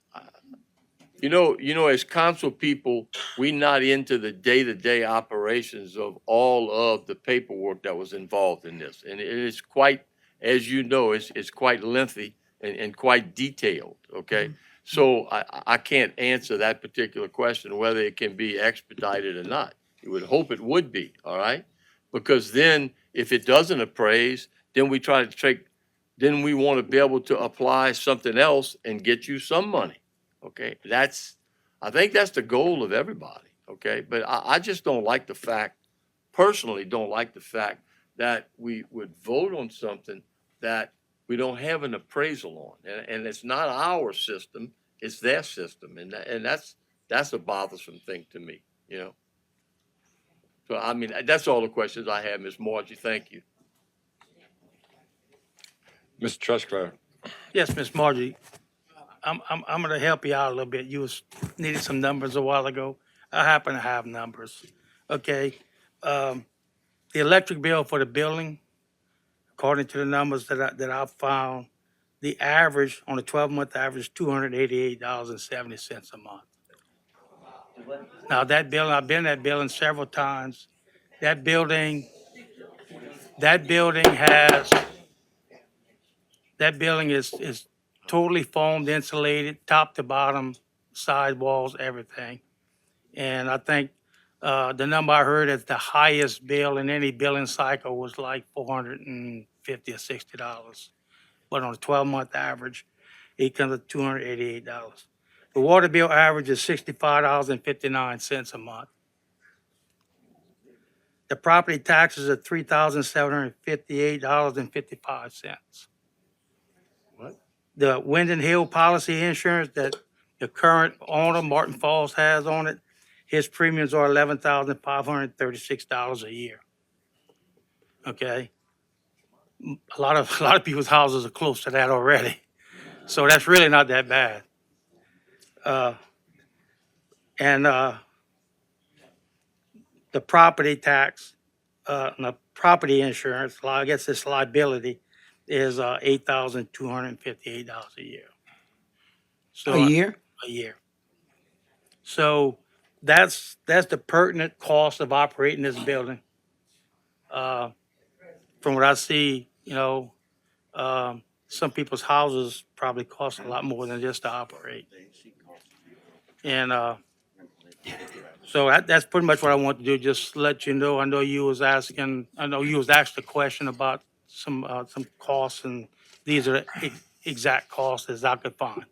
you know, as council people, we not into the day-to-day operations of all of the paperwork that was involved in this. And it is quite, as you know, it's quite lengthy and quite detailed, okay? So I can't answer that particular question, whether it can be expedited or not. You would hope it would be, all right? Because then if it doesn't appraise, then we try to take, then we want to be able to apply something else and get you some money. Okay, I think that's the goal of everybody, okay? But I just don't like the fact, personally don't like the fact that we would vote on something that we don't have an appraisal on. And it's not our system, it's their system. And that's a bothersome thing to me, you know? So, I mean, that's all the questions I have, Ms. Margie, thank you. Mr. Trusclair. Yes, Miss Margie, I'm gonna help you out a little bit. You needed some numbers a while ago. I happen to have numbers, okay? The electric bill for the building, according to the numbers that I found, the average, on a 12-month average, $288.70 a month. Now, that building, I've been in that building several times. That building is totally foamed, insulated, top to bottom, side walls, everything. And I think the number I heard is the highest bill in any billing cycle was like $450 or $60. But on a 12-month average, it comes to $288. The water bill average is $65.59 a month. The property taxes are $3,758.55. What? The Wind and Hill policy insurance that the current owner, Martin Falls, has on it, his premiums are $11,536 a year. Okay? A lot of people's houses are close to that already. So that's really not that bad. The property tax, the property insurance, I guess it's liability, is $8,258 a year. So A year? A year. So that's the pertinent cost of operating this building. From what I see, some people's houses probably cost a lot more than just to operate. And so that's pretty much what I want to do, just let you know. I know you was asked a question about some costs, and these are the exact costs as I could find.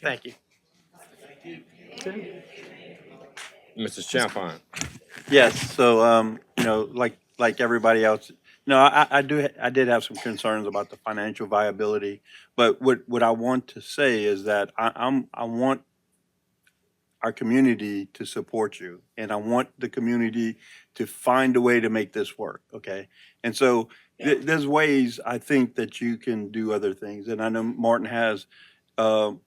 Thank you. Mr. Champagne. Yes, so, like everybody else, I did have some concerns about the financial viability. But what I want to say is that I want our community to support you, and I want the community to find a way to make this work, okay? And so there's ways I think that you can do other things, and I know Martin has a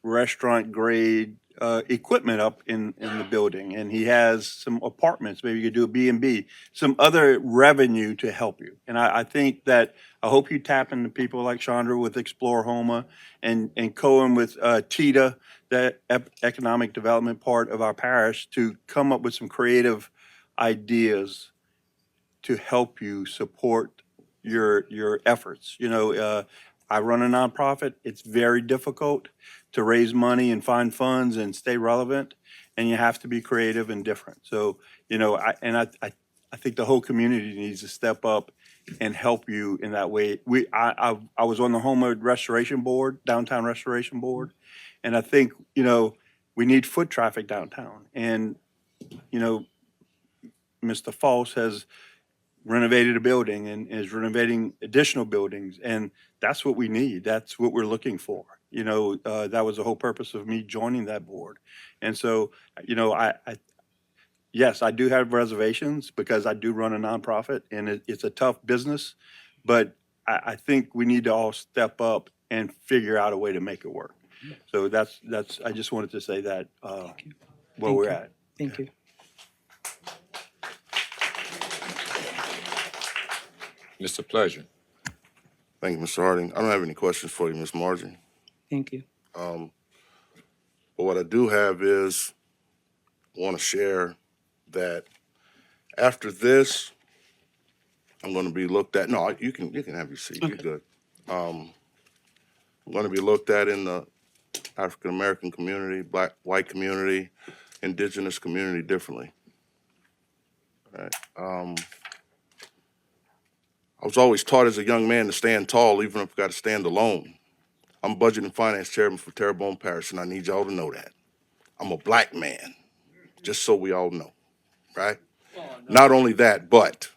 restaurant grade equipment up in the building, and he has some apartments. Maybe you could do a B&B, some other revenue to help you. And I think that I hope you tap into people like Chandra with Explore Homa and Cohen with TITA, the economic development part of our parish, to come up with some creative ideas to help you support your efforts. I run a nonprofit. It's very difficult to raise money and find funds and stay relevant, and you have to be creative and different. So, I think the whole community needs to step up and help you in that way. I was on the Homer Restoration Board, Downtown Restoration Board, and I think, we need foot traffic downtown. And, Mr. Falls has renovated a building and is renovating additional buildings, and that's what we need. That's what we're looking for. That was the whole purpose of me joining that board. And so, yes, I do have reservations because I do run a nonprofit, and it's a tough business, but I think we need to all step up and figure out a way to make it work. So I just wanted to say that, where we're at. Thank you. Mr. Pleasure. Thank you, Mr. Harding. I don't have any questions for you, Ms. Margie. Thank you. But what I do have is, I want to share that after this, I'm going to be looked at. No, you can have your seat. You're good. I'm going to be looked at in the African American community, Black, white community, indigenous community differently. All right. I was always taught as a young man to stand tall, even if I got to stand alone. I'm budget and finance chairman for Terrebonne Parish, and I need y'all to know that. I'm a Black man, just so we all know, right? Not only that, but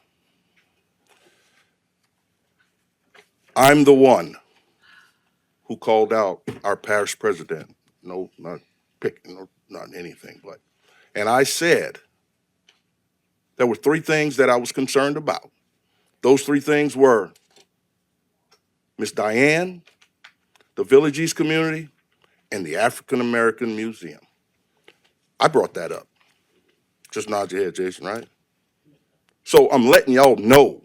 I'm the one who called out our parish president. No, not picking, no, not anything, but, and I said there were three things that I was concerned about. Those three things were Miss Diane, the Village East community, and the African American Museum. I brought that up. Just nod your head, Jason, right? So I'm letting y'all know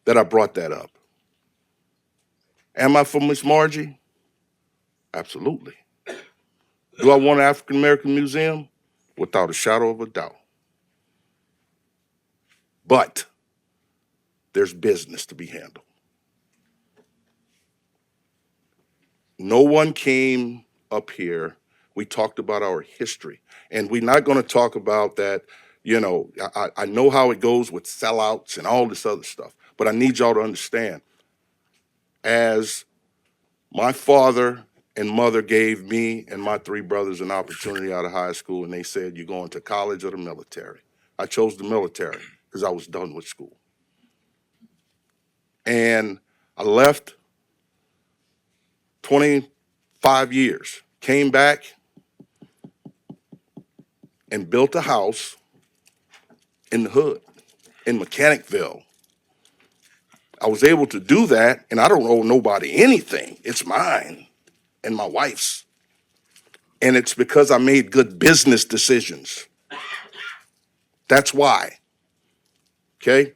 that I brought that up. Am I for Miss Margie? Absolutely. Do I want an African American museum? Without a shadow of a doubt. But there's business to be handled. No one came up here. We talked about our history, and we're not going to talk about that. I know how it goes with sellouts and all this other stuff, but I need y'all to understand, as my father and mother gave me and my three brothers an opportunity out of high school, and they said, you're going to college or the military. I chose the military because I was done with school. And I left 25 years, came back and built a house in the hood, in Mechanicville. I was able to do that, and I don't owe nobody anything. It's mine and my wife's. And it's because I made good business decisions. That's why. Okay?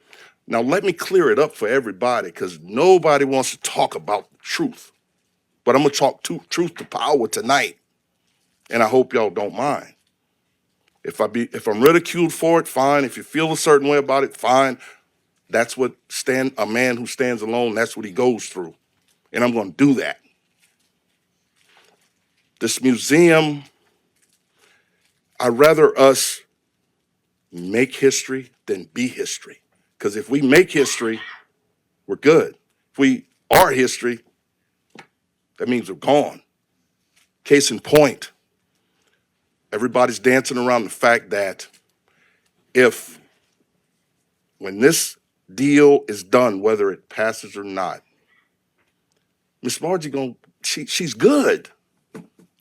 Now let me clear it up for everybody, because nobody wants to talk about the truth. But I'm going to talk truth to power tonight. and I hope y'all don't mind. If I'm ridiculed for it, fine. If you feel a certain way about it, fine. That's what a man who stands alone, that's what he goes through. And I'm going to do that. This museum, I'd rather us make history than be history. Because if we make history, we're good. If we are history, that means we're gone. Case in point, everybody's dancing around the fact that when this deal is done, whether it passes or not, Miss Margie she's good.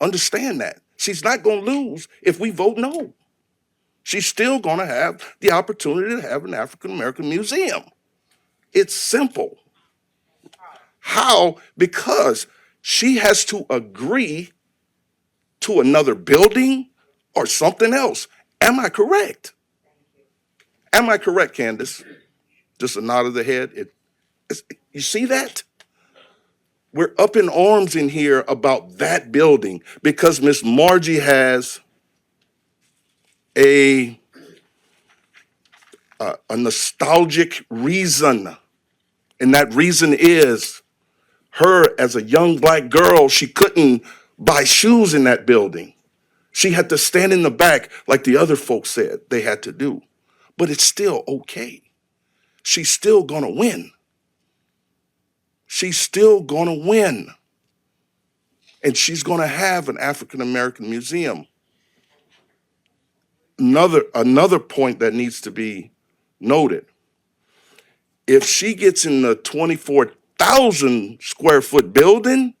Understand that. She's not gonna lose if we vote no. She's still gonna have the opportunity to have an African American museum. It's simple. How? Because she has to agree to another building or something else. Am I correct? Am I correct, Candace? Just a nod of the head. You see that? We're up in arms in here about that building because Miss Margie has a nostalgic reason. And that reason is her as a young black girl, she couldn't buy shoes in that building. She had to stand in the back like the other folks said they had to do. But it's still okay. She's still gonna win. She's still gonna win. And she's gonna have an African American museum. Another point that needs to be noted. If she gets in the 24,000 square foot building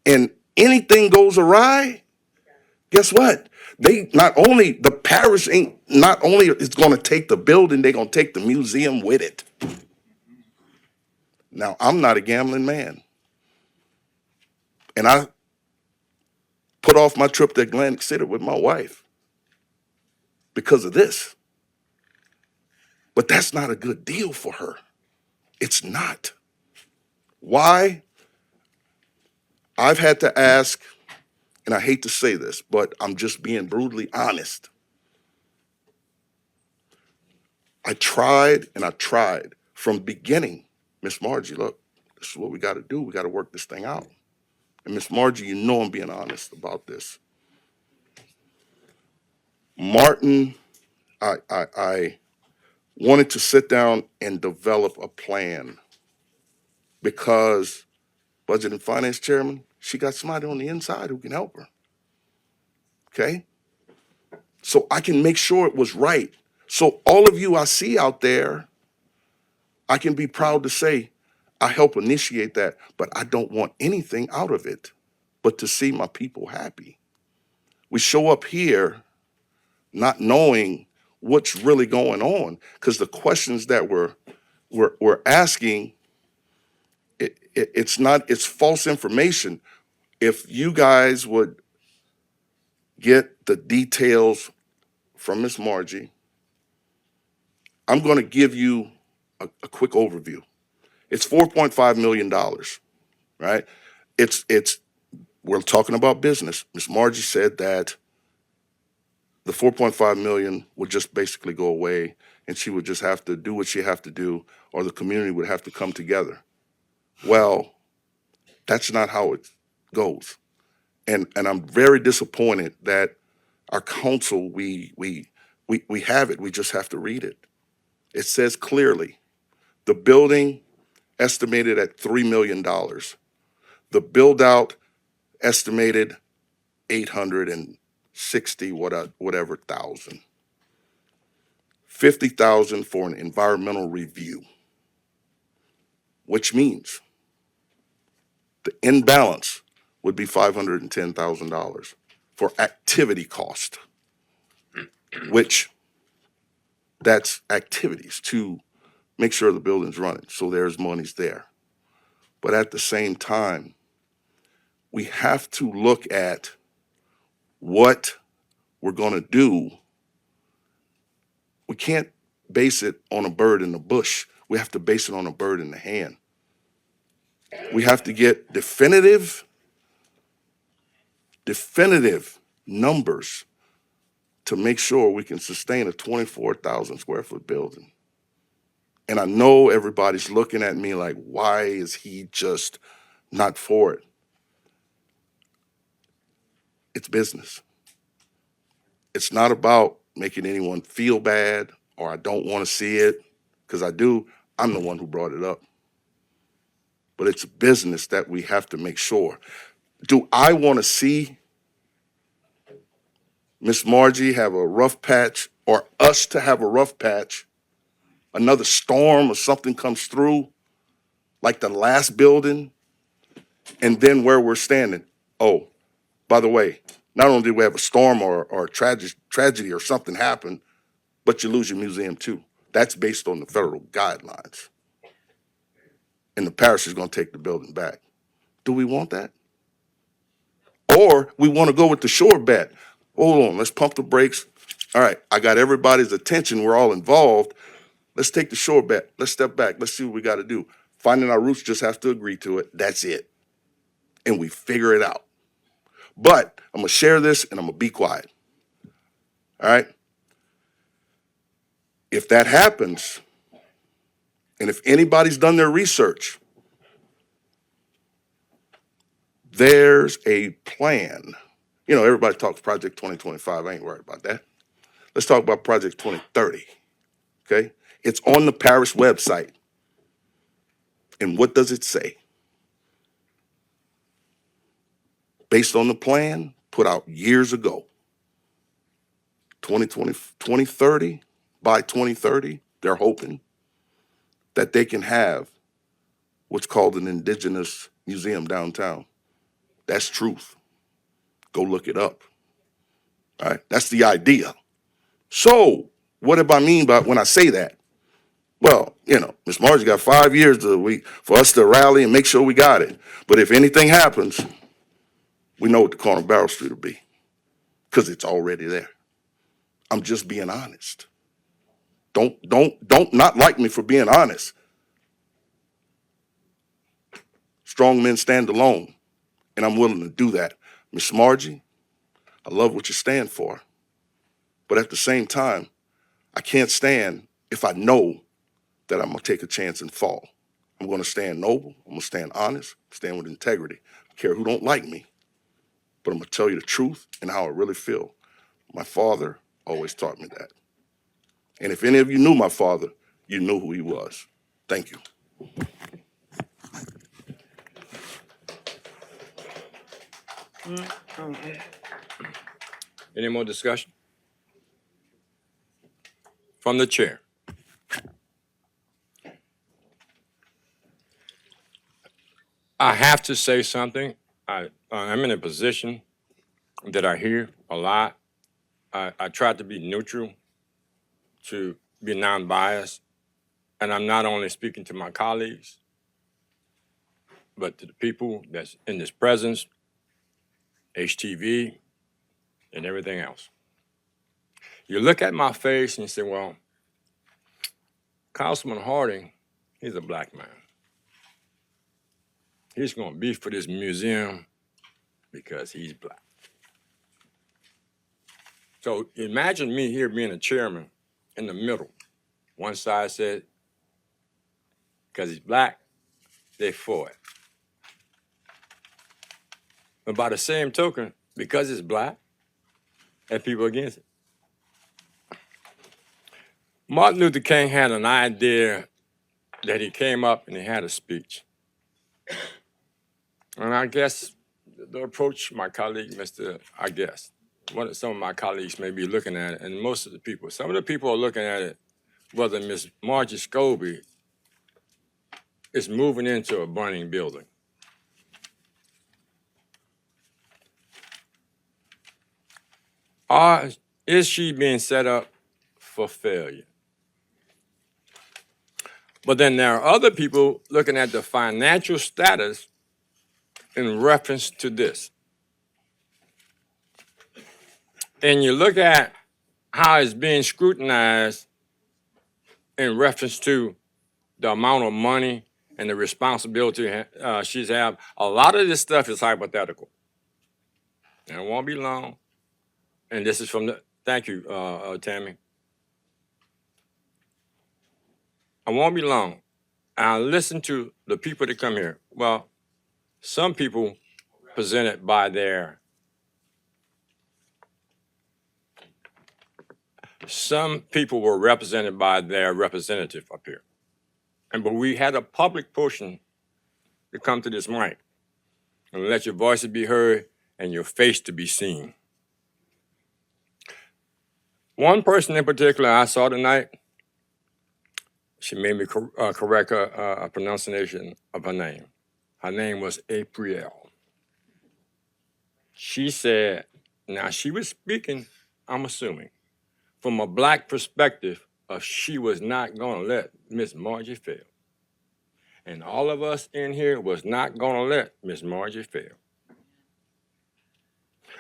and anything goes awry, guess what? The parish not only is going to take the building, they're going to take the museum with it. Now, I'm not a gambling man. And I put off my trip to Atlantic City with my wife because of this. But that's not a good deal for her. It's not. Why? I've had to ask, and I hate to say this, but I'm just being brutally honest. I tried from beginning. Miss Margie, look, this is what we got to do. We got to work this thing out. And Miss Margie, you know I'm being honest about this. Martin, I wanted to sit down and develop a plan because Budget and Finance Chairman, she got somebody on the inside who can help her. Okay? So I can make sure it was right. So all of you I see out there, I can be proud to say I help initiate that, but I don't want anything out of it but to see my people happy. We show up here not knowing what's really going on because the questions that we're asking, it's false information. If you guys would get the details from Miss Margie, I'm going to give you a quick overview. It's $4.5 million, right? We're talking about business. Miss Margie said that the 4.5 million would just basically go away and she would just have to do what she have to do or the community would have to come together. Well, that's not how it goes. And I'm very disappointed that our council, we have it, we just have to read it. It says clearly, the building estimated at $3 million. The build out estimated 860 whatever thousand. 50,000 for an environmental review, which means the imbalance would be $510,000 for activity cost, which that's activities to make sure the building's running. So there's monies there. But at the same time, we have to look at what we're going to do. We can't base it on a bird in the bush. We have to base it on a bird in the hand. We have to get definitive numbers to make sure we can sustain a 24,000 square foot building. And I know everybody's looking at me like, why is he just not for it? It's business. It's not about making anyone feel bad or I don't want to see it, because I do. I'm the one who brought it up. But it's business that we have to make sure. Do I want to see Miss Margie have a rough patch or us to have a rough patch? Another storm or something comes through, like the last building, and then where we're standing. Oh, by the way, not only did we have a storm or a tragedy or something happen, but you lose your museum too. That's based on the federal guidelines. And the parish is going to take the building back. Do we want that? Or we want to go with the sure bet. Hold on, let's pump the brakes. All right, I got everybody's attention. We're all involved. Let's take the sure bet. Let's step back. Let's see what we got to do. Finding our roots, just have to agree to it. That's it. And we figure it out. But I'm going to share this and I'm going to be quiet. All right? If that happens, and if anybody's done their research, there's a plan. You know, everybody talks Project 2025. I ain't worried about that. Let's talk about Project 2030, okay? It's on the parish website. And what does it say? Based on the plan put out years ago, 2030, by 2030, they're hoping that they can have what's called an indigenous museum downtown. That's truth. Go look it up. All right, that's the idea. So what do I mean by when I say that? Well, you know, Miss Margie got 5 years for us to rally and make sure we got it. But if anything happens, we know what the corner of Barrel Street will be, because it's already there. I'm just being honest. Don't not like me for being honest. Strong men stand alone, and I'm willing to do that. Miss Margie, I love what you stand for. But at the same time, I can't stand if I know that I'm going to take a chance and fall. I'm going to stand noble. I'm going to stand honest, stand with integrity. I don't care who don't like me, but I'm going to tell you the truth and how I really feel. My father always taught me that. And if any of you knew my father, you knew who he was. Thank you. Any more discussion? From the chair. I have to say something. I'm in a position that I hear a lot. I try to be neutral, to be non-biased, and I'm not only speaking to my colleagues, but to the people that's in this presence, HTV, and everything else. You look at my face and you say, well, Councilman Harding, he's a black man. He's going to be for this museum because he's black. So imagine me here being a chairman in the middle. One side said, because he's black, they're for it. But by the same token, because it's black, and people against it. Martin Luther King had an idea that he came up and he had a speech. And I guess the approach my colleague, some of my colleagues may be looking at it, and most of the people, some of the people are looking at it, whether Miss Margie Scobie is moving into a burning building. Or is she being set up for failure? But then there are other people looking at the financial status in reference to this. And you look at how it's being scrutinized in reference to the amount of money and the responsibility she's have. A lot of this stuff is hypothetical. And it won't be long. and this is from the, thank you, Tammy. I won't be long. I listen to the people that come here. Well, some people presented by some people were represented by their representative up here. But we had a public portion to come to this mic and let your voices be heard and your face to be seen. One person in particular I saw tonight, she made me correct a pronunciation of her name. Her name was April. She said, now she was speaking, I'm assuming, from a black perspective of she was not gonna let Miss Margie fail. And all of us in here was not gonna let Miss Margie fail.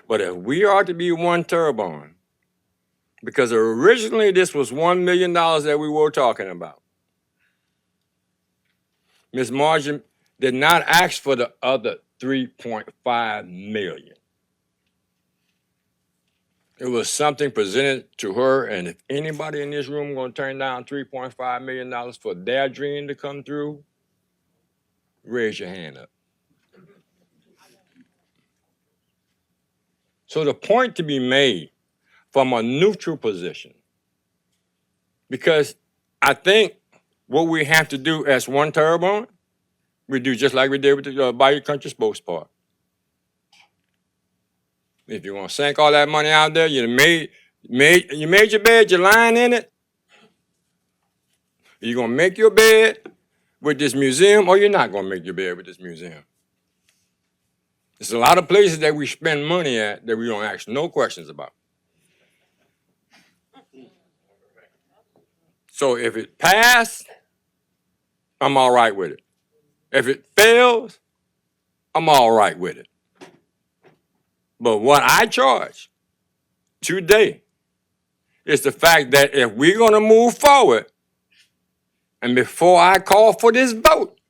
But if we are to be one Terrebonne, because originally this was $1 million that we were talking about, Miss Margie did not ask for the other 3.5 million. It was something presented to her, and if anybody in this room gonna turn down $3.5 million for their dream to come through, raise your hand up. So the point to be made from a neutral position, because I think what we have to do as one Terrebonne, we do just like we did with the Bayou Country Sports Park. If you want to sink all that money out there, you made your bed, you're lying in it. You're gonna make your bed with this museum, or you're not gonna make your bed with this museum. There's a lot of places that we spend money at that we don't ask no questions about. So if it passes, I'm all right with it. If it fails, I'm all right with it. But what I charge today is the fact that if we're gonna move forward, and before I call for this vote,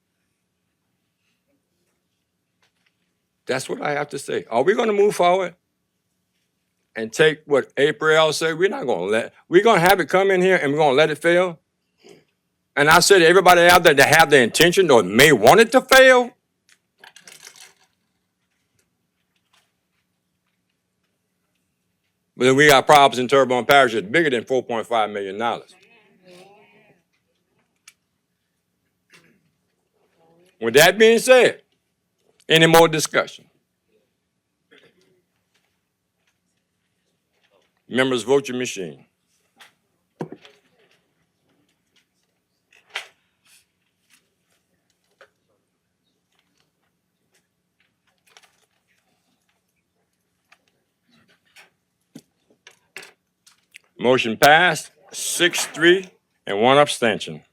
that's what I have to say. Are we gonna move forward and take what April said? We're gonna have it come in here and we're gonna let it fail? And I said to everybody out there that have the intention or may want it to fail, but then we got problems in Terrebonne Parish that's bigger than $4.5 million. With that being said, any more discussion? Members, vote your machine. Motion passed, 6-3, and one abstention.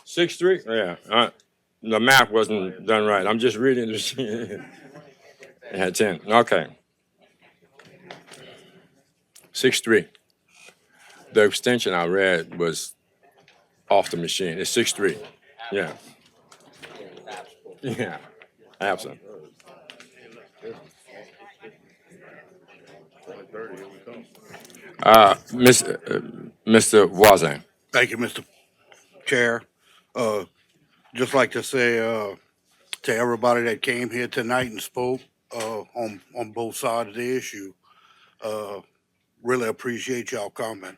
6-3? Yeah. The math wasn't done right. I'm just reading this. It had 10. Okay. 6-3. The abstention I read was off the machine. It's 6-3. Yeah. Yeah. Absent. Mr. Voisin. Thank you, Mr. Chair. Just like to say to everybody that came here tonight and spoke on both sides of the issue, really appreciate y'all coming.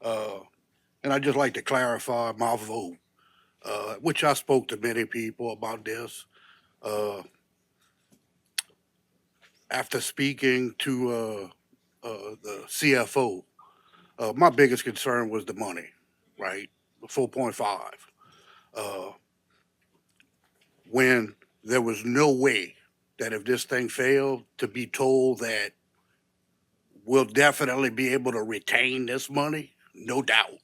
And I'd just like to clarify my vote, which I spoke to many people about this. After speaking to the CFO, my biggest concern was the money, right? The 4.5. When there was no way that if this thing failed to be told that we'll definitely be able to retain this money, no doubt.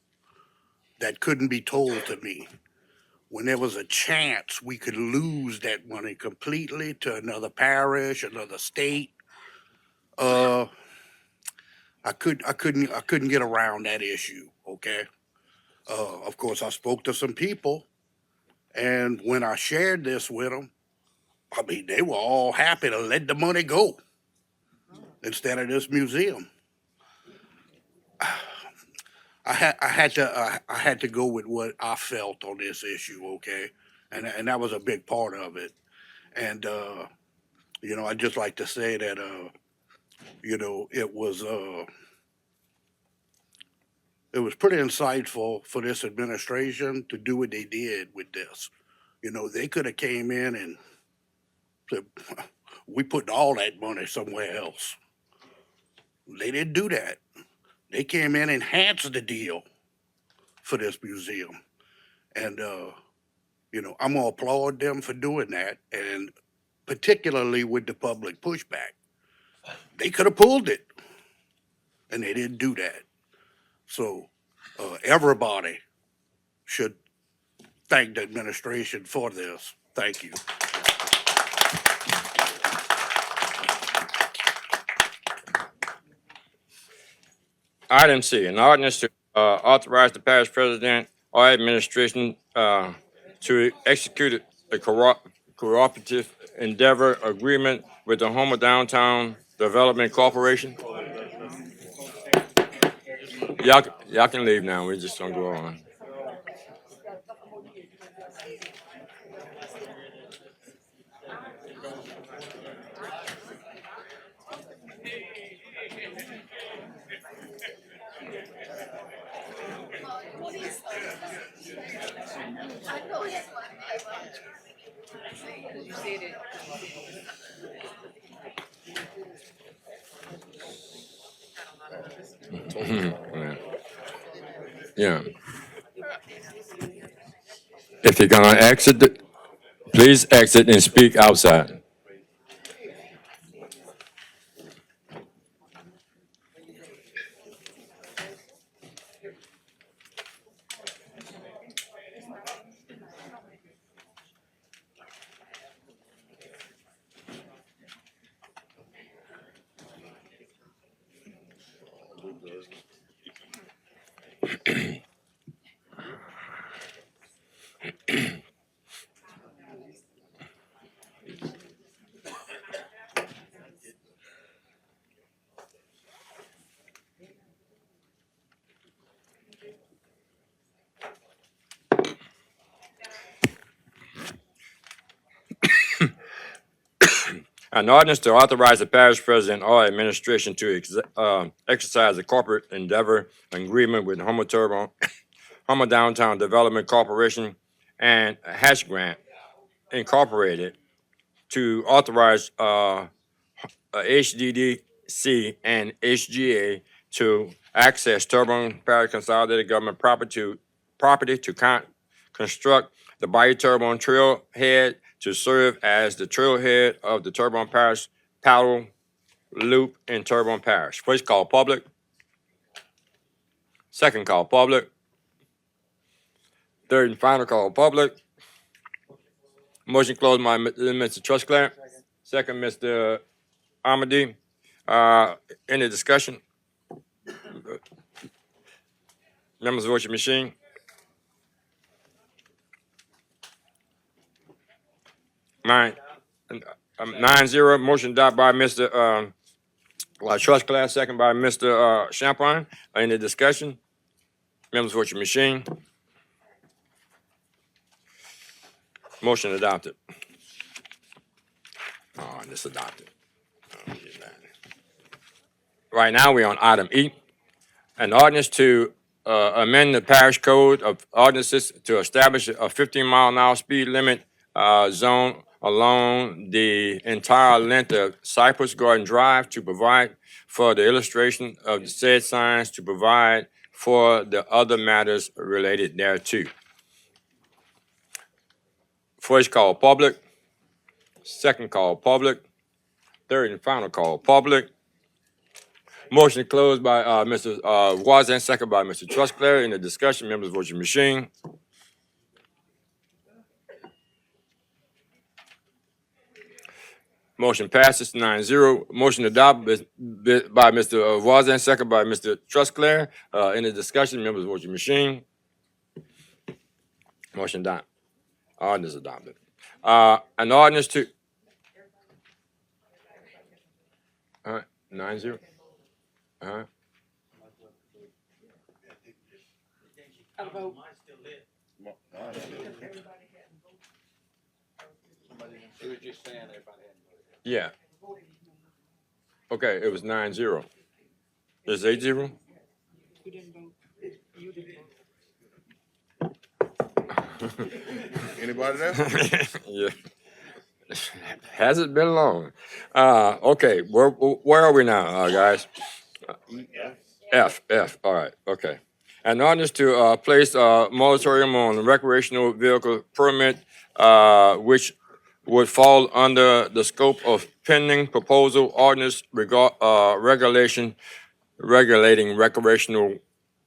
That couldn't be told to me. When there was a chance we could lose that money completely to another parish, another state, I couldn't get around that issue, okay? Of course, I spoke to some people, And when I shared this with them, I mean, they were all happy to let the money go instead of this museum. I had to go with what I felt on this issue, okay, and that was a big part of it. And you know, I'd just like to say that you know, it was pretty insightful for this administration to do what they did with this. You know, they could have came in and said, we put all that money somewhere else. They didn't do that. They came in and enhanced the deal for this museum. And, you know, I'm going to applaud them for doing that, and particularly with the public pushback. They could have pulled it, and they didn't do that. So everybody should thank the administration for this. Thank you. Item C, an ordinance to authorize the parish president or administration to execute a cooperative endeavor agreement with the Homer Downtown Development Corporation. Y'all can leave now. We're just gonna go on. Yeah. If you're gonna exit, please exit and speak outside. An ordinance to authorize the parish president or administration to exercise a corporate endeavor agreement with Homer Downtown Development Corporation and Hash Grant Incorporated to authorize HDDC and HGA to access Terrebonne Parish Consolidated Government property to construct the Bayou Terrebonne Trailhead to serve as the trailhead of the Terrebonne Parish paddle loop in Terrebonne Parish. First call public. Second call public. Third and final call public. Motion closed by Mr. Trustclair. Second, Mr. Amadi. Any discussion? Members, vote your machine. 9-0. Motion adopted by Mr. Trustclair, second by Mr. Champagne. Any discussion? Members, vote your machine. Motion adopted. Oh, this adopted. Right now, we're on item E. An ordinance to amend the parish code of ordinances to establish a 15-mile-an-hour speed limit zone along the entire length of Cypress Garden Drive to provide for the illustration of the said signs to provide for the other matters related thereto. First call public, second call public, third and final call public. Motion closed by Mr. Wazan, second by Mr. Trustclair. In the discussion, members, vote your machine. Motion passes 9-0. Motion adopted by Mr. Wazan, second by Mr. Trustclair. In the discussion, members, vote your machine. Motion adopted. Ordinance adopted. An ordinance to. 9-0. Yeah. Okay, it was 9-0. Is 8-0? Anybody there? Yeah. Has it been long? Okay, where are we now, guys? F, all right, okay. An ordinance to place a moratorium on recreational vehicle permit, which would fall under the scope of pending proposal ordinance regulating recreational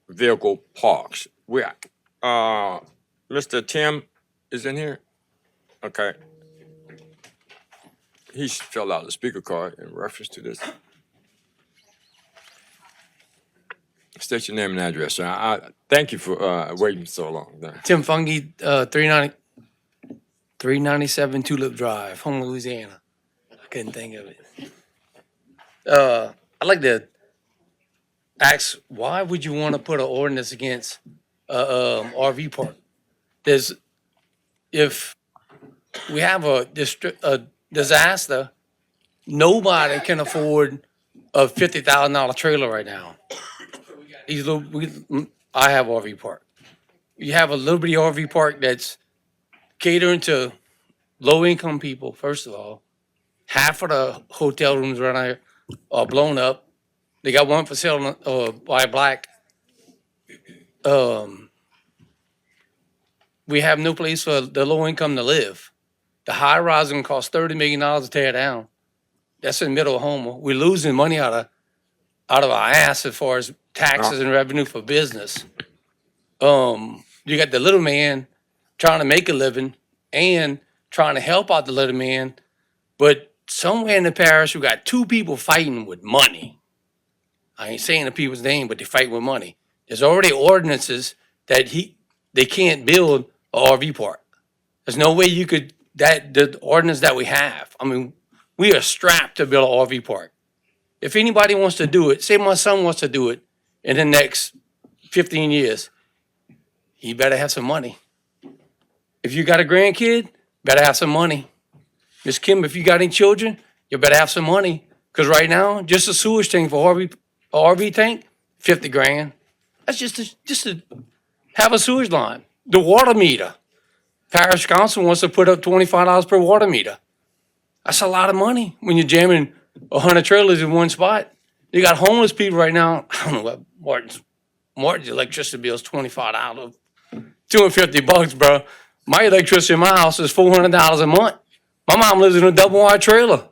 vehicle parks. Mr. Tim is in here? Okay. He filled out the speaker card in reference to this. State your name and address, sir. I thank you for waiting so long. Tim Fungi, 397 Tulip Drive, Home, Louisiana. I couldn't think of it. I'd like to ask, why would you want to put an ordinance against RV park? If we have a disaster, nobody can afford a $50,000 trailer right now. I have RV park. You have a Liberty RV park that's catering to low-income people, first of all. Half of the hotel rooms around here are blown up. They got one for sale by Black. We have no place for the low income to live. The high rise gonna cost $30 million to tear down. That's in the middle of Houma. We're losing money out of our ass as far as taxes and revenue for business. You got the little man trying to make a living and trying to help out the little man, but somewhere in the parish we got two people fighting with money. I ain't saying the people's name, but they fight with money. There's already ordinances that they can't build a RV park. There's no way you could the ordinance that we have. I mean, we are strapped to build an RV park. If anybody wants to do it, say my son wants to do it in the next 15 years, he better have some money. If you got a grandkid, better have some money. Miss Kim, if you got any children, you better have some money. Because right now, just a sewage tank for RV tank, 50 grand. That's just to have a sewage line. The water meter. Parish council wants to put up $25 per water meter. That's a lot of money when you're jamming 100 trailers in one spot. You got homeless people right now. I don't know what Martin's electricity bill is $25, $250, bro. My electricity in my house is $400 a month. My mom lives in a double wide trailer.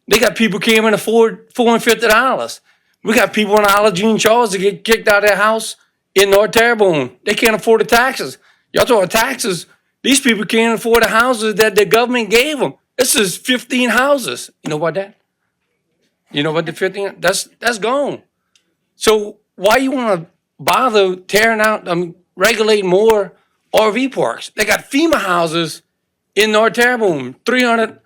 They got people can't even afford $450. We got people in Isle of Jean Charles that get kicked out of their house in North Terrebonne. They can't afford the taxes. Y'all talking taxes? These people can't afford the houses that the government gave them. This is 15 houses. You know about that? You know about the 15? That's gone. So why you want to bother tearing out, regulating more RV parks? They got FEMA houses in North Terrebonne, 300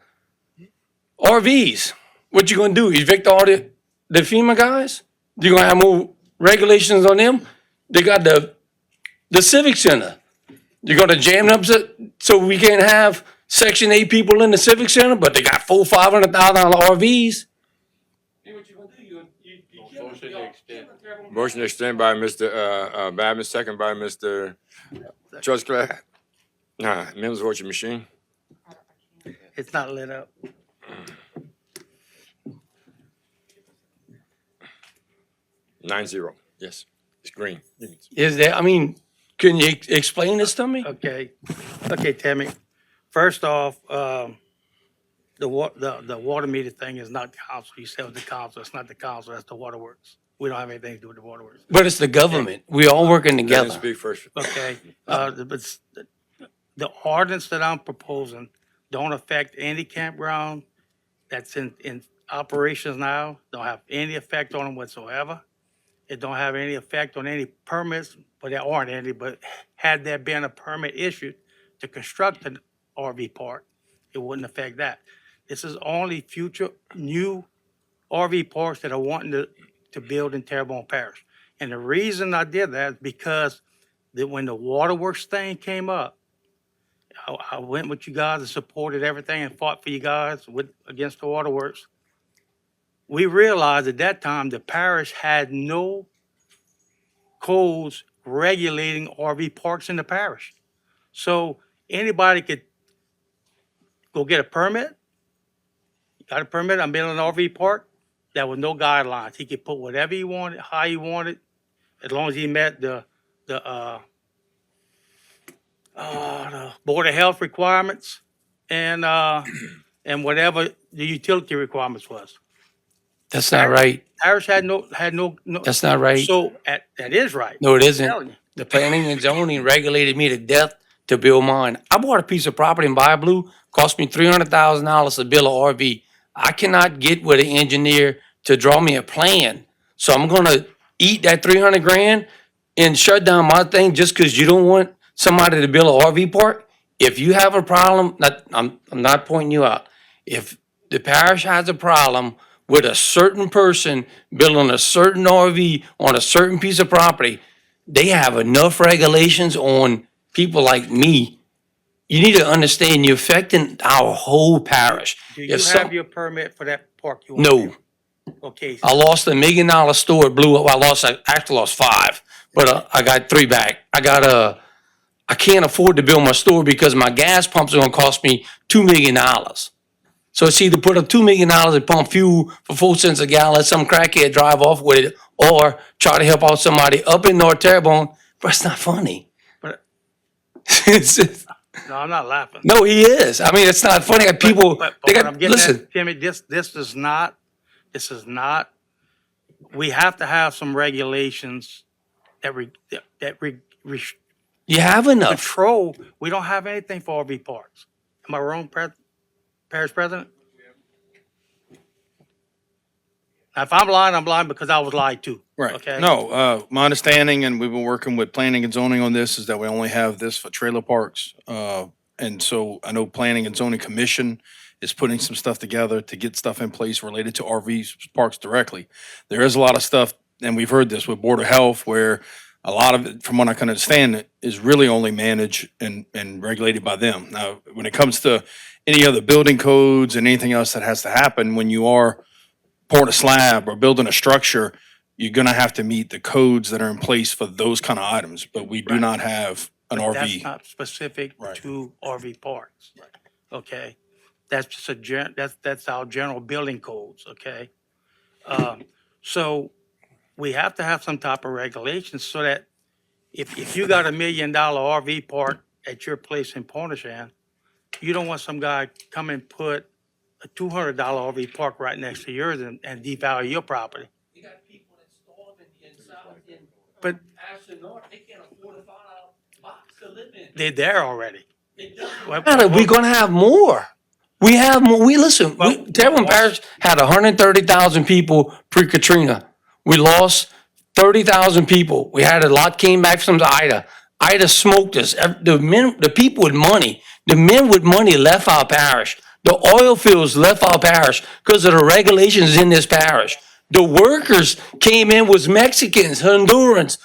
RVs. What you gonna do? Evict all the FEMA guys? You gonna have more regulations on them? They got the Civic Center. You're gonna jam them so we can't have Section 8 people in the Civic Center, but they got $500,000 RVs. Motion to extend by Mr. Babbitt, second by Mr. Trustclass. Members, vote your machine. It's not lit up. 9-0. Yes, it's green. Is there, can you explain this to me? Okay, Tammy. First off, the water meter thing is not the council. You said it was the council. It's not the council. That's the waterworks. We don't have anything to do with the waterworks. But it's the government. We all working Let him together. speak first. Okay, but the ordinance that I'm proposing don't affect any campground that's in operations now. Don't have any effect on them whatsoever. It don't have any effect on any permits, but there aren't any. But had there been a permit issued to construct an RV park, it wouldn't affect that. This is only future new RV parks that are wanting to build in Terrebonne Parish. And the reason I did that is because when the waterworks thing came up, I went with you guys and supported everything and fought for you guys against the waterworks. We realized at that time the parish had no codes regulating RV parks in the parish. So anybody could go get a permit, got a permit, I'm building an RV park. There was no guidelines. He could put whatever he wanted, how he wanted, as long as he met the Board of Health requirements and whatever the utility requirements was. That's not right. Parish had no. That's not right. So that is right. No, it I'm isn't. telling you. The planning and zoning regulated me to death to build mine. I bought a piece of property in Bayou Blue, cost me $300,000 to build an RV. I cannot get with an engineer to draw me a plan. So I'm gonna eat that 300 grand and shut down my thing just because you don't want somebody to build an RV park? If you have a problem, I'm not pointing you out. If the parish has a problem with a certain person building a certain RV on a certain piece of property, they have enough regulations on people like me. You need to understand you're affecting our whole parish. Do you If some- have your permit for that park? You want No. to build? Okay. I lost $1 million store, it blew up. I actually lost 5, but I got 3 back. I can't afford to build my store because my gas pumps are gonna cost me $2 million. So it's either put up $2 million and pump fuel for 4 cents a gallon, let some crackhead drive off with it, or try to help out somebody up in North Terrebonne. But it's not funny. But- It's just- No, I'm not laughing. no, he is. I mean, it's not funny. People, But they what got, I'm getting listen, at, Timmy, this is not. We have to have some regulations that you have enough. control. We don't have anything for RV parks. Am I wrong, Parish President? Now, if I'm lying, I'm lying because I was lied to. Right. Okay. No, my understanding, and we've been working with planning and zoning on this, is that we only have this for trailer parks. And so I know Planning and Zoning Commission is putting some stuff together to get stuff in place related to RV parks directly. There is a lot of stuff, and we've heard this with Board of Health, where a lot of it, from what I can understand, is really only managed and regulated by them. Now, when it comes to any other building codes and anything else that has to happen when you are pouring a slab or building a structure, you're gonna have to meet the codes that are in place for those kind of items, but we do not have an But That's RV. not specific Right. to RV parks. Okay? That's just that's our general building codes, okay? So we have to have some type of regulations so that if you got $1 million RV park at your place in Pointe-au-Tremble, you don't want some guy come and put a $200 RV park right next to yours and devalue your property. You got people installing in South But Ashton North, they can't afford a $5 box to live in. they're there already. We're gonna have more. We have more. Terrebonne Parish had 130,000 people pre-Katrina. We lost 30,000 people. We had a lot came back from Ida. Ida smoked us. The people with money, the men with money left our parish. The oil fields left our parish because of the regulations in this parish. The workers came in was Mexicans, Hondurans,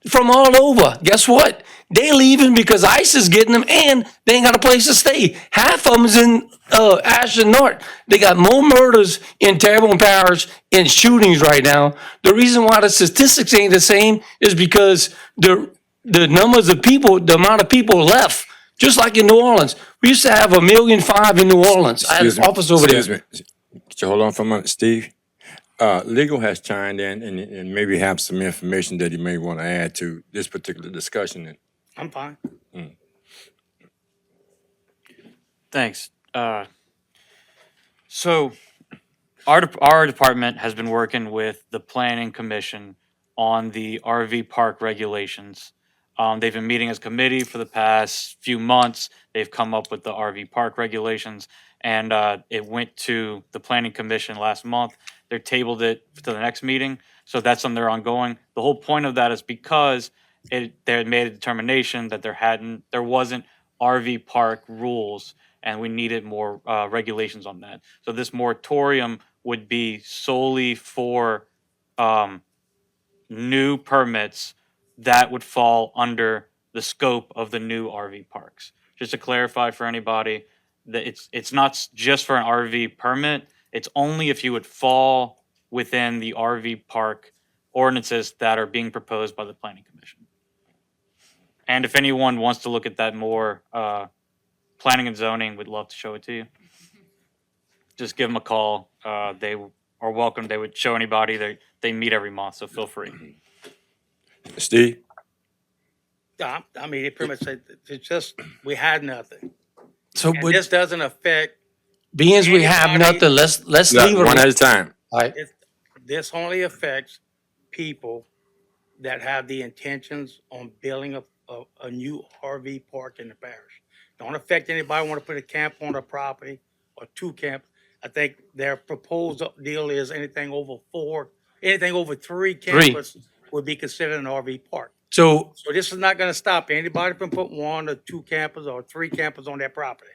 from all over. Guess what? They leaving because ICE is getting them and they ain't got a place to stay. Half of them is in Ashton North. They got more murders in Terrebonne Parish and shootings right now. The reason why the statistics ain't the same is because the numbers of people, the amount of people left. Just like in New Orleans. We used to have 1.5 million in New Orleans. I had an office over there. Excuse me. Could you hold on for a moment, Steve? Legal has chimed in and maybe have some information that you may want to add to this particular discussion. I'm fine. Thanks. So our department has been working with the Planning Commission on the RV park regulations. They've been meeting as a committee for the past few months. They've come up with the RV park regulations, and it went to the Planning Commission last month. They tabled it to the next meeting, so that's something they're ongoing. The whole point of that is because they had made a determination that there wasn't RV park rules, and we needed more regulations on that. So this moratorium would be solely for new permits that would fall under the scope of the new RV parks. Just to clarify for anybody, that it's not just for an RV permit. It's only if you would fall within the RV park ordinances that are being proposed by the Planning Commission. And if anyone wants to look at that more, planning and zoning would love to show it to you. Just give them a call. They are welcome. They would show anybody. They meet every month, so feel free. Steve? I mean, it pretty much said, it's just, we had nothing. So, And this doesn't affect, being as we have anybody- nothing, let's Look, leave it. one at a time. All right. this only affects people that have the intentions on building a new RV park in the parish. Don't affect anybody want to put a camp on their property or two camps. I think their proposed deal is anything over three campers would be considered an RV park. So, So this is not gonna stop anybody from putting one or two campers or three campers on their property.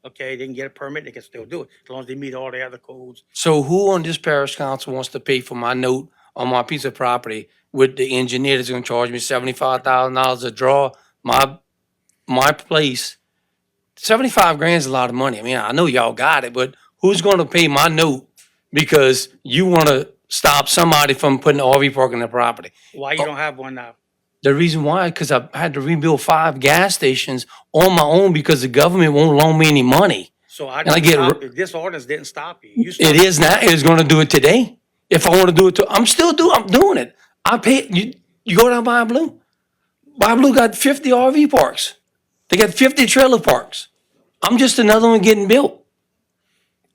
Okay, they can get a permit, they can still do it, as long as they meet all the other codes. so who on this parish council wants to pay for my note on my piece of property with the engineer that's gonna charge me $75,000 a draw my place? 75 grand is a lot of money. I mean, I know y'all got it, but who's gonna pay my note because you wanna stop somebody from putting an RV park on their property? Why you don't have one now? The reason why, because I had to rebuild 5 gas stations on my own because the government won't loan me any money. So I And I didn't get stop you. This ordinance didn't stop you. You It stopped- is now. It is going to do it today. If I want to do it, I'm doing it. I pay. You go down by Blue. By Blue got 50 RV parks. They got 50 trailer parks. I'm just another one getting built,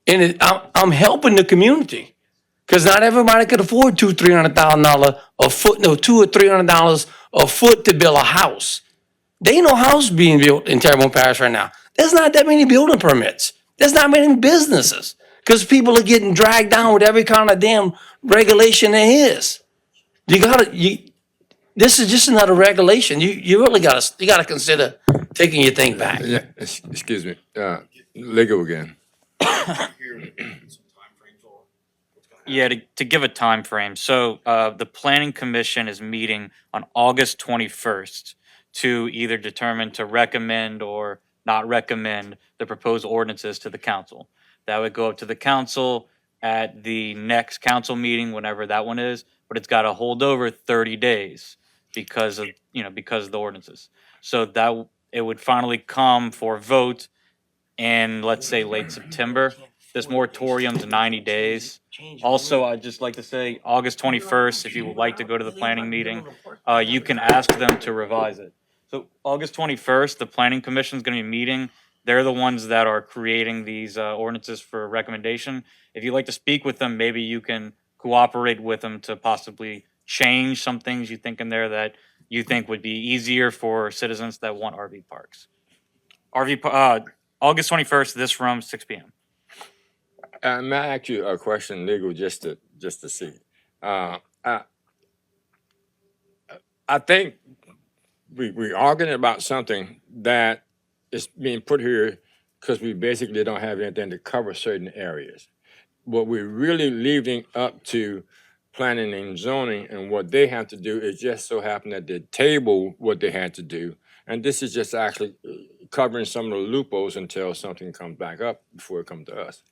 and I'm helping the community because not everybody could afford $200,000-$300,000 a foot. No, $200 or $300 a foot to build a house. There ain't no house being built in Terrebonne Parish right now. There's not that many building permits. There's not many businesses because people are getting dragged down with every kind of damn regulation there is. This is just another regulation. You really gotta consider taking your thing back. Yeah, excuse me. Legal again. Yeah, to give a time frame. So the Planning Commission is meeting on August 21st to either determine to recommend or not recommend the proposed ordinances to the council. That would go up to the council at the next council meeting, whenever that one is, but it's got to hold over 30 days because of the ordinances. So that it would finally come for vote in, let's say, late September. This moratorium's 90 days. Also, I'd just like to say, August 21st, if you would like to go to the planning meeting, you can ask them to revise it. So August 21st, the Planning Commission's gonna be meeting. They're the ones that are creating these ordinances for recommendation. If you'd like to speak with them, maybe you can cooperate with them to possibly change some things you think in there that you think would be easier for citizens that want RV parks. August 21st, this room, 6 p.m. May I ask you a question, legal, just to see? I think we're arguing about something that is being put here because we basically don't have anything to cover certain areas. What we're really leaving up to planning and zoning, and what they have to do is just so happen that they table what they had to do. And this is just actually covering some of the loopholes until something comes back up before it comes to us.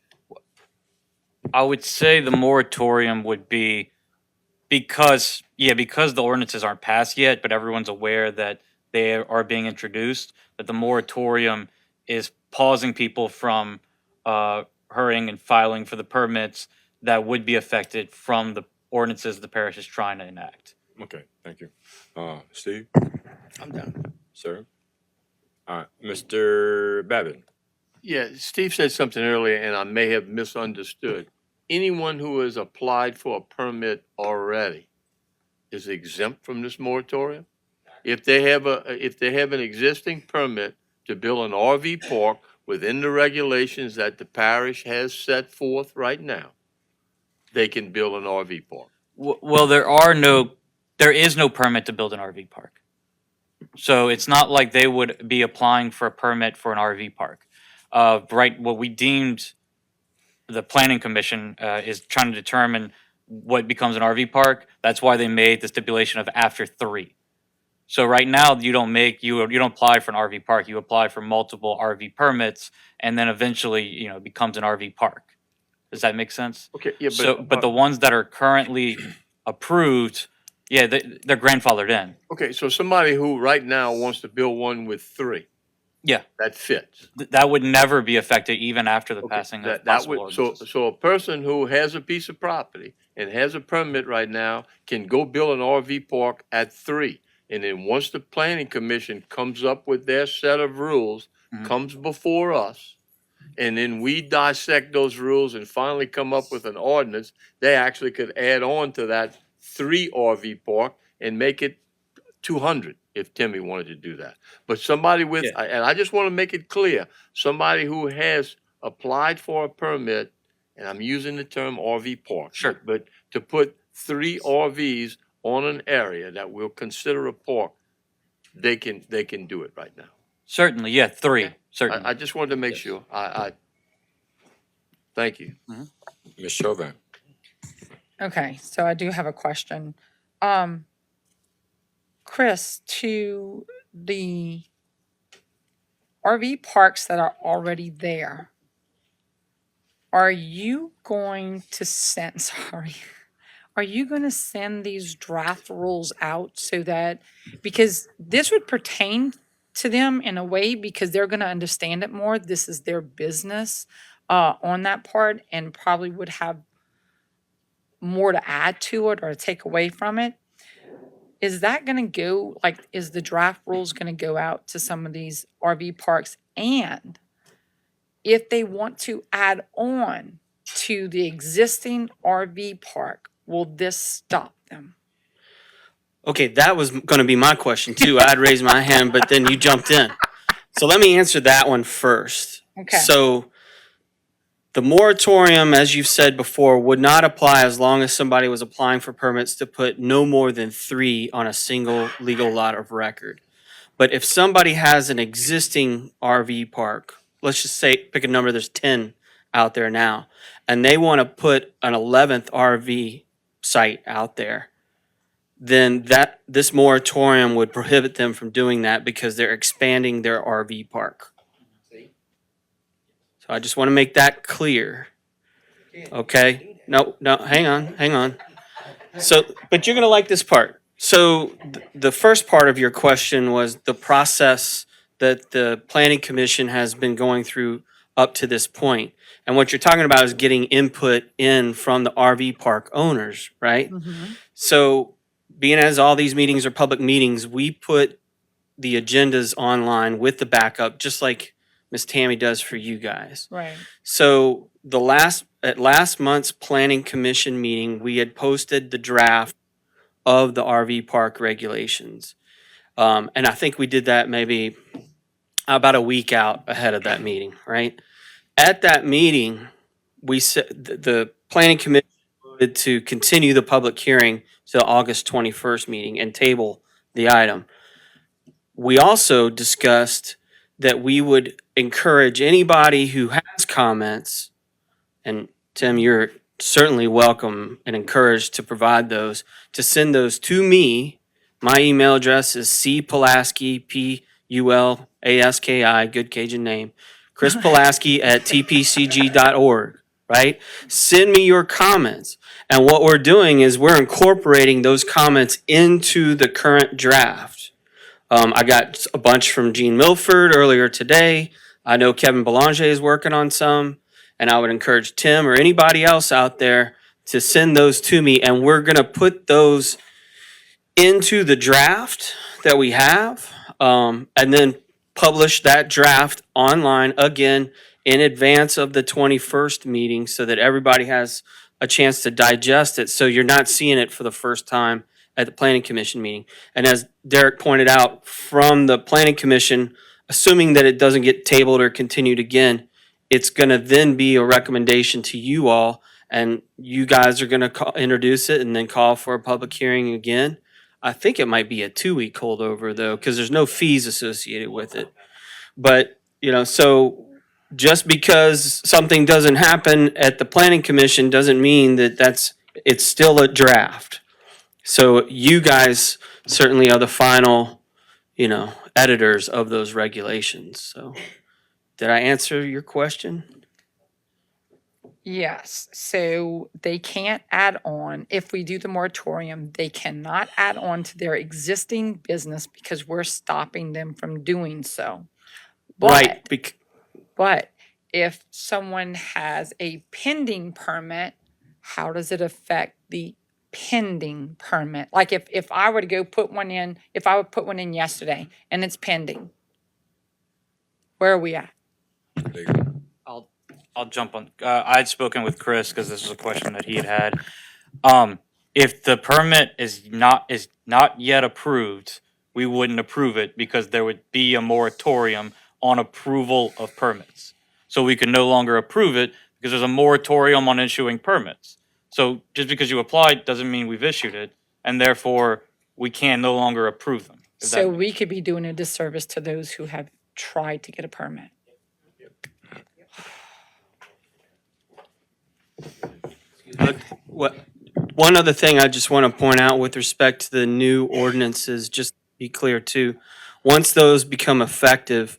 I would say the moratorium would be because the ordinances aren't passed yet, but everyone's aware that they are being introduced, that the moratorium is pausing people from hurrying and filing for the permits that would be affected from the ordinances the parish is trying to enact. Okay, thank you. Steve? I'm done. Sir? All right, Mr. Babbitt? Yeah, Steve said something earlier, and I may have misunderstood. Anyone who has applied for a permit already is exempt from this moratorium? If they have an existing permit to build an RV park within the regulations that the parish has set forth right now, they can build an RV park. Well, there is no permit to build an RV park. So it's not like they would be applying for a permit for an RV park. Right, what we deemed the planning commission is trying to determine what becomes an RV park. That's why they made the stipulation of after 3. So right now, you don't apply for an RV park. You apply for multiple RV permits, and then eventually, it becomes an RV park. Does that make sense? Okay, yeah, But the ones that are currently approved, yeah, they're grandfathered in. okay, so somebody who right now wants to build one with 3, Yeah, that fits. that would never be affected even after the Okay, passing of that possible would, so, ordinances. so a person who has a piece of property and has a permit right now can go build an RV park at 3. And then once the planning commission comes up with their set of rules, Mhm. comes before us, and then we dissect those rules and finally come up with an ordinance, they actually could add on to that 3 RV park and make it 200 if Timmy wanted to do that. But somebody with, Yeah. and I just want to make it clear, somebody who has applied for a permit, and I'm using the term RV park. Sure. But to put 3 RVs on an area that we'll consider a park, they can do it right now. Certainly, yeah, 3, certainly. I just wanted to make sure. I thank you. Ms. Chauvin. Okay, so I do have a question. Chris, to the RV parks that are already there, are you going to send, sorry, are you going to send these draft rules out so that, because this would pertain to them in a way because they're going to understand it more. This is their business on that part and probably would have more to add to it or take away from it. Is that going to go, like, is the draft rules going to go out to some of these RV parks? And if they want to add on to the existing RV park, will this stop them? Okay, that was going to be my question too. I'd raised my hand, but then you jumped in. So let me answer that one first. Okay. So the moratorium, as you've said before, would not apply as long as somebody was applying for permits to put no more than 3 on a single legal lot of record. But if somebody has an existing RV park, let's just say, pick a number, there's 10 out there now, and they want to put an 11th RV site out there, then this moratorium would prohibit them from doing that because they're expanding their RV park. So I just want to make that clear. Okay? No, hang on. So, but you're going to like this part. So the first part of your question was the process that the planning commission has been going through up to this point. And what you're talking about is getting input in from the RV park owners, right? So being as all these meetings are public meetings, we put the agendas online with the backup, just like Miss Tammy does for you guys. Right. So at last month's planning commission meeting, we had posted the draft of the RV park regulations. And I think we did that maybe about a week out ahead of that meeting, right? At that meeting, we said the planning commission voted to continue the public hearing to the August 21st meeting and table the item. We also discussed that we would encourage anybody who has comments, and Tim, you're certainly welcome and encouraged to provide those, to send those to me. My email address is cpulaski, Pulaski, good Cajun name, Chris Pulaski at tpcg.org, right? Send me your comments. And what we're doing is we're incorporating those comments into the current draft. I got a bunch from Gene Milford earlier today. I know Kevin Belanger is working on some, and I would encourage Tim or anybody else out there to send those to me, and we're gonna put those into the draft that we have, and then publish that draft online again in advance of the 21st meeting so that everybody has a chance to digest it. So you're not seeing it for the first time at the planning commission meeting. And as Derek pointed out, from the planning commission, assuming that it doesn't get tabled or continued again, it's going to then be a recommendation to you all, and you guys are going to introduce it and then call for a public hearing again. I think it might be a 2-week holdover though, because there's no fees associated with it. But, so just because something doesn't happen at the planning commission doesn't mean that it's still a draft. So you guys certainly are the final, editors of those regulations. So did I answer your question? Yes, so they can't add on, if we do the moratorium, they cannot add on to their existing business because we're stopping them from doing so. Right. But if someone has a pending permit, how does it affect the pending permit? Like if I were to go put one in, if I would put one in yesterday and it's pending, where are we at? I'll jump on. I'd spoken with Chris because this was a question that he had. If the permit is not yet approved, we wouldn't approve it because there would be a moratorium on approval of permits. So we could no longer approve it because there's a moratorium on issuing permits. So just because you applied doesn't mean we've issued it, and therefore we can no longer approve them. So we could be doing a disservice to those who have tried to get a permit. One other thing I just want to point out with respect to the new ordinances, just to be clear too, once those become effective,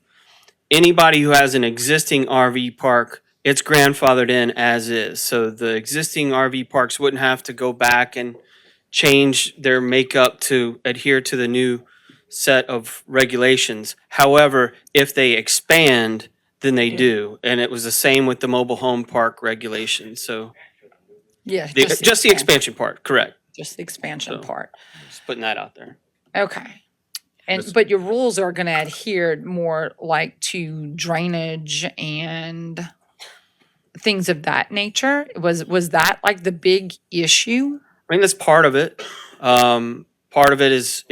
anybody who has an existing RV park, it's grandfathered in as is. So the existing RV parks wouldn't have to go back and change their makeup to adhere to the new set of regulations. However, if they expand, then they do. And it was the same with the mobile home park regulations. So Yeah, just the expansion part, correct. Just the expansion part. Just putting that out there. Okay. But your rules are gonna adhere more like to drainage and things of that nature? Was that like the big issue? I mean, that's part of it. Part of it is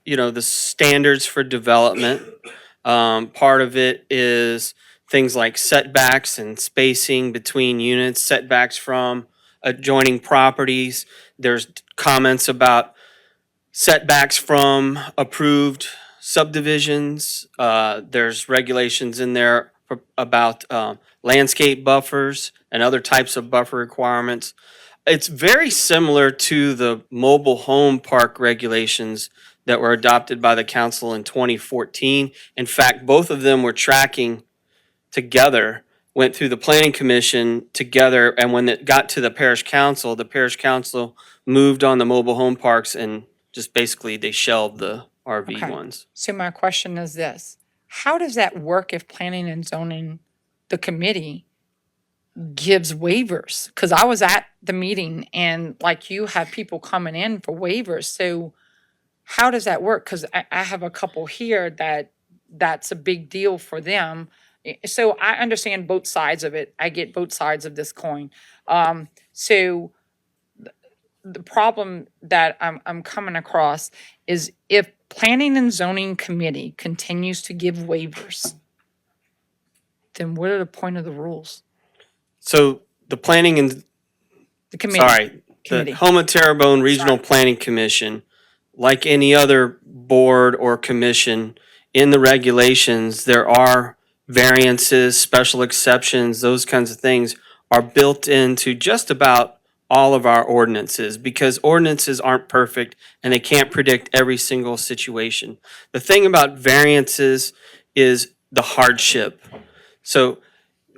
the standards for development. Part of it is things like setbacks and spacing between units, setbacks from adjoining properties. There's comments about setbacks from approved subdivisions. There's regulations in there about landscape buffers and other types of buffer requirements. It's very similar to the mobile home park regulations that were adopted by the council in 2014. In fact, both of them were tracking together, went through the planning commission together, and when it got to the parish council moved on the mobile home parks and just basically they shelved the RV Okay. ones. So my question is this: how does that work if planning and zoning, the committee, gives waivers? Because I was at the meeting and like you have people coming in for waivers. So how does that work? Because I have a couple here that's a big deal for them. So I understand both sides of it. I get both sides of this coin. So the problem that I'm coming across is if planning and zoning committee continues to give waivers, then what are the point of the rules? So the planning and The committee. the Homa Terrebonne Regional Planning Commission, like any other board or commission, in the regulations, there are variances, special exceptions, those kinds of things are built into just about all of our ordinances because ordinances aren't perfect and they can't predict every single situation. The thing about variances is the hardship. So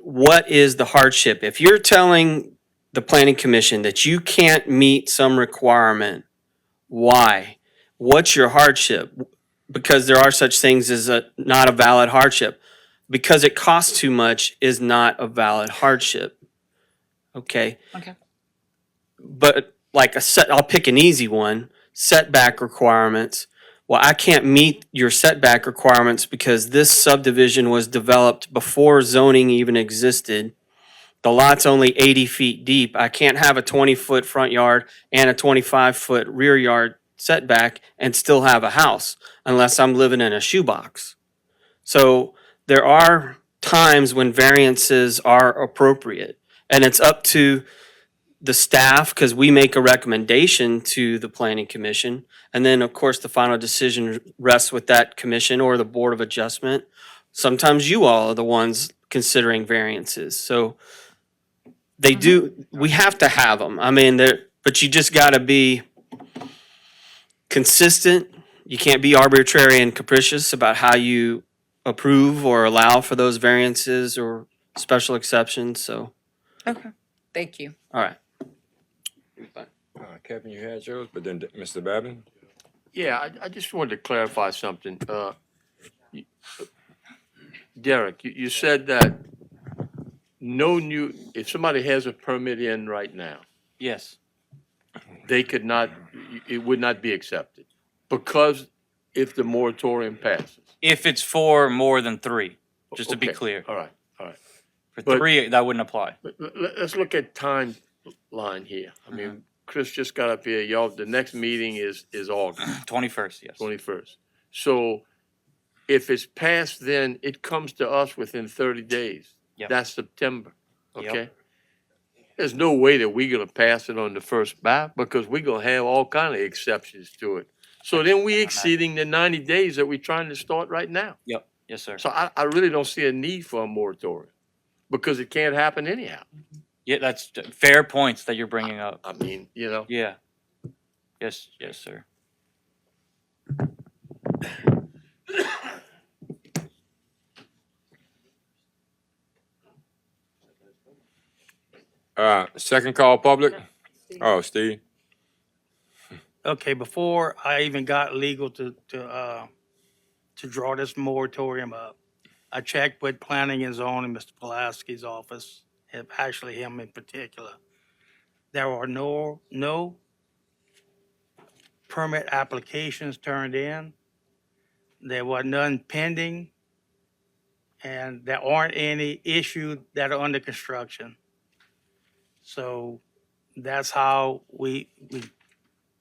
what is the hardship? If you're telling the planning commission that you can't meet some requirement, why? What's your hardship? Because there are such things as not a valid hardship. Because it costs too much is not a valid hardship. Okay? Okay. But like I'll pick an easy one, setback requirements. Well, I can't meet your setback requirements because this subdivision was developed before zoning even existed. The lot's only 80 feet deep. I can't have a 20-foot front yard and a 25-foot rear yard setback and still have a house unless I'm living in a shoebox. So there are times when variances are appropriate, and it's up to the staff, because we make a recommendation to the planning commission. And then, of course, the final decision rests with that commission or the board of adjustment. Sometimes you all are the ones considering variances. So they do, we have to have them. I mean, but you just got to be consistent. You can't be arbitrary and capricious about how you approve or allow for those variances or special exceptions. So, Okay, thank you. all right. Kevin, you had yours, but then Mr. Babin? Yeah, I just wanted to clarify something. You- Derek, you said that if somebody has a permit in right now, Yes. they could not, it would not be accepted because if the moratorium passes. If it's for more than 3, just to be Okay, clear. All right, all right. For But- 3, that wouldn't apply. Let's look at timeline here. I mean, Chris just got up here. Y'all, the next meeting is August 21st, yes. 21st. So if it's passed, then it comes to us within 30 days. Yep. That's September, Yep. okay? There's no way that we're gonna pass it on the first buy because we're gonna have all kind of exceptions to it. So then we exceeding the 90 days that we're trying to start right now. Yep, yes, sir. So I really don't see a need for a moratorium because it can't happen anyhow. Yeah, that's fair points that you're bringing up. I mean, you know. Yeah. Yes, yes, sir. Second call public? Oh, Steve? Okay, before I even got legal to draw this moratorium up, I checked with planning and zoning, Mr. Pulaski's office, and actually him in particular. There are no permit applications turned in. There were none pending. And there aren't any issued that are under construction. So that's how we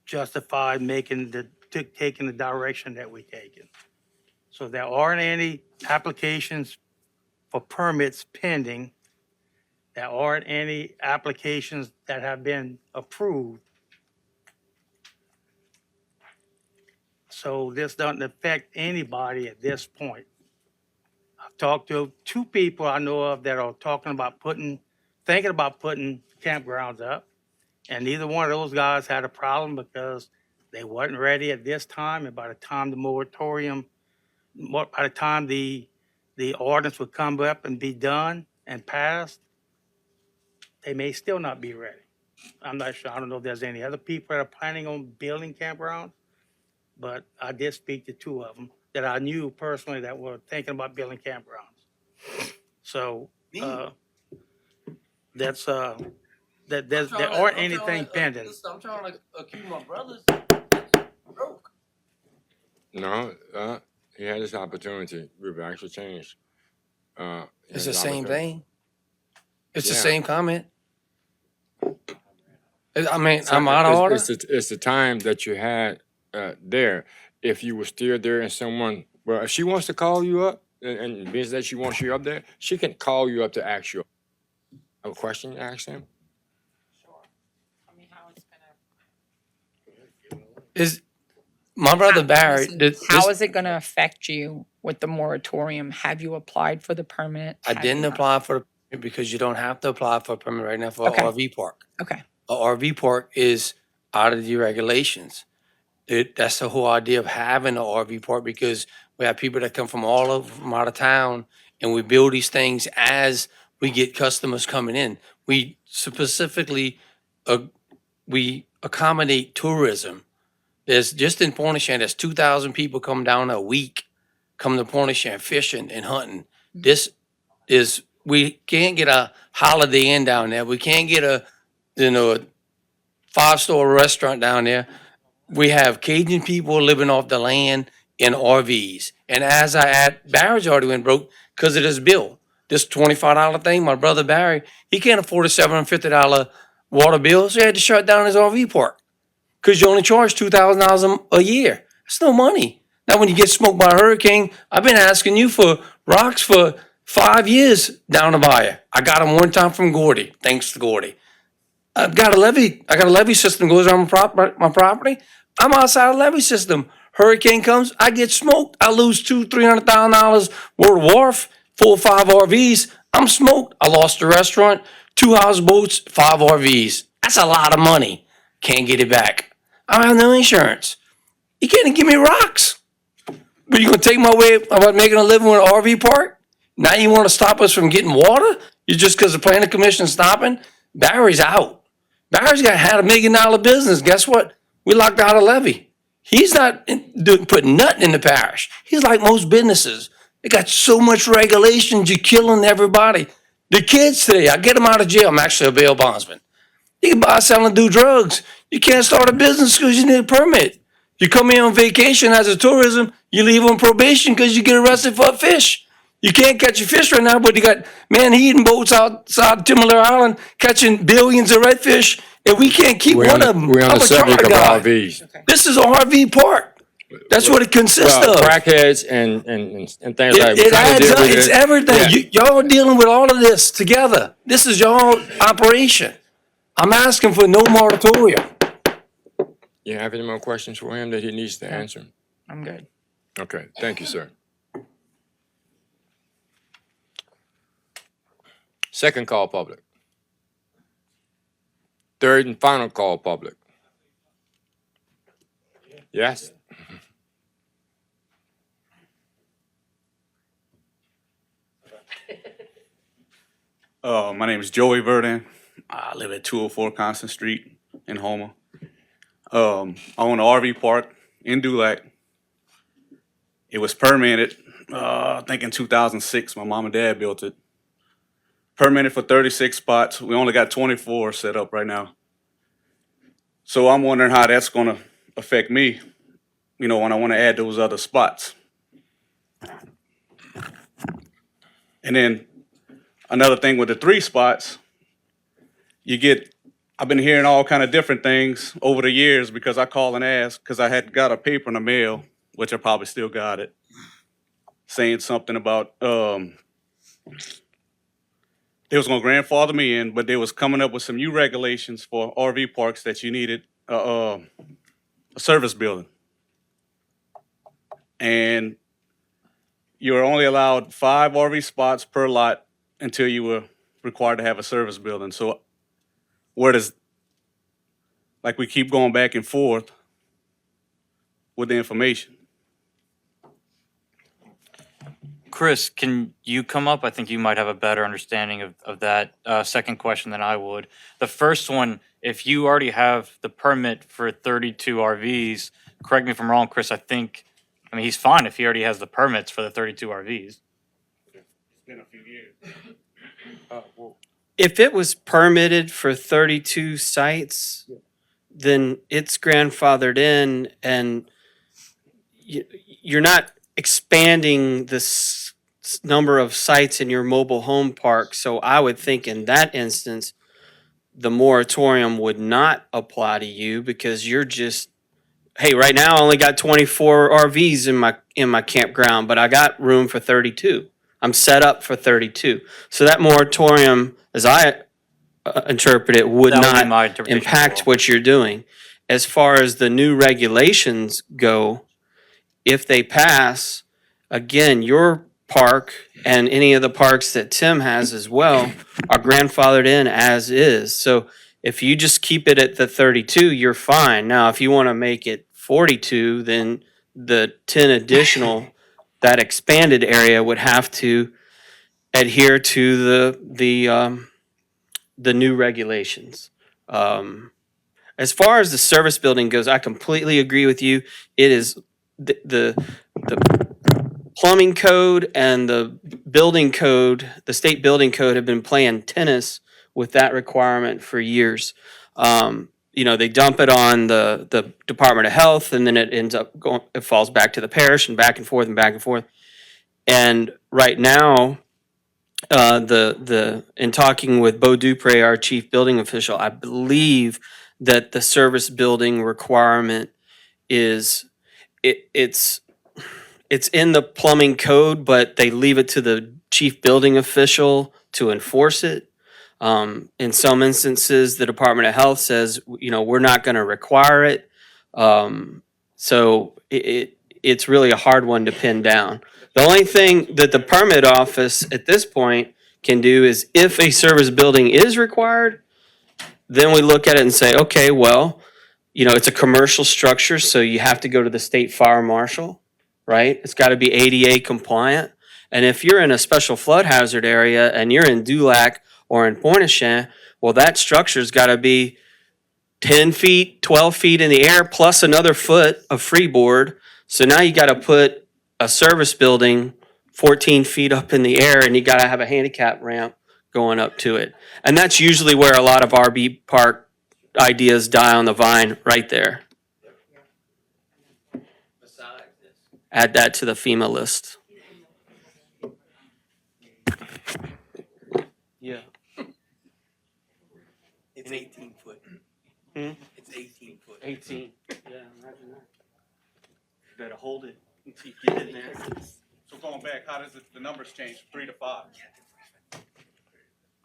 justified taking the direction that we're taking. So there aren't any applications for permits pending. There aren't any applications that have been approved. So this doesn't affect anybody at this point. I've talked to 2 people I know of that are thinking about putting campgrounds up. And neither one of those guys had a problem because they wasn't ready at this time. And by the time the ordinance would come up and be done and passed, they may still not be ready. I'm not sure. I don't know if there's any other people that are planning on building campgrounds, but I did speak to 2 of them that I knew personally that were thinking about building campgrounds. So, there aren't anything pending. I'm trying to accuse my brothers. No, he had his opportunity. We've actually changed. It's his the same opportunity. thing. It's the Yeah. same comment. I mean, So I'm out of order. It's the time that you had there. If you were still there and someone, well, if she wants to call you up and means that she wants you up there, she can call you up to ask you a question to ask him. Is my brother Barry? How is it gonna affect you with the moratorium? Have you applied for the permit? I Have didn't you not? apply for the permit because you don't have to apply for a permit right now for Okay. an RV park. Okay, A RV park is out of the regulations. That's the whole idea of having an RV park because we have people that come from all over from out of town and we build these things as we get customers coming in. We specifically, we accommodate tourism. There's just in Pornishan, there's 2,000 people come down a week, come to Pornishan fishing and hunting. This is, we can't get a Holiday Inn down there. We can't get a 5-star restaurant down there. We have Cajun people living off the land in RVs. And as Barry's already went broke because of this bill. This $25 thing, my brother Barry, he can't afford a $750 water bill, so he had to shut down his RV park. Because you only charge $2,000 a year. That's no money. Now, when you get smoked by a hurricane, I've been asking you for rocks for 5 years down the bayou. I got them one time from Gordy, thanks to Gordy. I got a levee system goes around my property. I'm outside the levee system. Hurricane comes, I get smoked. I lose $300,000 worth of wharf, 4 or 5 RVs. I'm smoked. I lost the restaurant, 2 houseboats, 5 RVs. That's a lot of money. Can't get it back. I have no insurance. You can't give me rocks. But you gonna take my way about making a living with an RV park? Now you want to stop us from getting water? You just because the planning commission is stopping? Barry's out. Barry's had $1 million business. Guess what? We locked out a levy. He's not putting nothing in the parish. He's like most businesses. They got so much regulations, you're killing everybody. The kids today, I get them out of jail. I'm actually a bail bondsman. You can buy, sell, and do drugs. You can't start a business because you need a permit. You come in on vacation as a tourism, you leave on probation because you get arrested for a fish. You can't catch a fish right now, but you got man-eating boats outside Timberlake Island catching billions of redfish, and we can't keep one of them. We're on I'm the a subject charter of guy. RVs. This is an RV park. That's what it consists Well, of. crackheads and things like It trying to adds deal up. with It's it. everything. Yeah. Y'all dealing with all of this together. This is y'all operation. I'm asking for no moratorium. You have any more questions for him that he needs to answer? I'm good. Okay, thank you, sir. Second call, public. Third and final call, public. Yes? My name is Joey Verdin. I live at 204 Constant Street in Houma. I own an RV park in Dulac. It was permitted, I think in 2006. My mom and dad built it. Permitted for 36 spots. We only got 24 set up right now. So I'm wondering how that's going to affect me, when I want to add those other spots. And then another thing with the 3 spots, I've been hearing all kind of different things over the years because I call and ask because I had got a paper in the mail, which I probably still got it, saying something about they was gonna grandfather me in, but they was coming up with some new regulations for RV parks that you needed a service building. And you were only allowed 5 RV spots per lot until you were required to have a service building. So where does, like we keep going back and forth with the information. Chris, can you come up? I think you might have a better understanding of that second question than I would. The first one, if you already have the permit for 32 RVs, correct me if I'm wrong, Chris, I mean, he's fine if he already has the permits for the 32 RVs. It's been a few years. If it was permitted for 32 sites, then it's grandfathered in, and you're not expanding this number of sites in your mobile home park. So I would think in that instance, the moratorium would not apply to you because you're just, hey, right now I only got 24 RVs in my campground, but I got room for 32. I'm set up for 32. So that moratorium, as I interpret it, would That would be my not interpretation as impact well. what you're doing. As far as the new regulations go, if they pass, again, your park and any of the parks that Tim has as well are grandfathered in as is. So if you just keep it at the 32, you're fine. Now, if you want to make it 42, then the 10 additional, that expanded area would have to adhere to the new regulations. As far as the service building goes, I completely agree with you. It is the plumbing code and the building code, the state building code, have been playing tennis with that requirement for years. They dump it on the Department of Health, and then it ends up going, it falls back to the parish, and back and forth and back and forth. And right now, in talking with Bo Dupre, our chief building official, I believe that the service building requirement it's in the plumbing code, but they leave it to the chief building official to enforce it. In some instances, the Department of Health says, we're not going to require it. So it's really a hard one to pin down. The only thing that the permit office at this point can do is if a service building is required, then we look at it and say, okay, well, it's a commercial structure, so you have to go to the state fire marshal, right? It's got to be ADA compliant. And if you're in a special flood hazard area and you're in Dulac or in Pointe-au-Chien, well, that structure's got to be 10 feet, 12 feet in the air plus another foot of freeboard. So now you got to put a service building 14 feet up in the air and you got to have a handicap ramp going up to it. And that's usually where a lot of RV park ideas die on the vine, right there. Add that to the FEMA list. Yeah. It's 18 foot. Hmm? It's 18 foot. 18. Yeah, imagine that. Better hold it until you get in there. So going back, how does the numbers change from 3 to 5?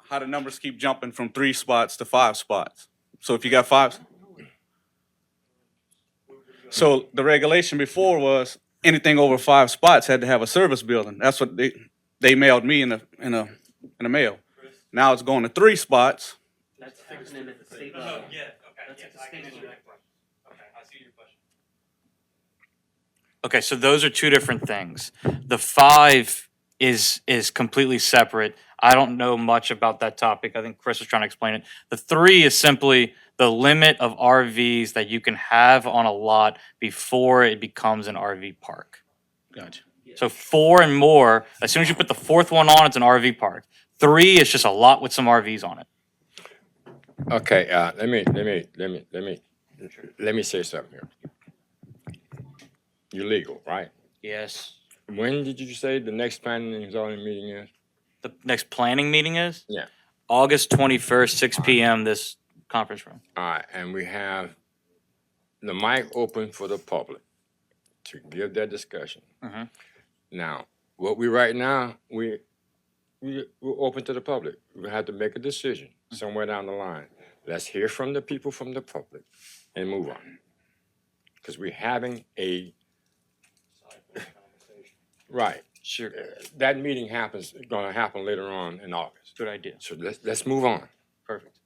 How do numbers keep jumping from 3 spots to 5 spots? So if you got 5, so the regulation before was anything over 5 spots had to have a service building. That's what they mailed me in the mail. Now it's going to 3 spots. That's happening at the state level. Yeah, okay. That's at the state level. Okay, I see your question. Okay, so those are two different things. The 5 is completely separate. I don't know much about that topic. I think Chris was trying to explain it. The 3 is simply the limit of RVs that you can have on a lot before it becomes an RV park. Gotcha. So 4 and more, as soon as you put the 4th one on, it's an RV park. 3 is just a lot with some RVs on it. Okay, let me say something here. You're legal, right? Yes. When did you say the next planning and zoning meeting is? The next planning meeting is Yeah. August 21st, 6 p.m. this conference room. All right, and we have the mic open for the public to give their discussion. Mhm. Now, what we right now, we're open to the public. We have to make a decision somewhere down the line. Let's hear from the people from the public and move on. Because we're having a, right. Sure. That meeting gonna happen later on in August. Good idea. So let's move on. Perfect.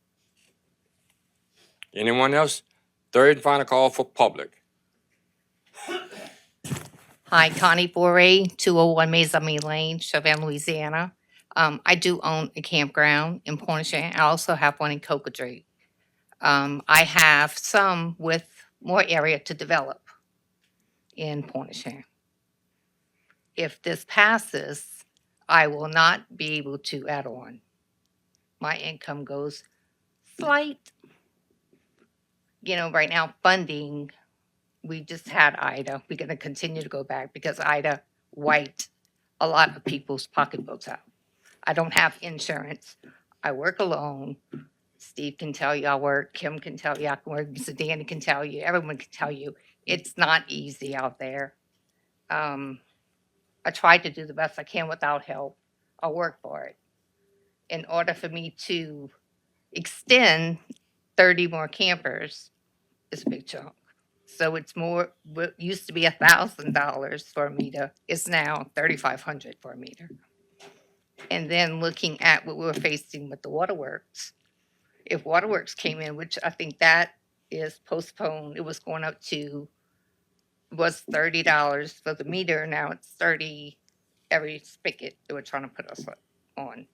Anyone else? Third and final call for public. Hi, Connie Borey, 201 Maisami Lane, Chauvin, Louisiana. I do own a campground in Pointe-au-Chien. I also have one in Cocodrie. I have some with more area to develop in Pointe-au-Chien. If this passes, I will not be able to add on. My income goes slight. Right now, funding, we just had Ida. We're going to continue to go back because Ida wiped a lot of people's pocketbooks out. I don't have insurance. I work alone. Steve can tell you I work. Kim can tell you I can work. Mr. Danny can tell you. Everyone can tell you. It's not easy out there. I try to do the best I can without help. I work for it. In order for me to extend 30 more campers, it's a big chunk. So it's more, what used to be $1,000 for a meter is now $3,500 for a meter. And then looking at what we were facing with the waterworks, if waterworks came in, which I think that is postponed, it was going up to, was $30 for the meter, now it's $30 every spigot they were trying to put us on.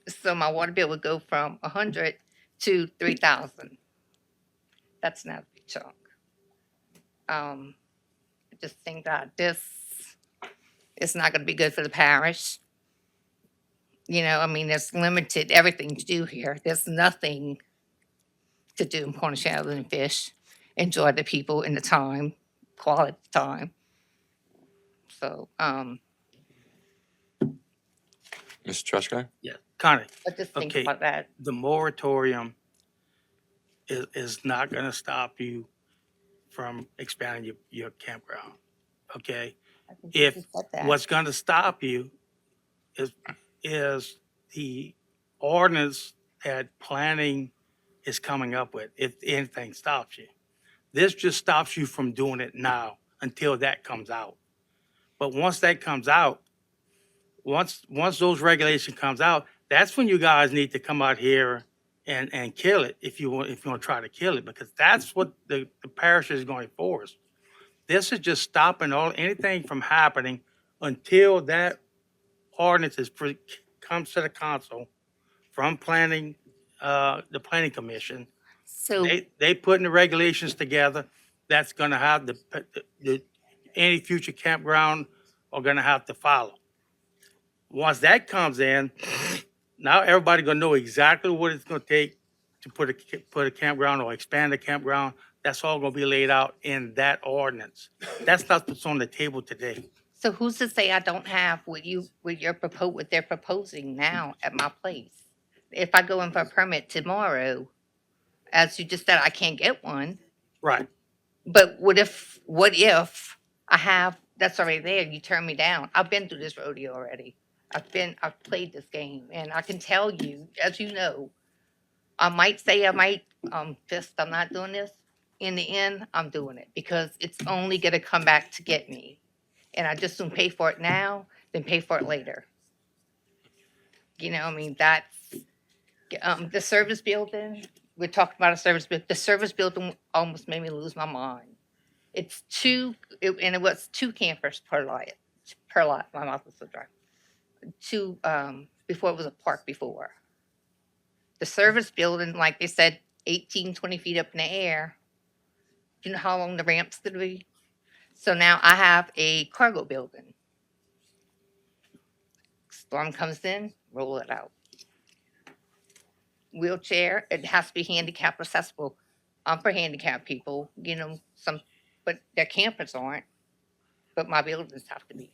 So my water bill would go from $100 to $3,000. That's not a big chunk. I just think that this is not going to be good for the parish. There's limited everything to do here. There's nothing to do in Pointe-au-Chien other than fish, enjoy the people and the time, quality time. So, Mr. Trushko? Yeah, Connie, I just think okay, about that. the moratorium is not going to stop you from expanding your campground, okay? I think you If just said that. what's going to stop you is the ordinance that planning is coming up with, if anything stops you. This just stops you from doing it now until that comes out. But once that comes out, once those regulations comes out, that's when you guys need to come out here and kill it if you want to try to kill it, because that's what the parish is going to force. This is just stopping anything from happening until that ordinance comes to the council from planning, the planning commission. So They putting the regulations together. That's gonna have any future campground are gonna have to follow. Once that comes in, now everybody gonna know exactly what it's gonna take to put a campground or expand a campground. That's all gonna be laid out in that ordinance. That's not what's on the table today. So who's to say I don't have what they're proposing now at my place? If I go in for a permit tomorrow, as you just said, I can't get one. Right. But what if I have, that's already there, you turn me down? I've been through this rodeo already. I've played this game, and I can tell you, as you know, I might say I'm not doing this. In the end, I'm doing it because it's only gonna come back to get me. And I just soon pay for it now than pay for it later. I mean, that's, the service building, we're talking about a service, but the service building almost made me lose my mind. And it was 2 campers per lot, my mouth was so dry. 2, before it was a park before. The service building, like they said, 18, 20 feet up in the air. Do you know how long the ramp's gonna be? So now I have a cargo building. Storm comes in, roll it out. Wheelchair, it has to be handicap accessible. For handicapped people, but their campers aren't. But my buildings have to be.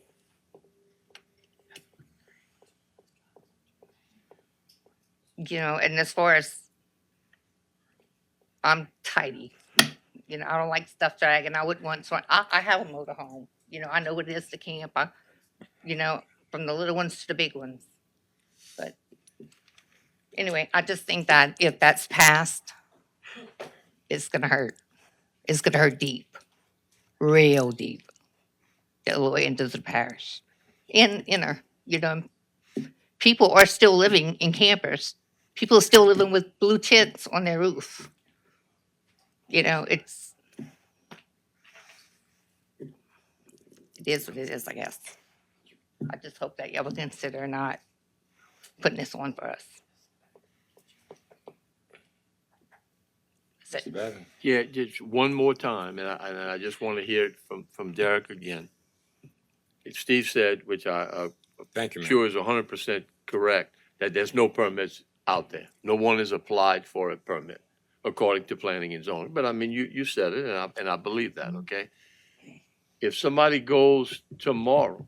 And as far as I'm tidy. I don't like stuff dragging. I wouldn't want, so I have a motorhome. I know what it is to camp. From the little ones to the big ones. But anyway, I just think that if that's passed, it's gonna hurt. It's gonna hurt deep, real deep, the way into the parish. And people are still living in campers. People are still living with blue tents on their roof. It is what it is, I guess. I just hope that y'all will consider not putting this on for us. That's it. Yeah, just one more time, and I just want to hear it from Derek again. Steve said, which I Thank you, ma'am. sure is 100% correct, that there's no permits out there. No one has applied for a permit according to planning and zoning. But I mean, you said it, and I believe that. Okay. If somebody goes tomorrow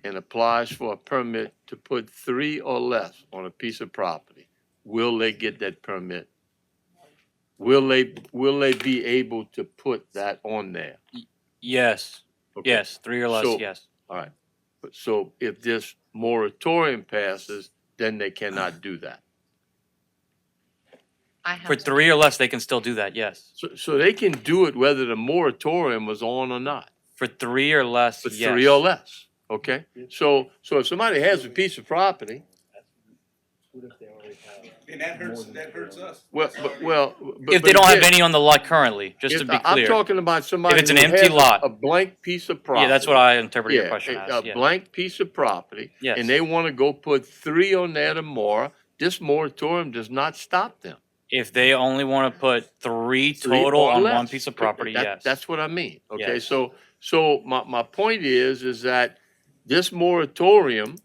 and applies for a permit to put 3 or less on a piece of property, will they get that permit? Will they be able to put that on there? Yes, Okay. yes, 3 or less, So- yes. All right. So if this moratorium passes, then they cannot do that. For 3 or less, they can still do that, yes. So they can do it whether the moratorium was on or not. For 3 or less, For yes. 3 or less, okay? So if somebody has a piece of property, And that hurts us. If they don't have any on the lot currently, just to be clear. I'm talking about somebody If it's an who empty has lot. a blank piece of property. Yeah, that's what I interpreted your Yeah, question as, a yeah. blank piece of property. Yes. And they want to go put 3 on that or more, this moratorium does not stop them. If they only want to put 3 3 total or on less. one piece of property, yes. That's what I mean, okay? Yes. So my point is that this moratorium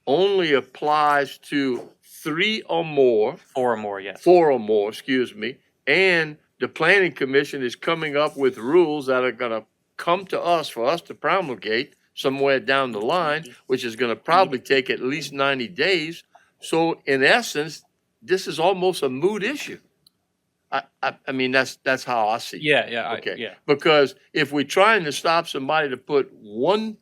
only applies to 3 or more. 4 or more, yes. 4 or more, excuse me. And the planning commission is coming up with rules that are gonna come to us for us to promulgate somewhere down the line, which is gonna probably take at least 90 days. So in essence, this is almost a moot issue. I mean, that's how I see it. Yeah, Okay. yeah. Because if we're trying to stop somebody to put 1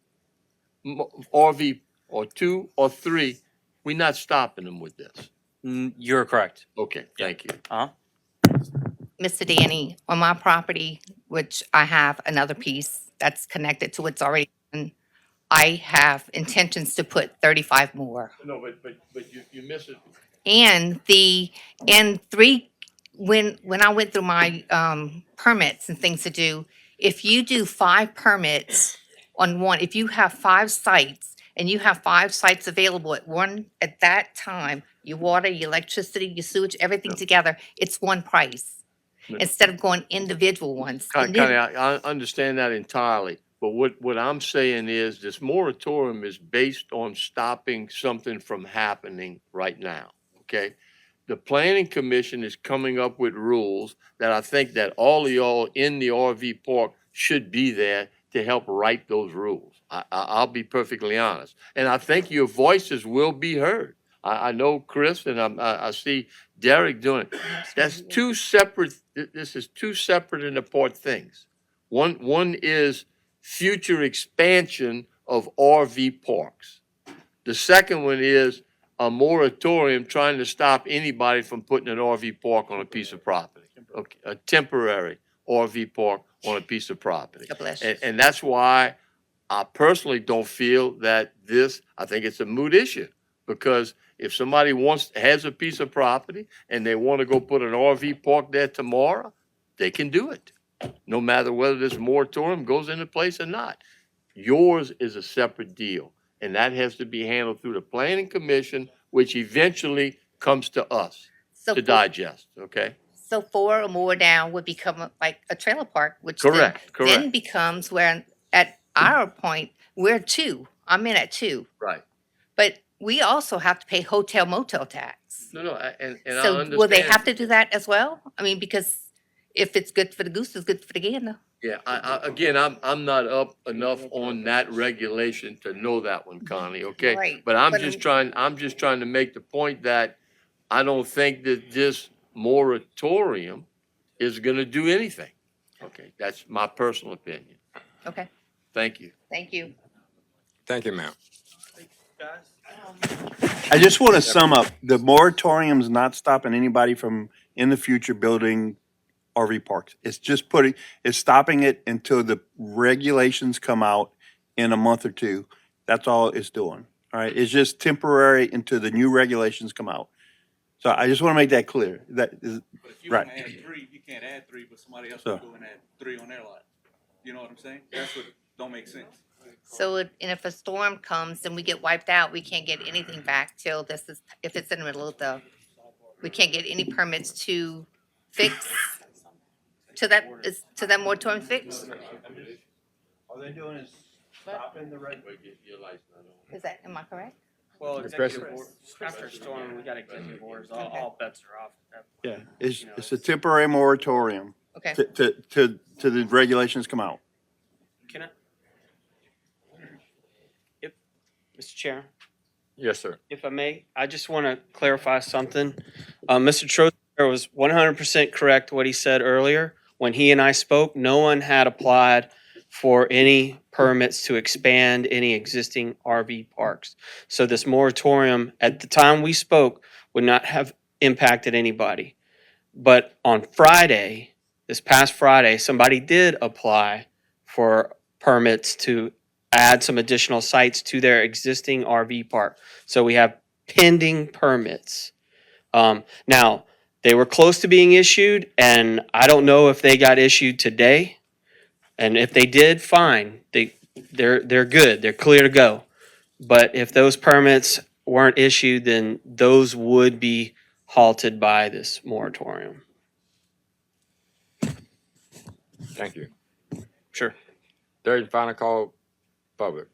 RV or 2 or 3, we're not stopping them with this. You're correct. Okay, thank you. Uh-huh. Mr. Danny, on my property, which I have another piece that's connected to what's already done, I have intentions to put 35 more. No, but you miss it. And when I went through my permits and things to do, if you do 5 permits on one, if you have 5 sites and you have 5 sites available at that time, your water, your electricity, your sewage, everything together, it's one price instead of going individual ones. And Connie, then- I understand that entirely, but what I'm saying is this moratorium is based on stopping something from happening right now, okay? The planning commission is coming up with rules that I think that all of y'all in the RV park should be there to help write those rules. I'll be perfectly honest. And I think your voices will be heard. I know Chris and I see Derek doing it. That's two separate, this is two separate and apart things. One is future expansion of RV parks. The second one is a moratorium trying to stop anybody from putting an RV park on a piece of property. Okay, a temporary RV park on a piece of property. God bless you. And that's why I personally don't feel that I think it's a moot issue. Because if somebody has a piece of property and they want to go put an RV park there tomorrow, they can do it. No matter whether this moratorium goes into place or not. Yours is a separate deal. And that has to be handled through the planning commission, which eventually comes to us So to for- digest, okay? So 4 or more down would become like a trailer park, which Correct, then correct. becomes where at our point, we're 2. I'm in at 2. Right. But we also have to pay hotel motel tax. No, and I So understand. will they have to do that as well? I mean, because if it's good for the goose, it's good for the gander. Yeah, again, I'm not up enough on that regulation to know that one, Connie, okay? Right, But I'm but just trying to make the point that I don't think that this moratorium is gonna do anything. Okay, that's my personal opinion. Okay, Thank you. thank you. Thank you, ma'am. I just want to sum up, the moratorium's not stopping anybody from in the future building RV parks. It's just it's stopping it until the regulations come out in a month or two. That's all it's doing. All right, it's just temporary until the new regulations come out. So I just want to make that clear. That is, But if you right. wanna add 3, you can't add 3, but somebody else So- will go and add 3 on their lot. You know what I'm saying? That's what don't make sense. So and if a storm comes and we get wiped out, we can't get anything back till if it's in the middle of we can't get any permits to fix, to that moratorium fix? All they're doing is stopping the Is that, am I correct? Well, executive after a storm, we got executive orders, all bets are off. Yeah, it's a temporary moratorium Okay. to the regulations come out. Can I? Mr. Chair, Yes, sir. if I may, I just want to clarify something. Mr. Trozer was 100% correct what he said earlier. When he and I spoke, no one had applied for any permits to expand any existing RV parks. So this moratorium, at the time we spoke, would not have impacted anybody. But on Friday, this past Friday, somebody did apply for permits to add some additional sites to their existing RV park. So we have pending permits. Now, they were close to being issued, and I don't know if they got issued today. And if they did, fine. They're good. They're clear to go. But if those permits weren't issued, then those would be halted by this moratorium. Thank you. Sure. Third and final call, public.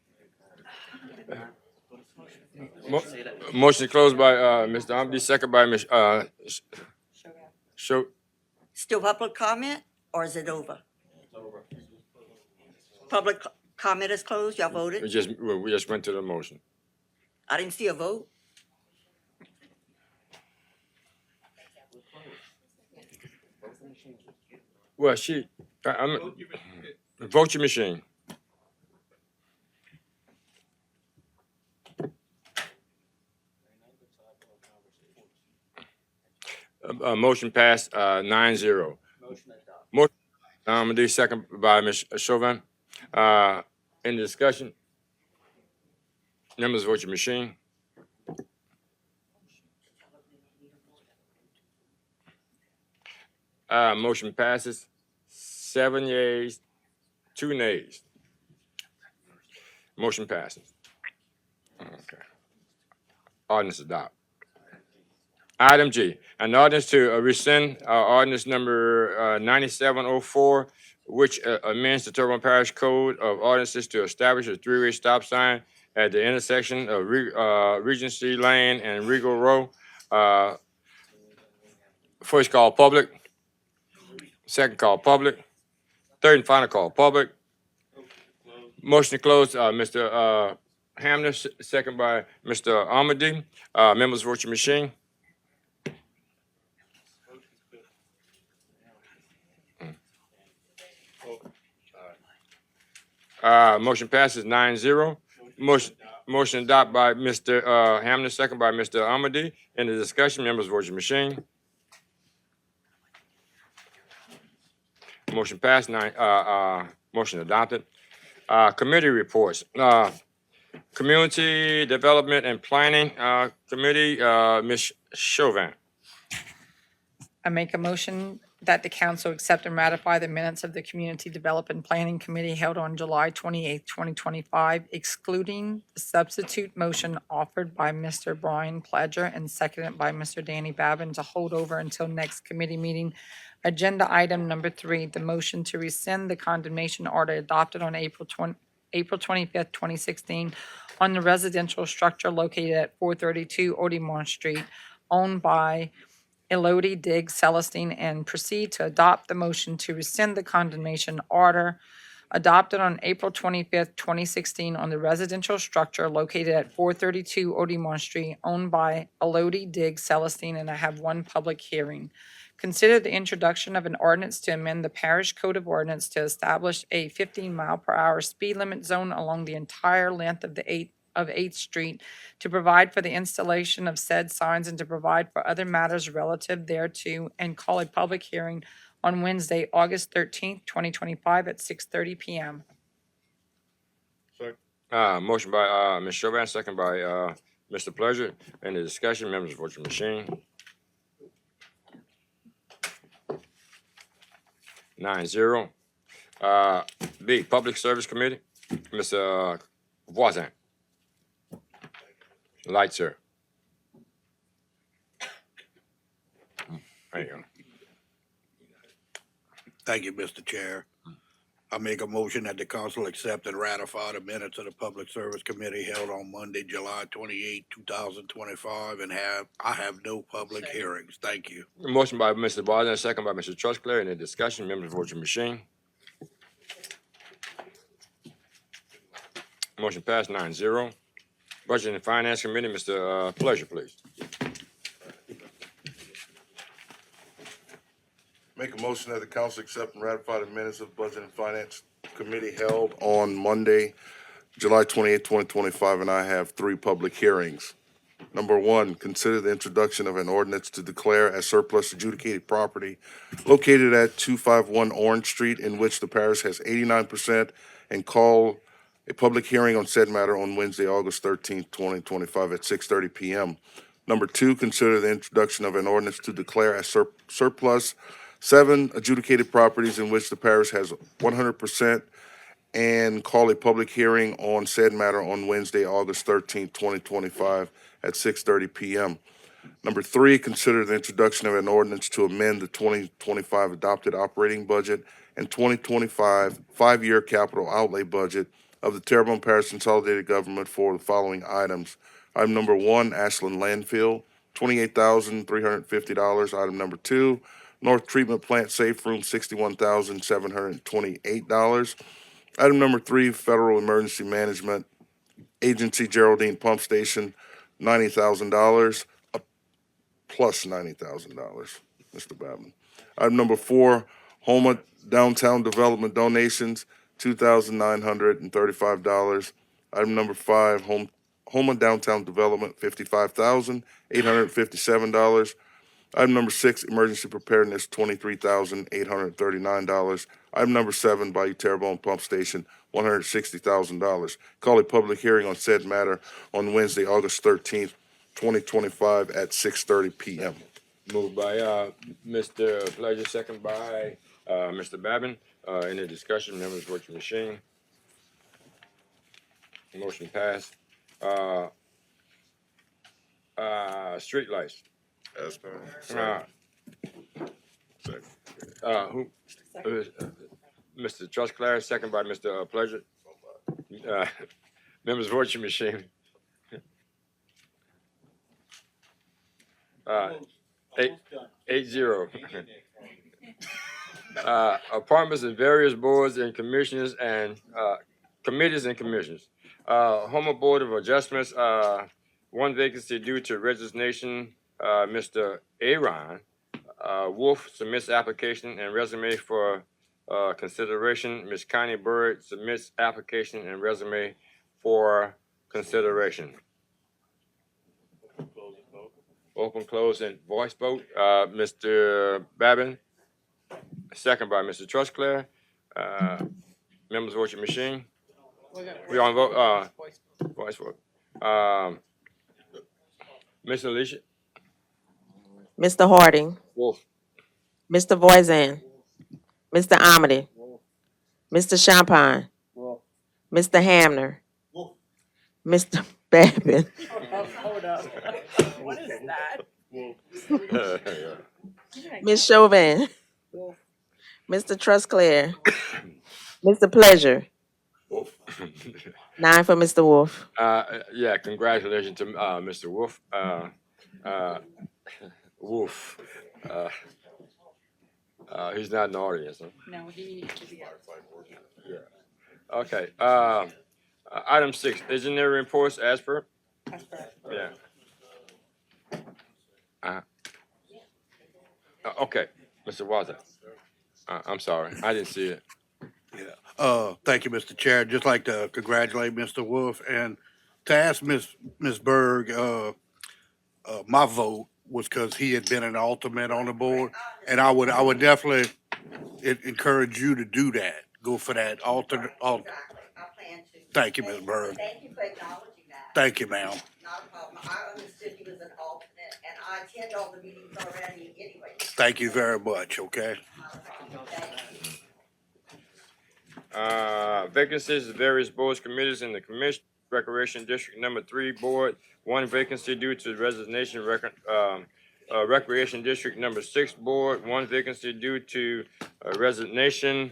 Motion closed by Mr. Hamdi, second by Ms. Show. Still public comment, or is it over? Public comment is closed, y'all voted? We just went to the motion. I didn't see a vote. Well, vote your machine. Motion passed, 9-0. Motion, Amity, second by Ms. Chauvin. Any discussion? Members, vote your machine. Motion passes, 7 yeas, 2 nays. Motion passes. Okay. Ordinance adopt. Item G, an ordinance to rescind ordinance number 9704, which amends the Terrebonne Parish Code of Ordinances to establish a three-way stop sign at the intersection of Regency Lane and Regal Row. First call public, second call public, third and final call public. Motion to close, Mr. Hamner, second by Mr. Amady. Members, vote your machine. Motion passes 9-0. Motion adopted by Mr. Hamner, second by Mr. Amady. In the discussion, members, vote your machine. Motion passed, motion adopted. Committee reports. Community Development and Planning Committee, Ms. Chauvin. I make a motion that the council accept and ratify the minutes of the Community Development Planning Committee held on July 28th, 2025, excluding the substitute motion offered by Mr. Brian Pledger and seconded by Mr. Danny Babin to hold over until next committee meeting. Agenda item number 3, the motion to rescind the condemnation order adopted on April 25th, 2016 on the residential structure located at 432 Odemont Street, owned by Elodie Diggs Celestine, and proceed to adopt the motion to rescind the condemnation order adopted on April 25th, 2016 on the residential structure located at 432 Odemont Street, owned by Elodie Diggs Celestine, and I have one public hearing. Consider the introduction of an ordinance to amend the Parish Code of Ordinance to establish a 15-mile-per-hour speed limit zone along the entire length of the 8th Street, to provide for the installation of said signs and to provide for other matters relative thereto, and call a public hearing on Wednesday, August 13th, 2025 at 6:30 p.m. Motion by Ms. Chauvin, second by Mr. Pleasure. In the discussion, members, vote your machine. 9-0. B, Public Service Committee, Mr. Voisin. Light, sir. There you go. Thank you, Mr. Chair. I make a motion that the council accept and ratify the minutes of the Public Service Committee held on Monday, July 28, 2025, and I have no public hearings. Thank you. Motion by Mr. Voisin, second by Mr. Trustclair. In the discussion, members, vote your machine. Motion passed 9-0. Budget and Finance Committee, Mr. Pleasure, please. Make a motion that the council accept and ratify the minutes of Budget and Finance Committee held on Monday, July 28, 2025, and I have 3 public hearings. Number 1, consider the introduction of an ordinance to declare as surplus adjudicated property located at 251 Orange Street, in which the parish has 89%, and call a public hearing on said matter on Wednesday, August 13th, 2025 at 6:30 p.m. Number 2, consider the introduction of an ordinance to declare as surplus 7 adjudicated properties in which the parish has 100%, and call a public hearing on said matter on Wednesday, August 13th, 2025 at 6:30 p.m. Number 3, consider the introduction of an ordinance to amend the 2025 adopted operating budget and 2025 5-year capital outlay budget of the Terrebonne Parish Consolidated Government for the following items. Item number 1, Ashland Landfill, $28,350. Item number 2, North Treatment Plant Safe Room, $61,728. Item number 3, Federal Emergency Management Agency Geraldine Pump Station, $90,000, plus $90,000, Mr. Babin. Item number 4, Homa Downtown Development Donations, $2,935. Item number 5, Homa Downtown Development, $55,857. Item number 6, emergency preparedness, $23,839. Item number 7, Bayou Terrebonne Pump Station, $160,000. Call a public hearing on said matter on Wednesday, August 13th, 2025 at 6:30 p.m. Moved by Mr. Pleasure, second by Mr. Babin. Any discussion? Members, vote your machine. Motion passed. Street lights. As per. Who? Mr. Trustclair, second by Mr. Pleasure. Members, vote your machine. Eight, 8-0. Appointments of various boards and commissioners and committees and commissions. Homer Board of Adjustments, one vacancy due to resignation. Mr. Aaron Wolf submits application and resume for consideration. Ms. Connie Bird submits application and resume for consideration. Open, close, and voice vote. Mr. Babin, second by Mr. Trustclair. Members, vote your machine. We on vote. Voice vote. Ms. Alicia Mr. Harding, Wolf. Mr. Voisin, Mr. Amity, Mr. Champagne, Mr. Hamner, Mr. Babin, Hold up. What is that? Ms. Chauvin, Mr. Trustclair, Mr. Pleasure, 9 for Mr. Wolf. Yeah, congratulations to Mr. Wolf. Wolf. He's not in the audience, huh? No, he. Yeah. Okay. Item 6, engineering reports as per. Yeah. Okay, Mr. Walter. I'm sorry, I didn't see it. Thank you, Mr. Chair. Just like to congratulate Mr. Wolf and to ask Ms. Berg, my vote was because he had been an alternate on the board, and I would definitely encourage you to do that. Go for that alternate. I plan to. Thank you, Ms. Berg. Thank you for acknowledging that. Thank you, ma'am. Not a problem. I understood you as an alternate, and I attend all the meetings already anyway. Thank you very much, okay? Vacancies of various boards, committees in the commission, Recreation District Number 3 Board, 1 vacancy due to resignation. Recreation District Number 6 Board, 1 vacancy due to resignation.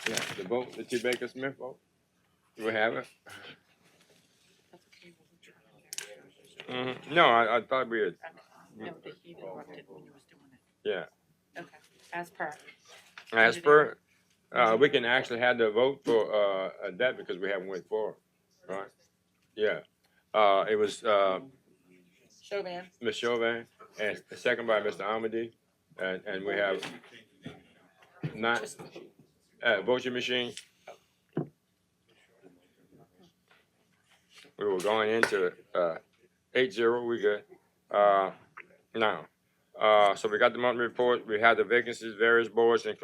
Yeah, the vote, the T. Baker Smith vote. Do we have it? No, I thought we had. No, but he interrupted when you was doing it. Yeah. Okay, as per. As per, we can actually have the vote for that because we haven't went forward, right? Yeah. It was Chauvin. Ms. Chauvin and second by Mr. Amity, and we have 9 voting machine. We were going into 8-0. We good. Now, so we got the monthly report. We have the vacancies, various boards and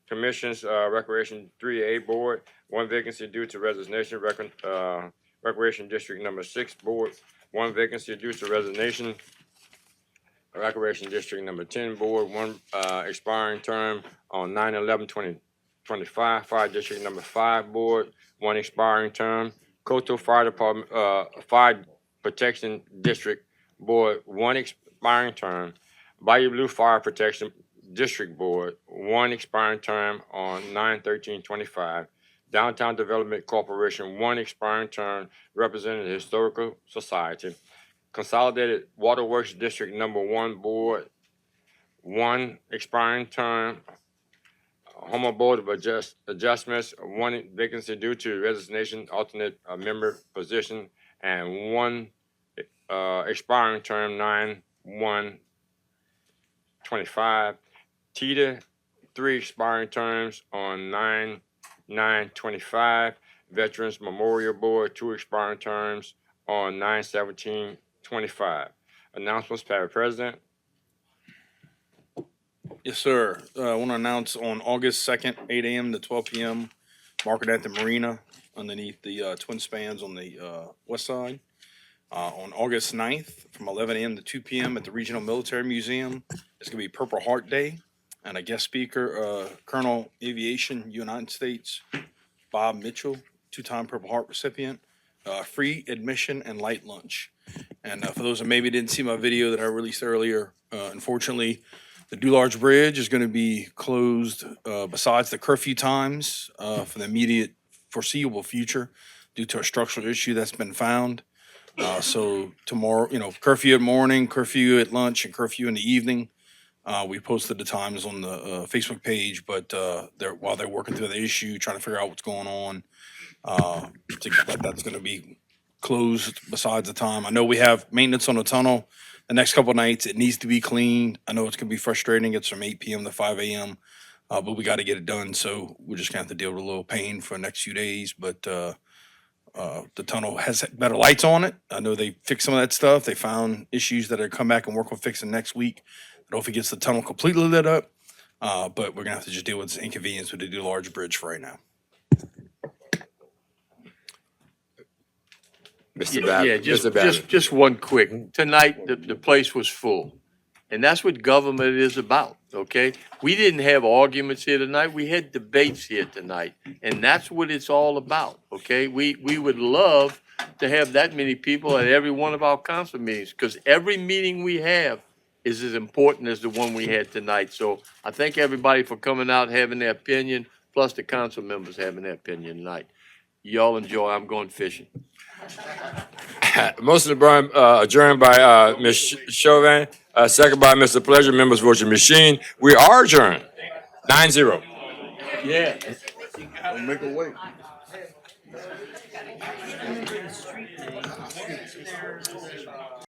commissions. Recreation 3A Board, 1 vacancy due to resignation. Recreation District Number 6 Board, 1 vacancy due to resignation. Recreation District Number 10 Board, 1 expiring term on 9/11/2025. Fire District Number 5 Board, 1 expiring term. Coastal Fire Department, Fire Protection District Board, 1 expiring term. Bayou Blue Fire Protection District Board, 1 expiring term on 9/13/25. Downtown Development Corporation, 1 expiring term representing the Historical Society. Consolidated Waterworks District Number 1 Board, 1 expiring term. Homer Board of Adjustments, 1 vacancy due to resignation, alternate member position, and 1 expiring term 9/1/25. 3 expiring terms on 9/9/25. Veterans Memorial Board, 2 expiring terms on 9/17/25. Announcements, Madam President. Yes, sir. I want to announce on August 2nd, 8 a.m. to 12 p.m., market at the marina underneath the twin spans on the west side. On August 9th, from 11 a.m. to 2 p.m. at the Regional Military Museum, it's going to be Purple Heart Day. And a guest speaker, Colonel Aviation, United States, Bob Mitchell, 2-time Purple Heart recipient. Free admission and light lunch. And for those that maybe didn't see my video that I released earlier, unfortunately, the Dularge Bridge is going to be closed besides the curfew times for the immediate foreseeable future due to a structural issue that's been found. So tomorrow, curfew at morning, curfew at lunch, and curfew in the evening. We posted the times on the Facebook page, but while they're working through the issue, trying to figure out what's going on, that's going to be closed besides the time. I know we have maintenance on the tunnel the next couple of nights. It needs to be cleaned. I know it's going to be frustrating. It's from 8 p.m. to 5 a.m., but we got to get it done. So we're just going to have to deal with a little pain for the next few days. But the tunnel has better lights on it. I know they fixed some of that stuff. They found issues that are come back and work on fixing next week. I don't know if it gets the tunnel completely lit up, but we're going to have to just deal with this inconvenience with the Dularge Bridge for right now. Yeah, just one quick. Tonight, the place was full. And that's what government is about, okay? We didn't have arguments here tonight. We had debates here tonight. And that's what it's all about, okay? We would love to have that many people at every one of our council meetings, because every meeting we have is as important as the one we had tonight. So I thank everybody for coming out, having their opinion, plus the council members having their opinion tonight. Y'all enjoy. I'm going fishing. Most of the burn adjourned by Ms. Chauvin, second by Mr. Pleasure. Members vote your machine. We are adjourned. 9-0. Yeah. Make a wait.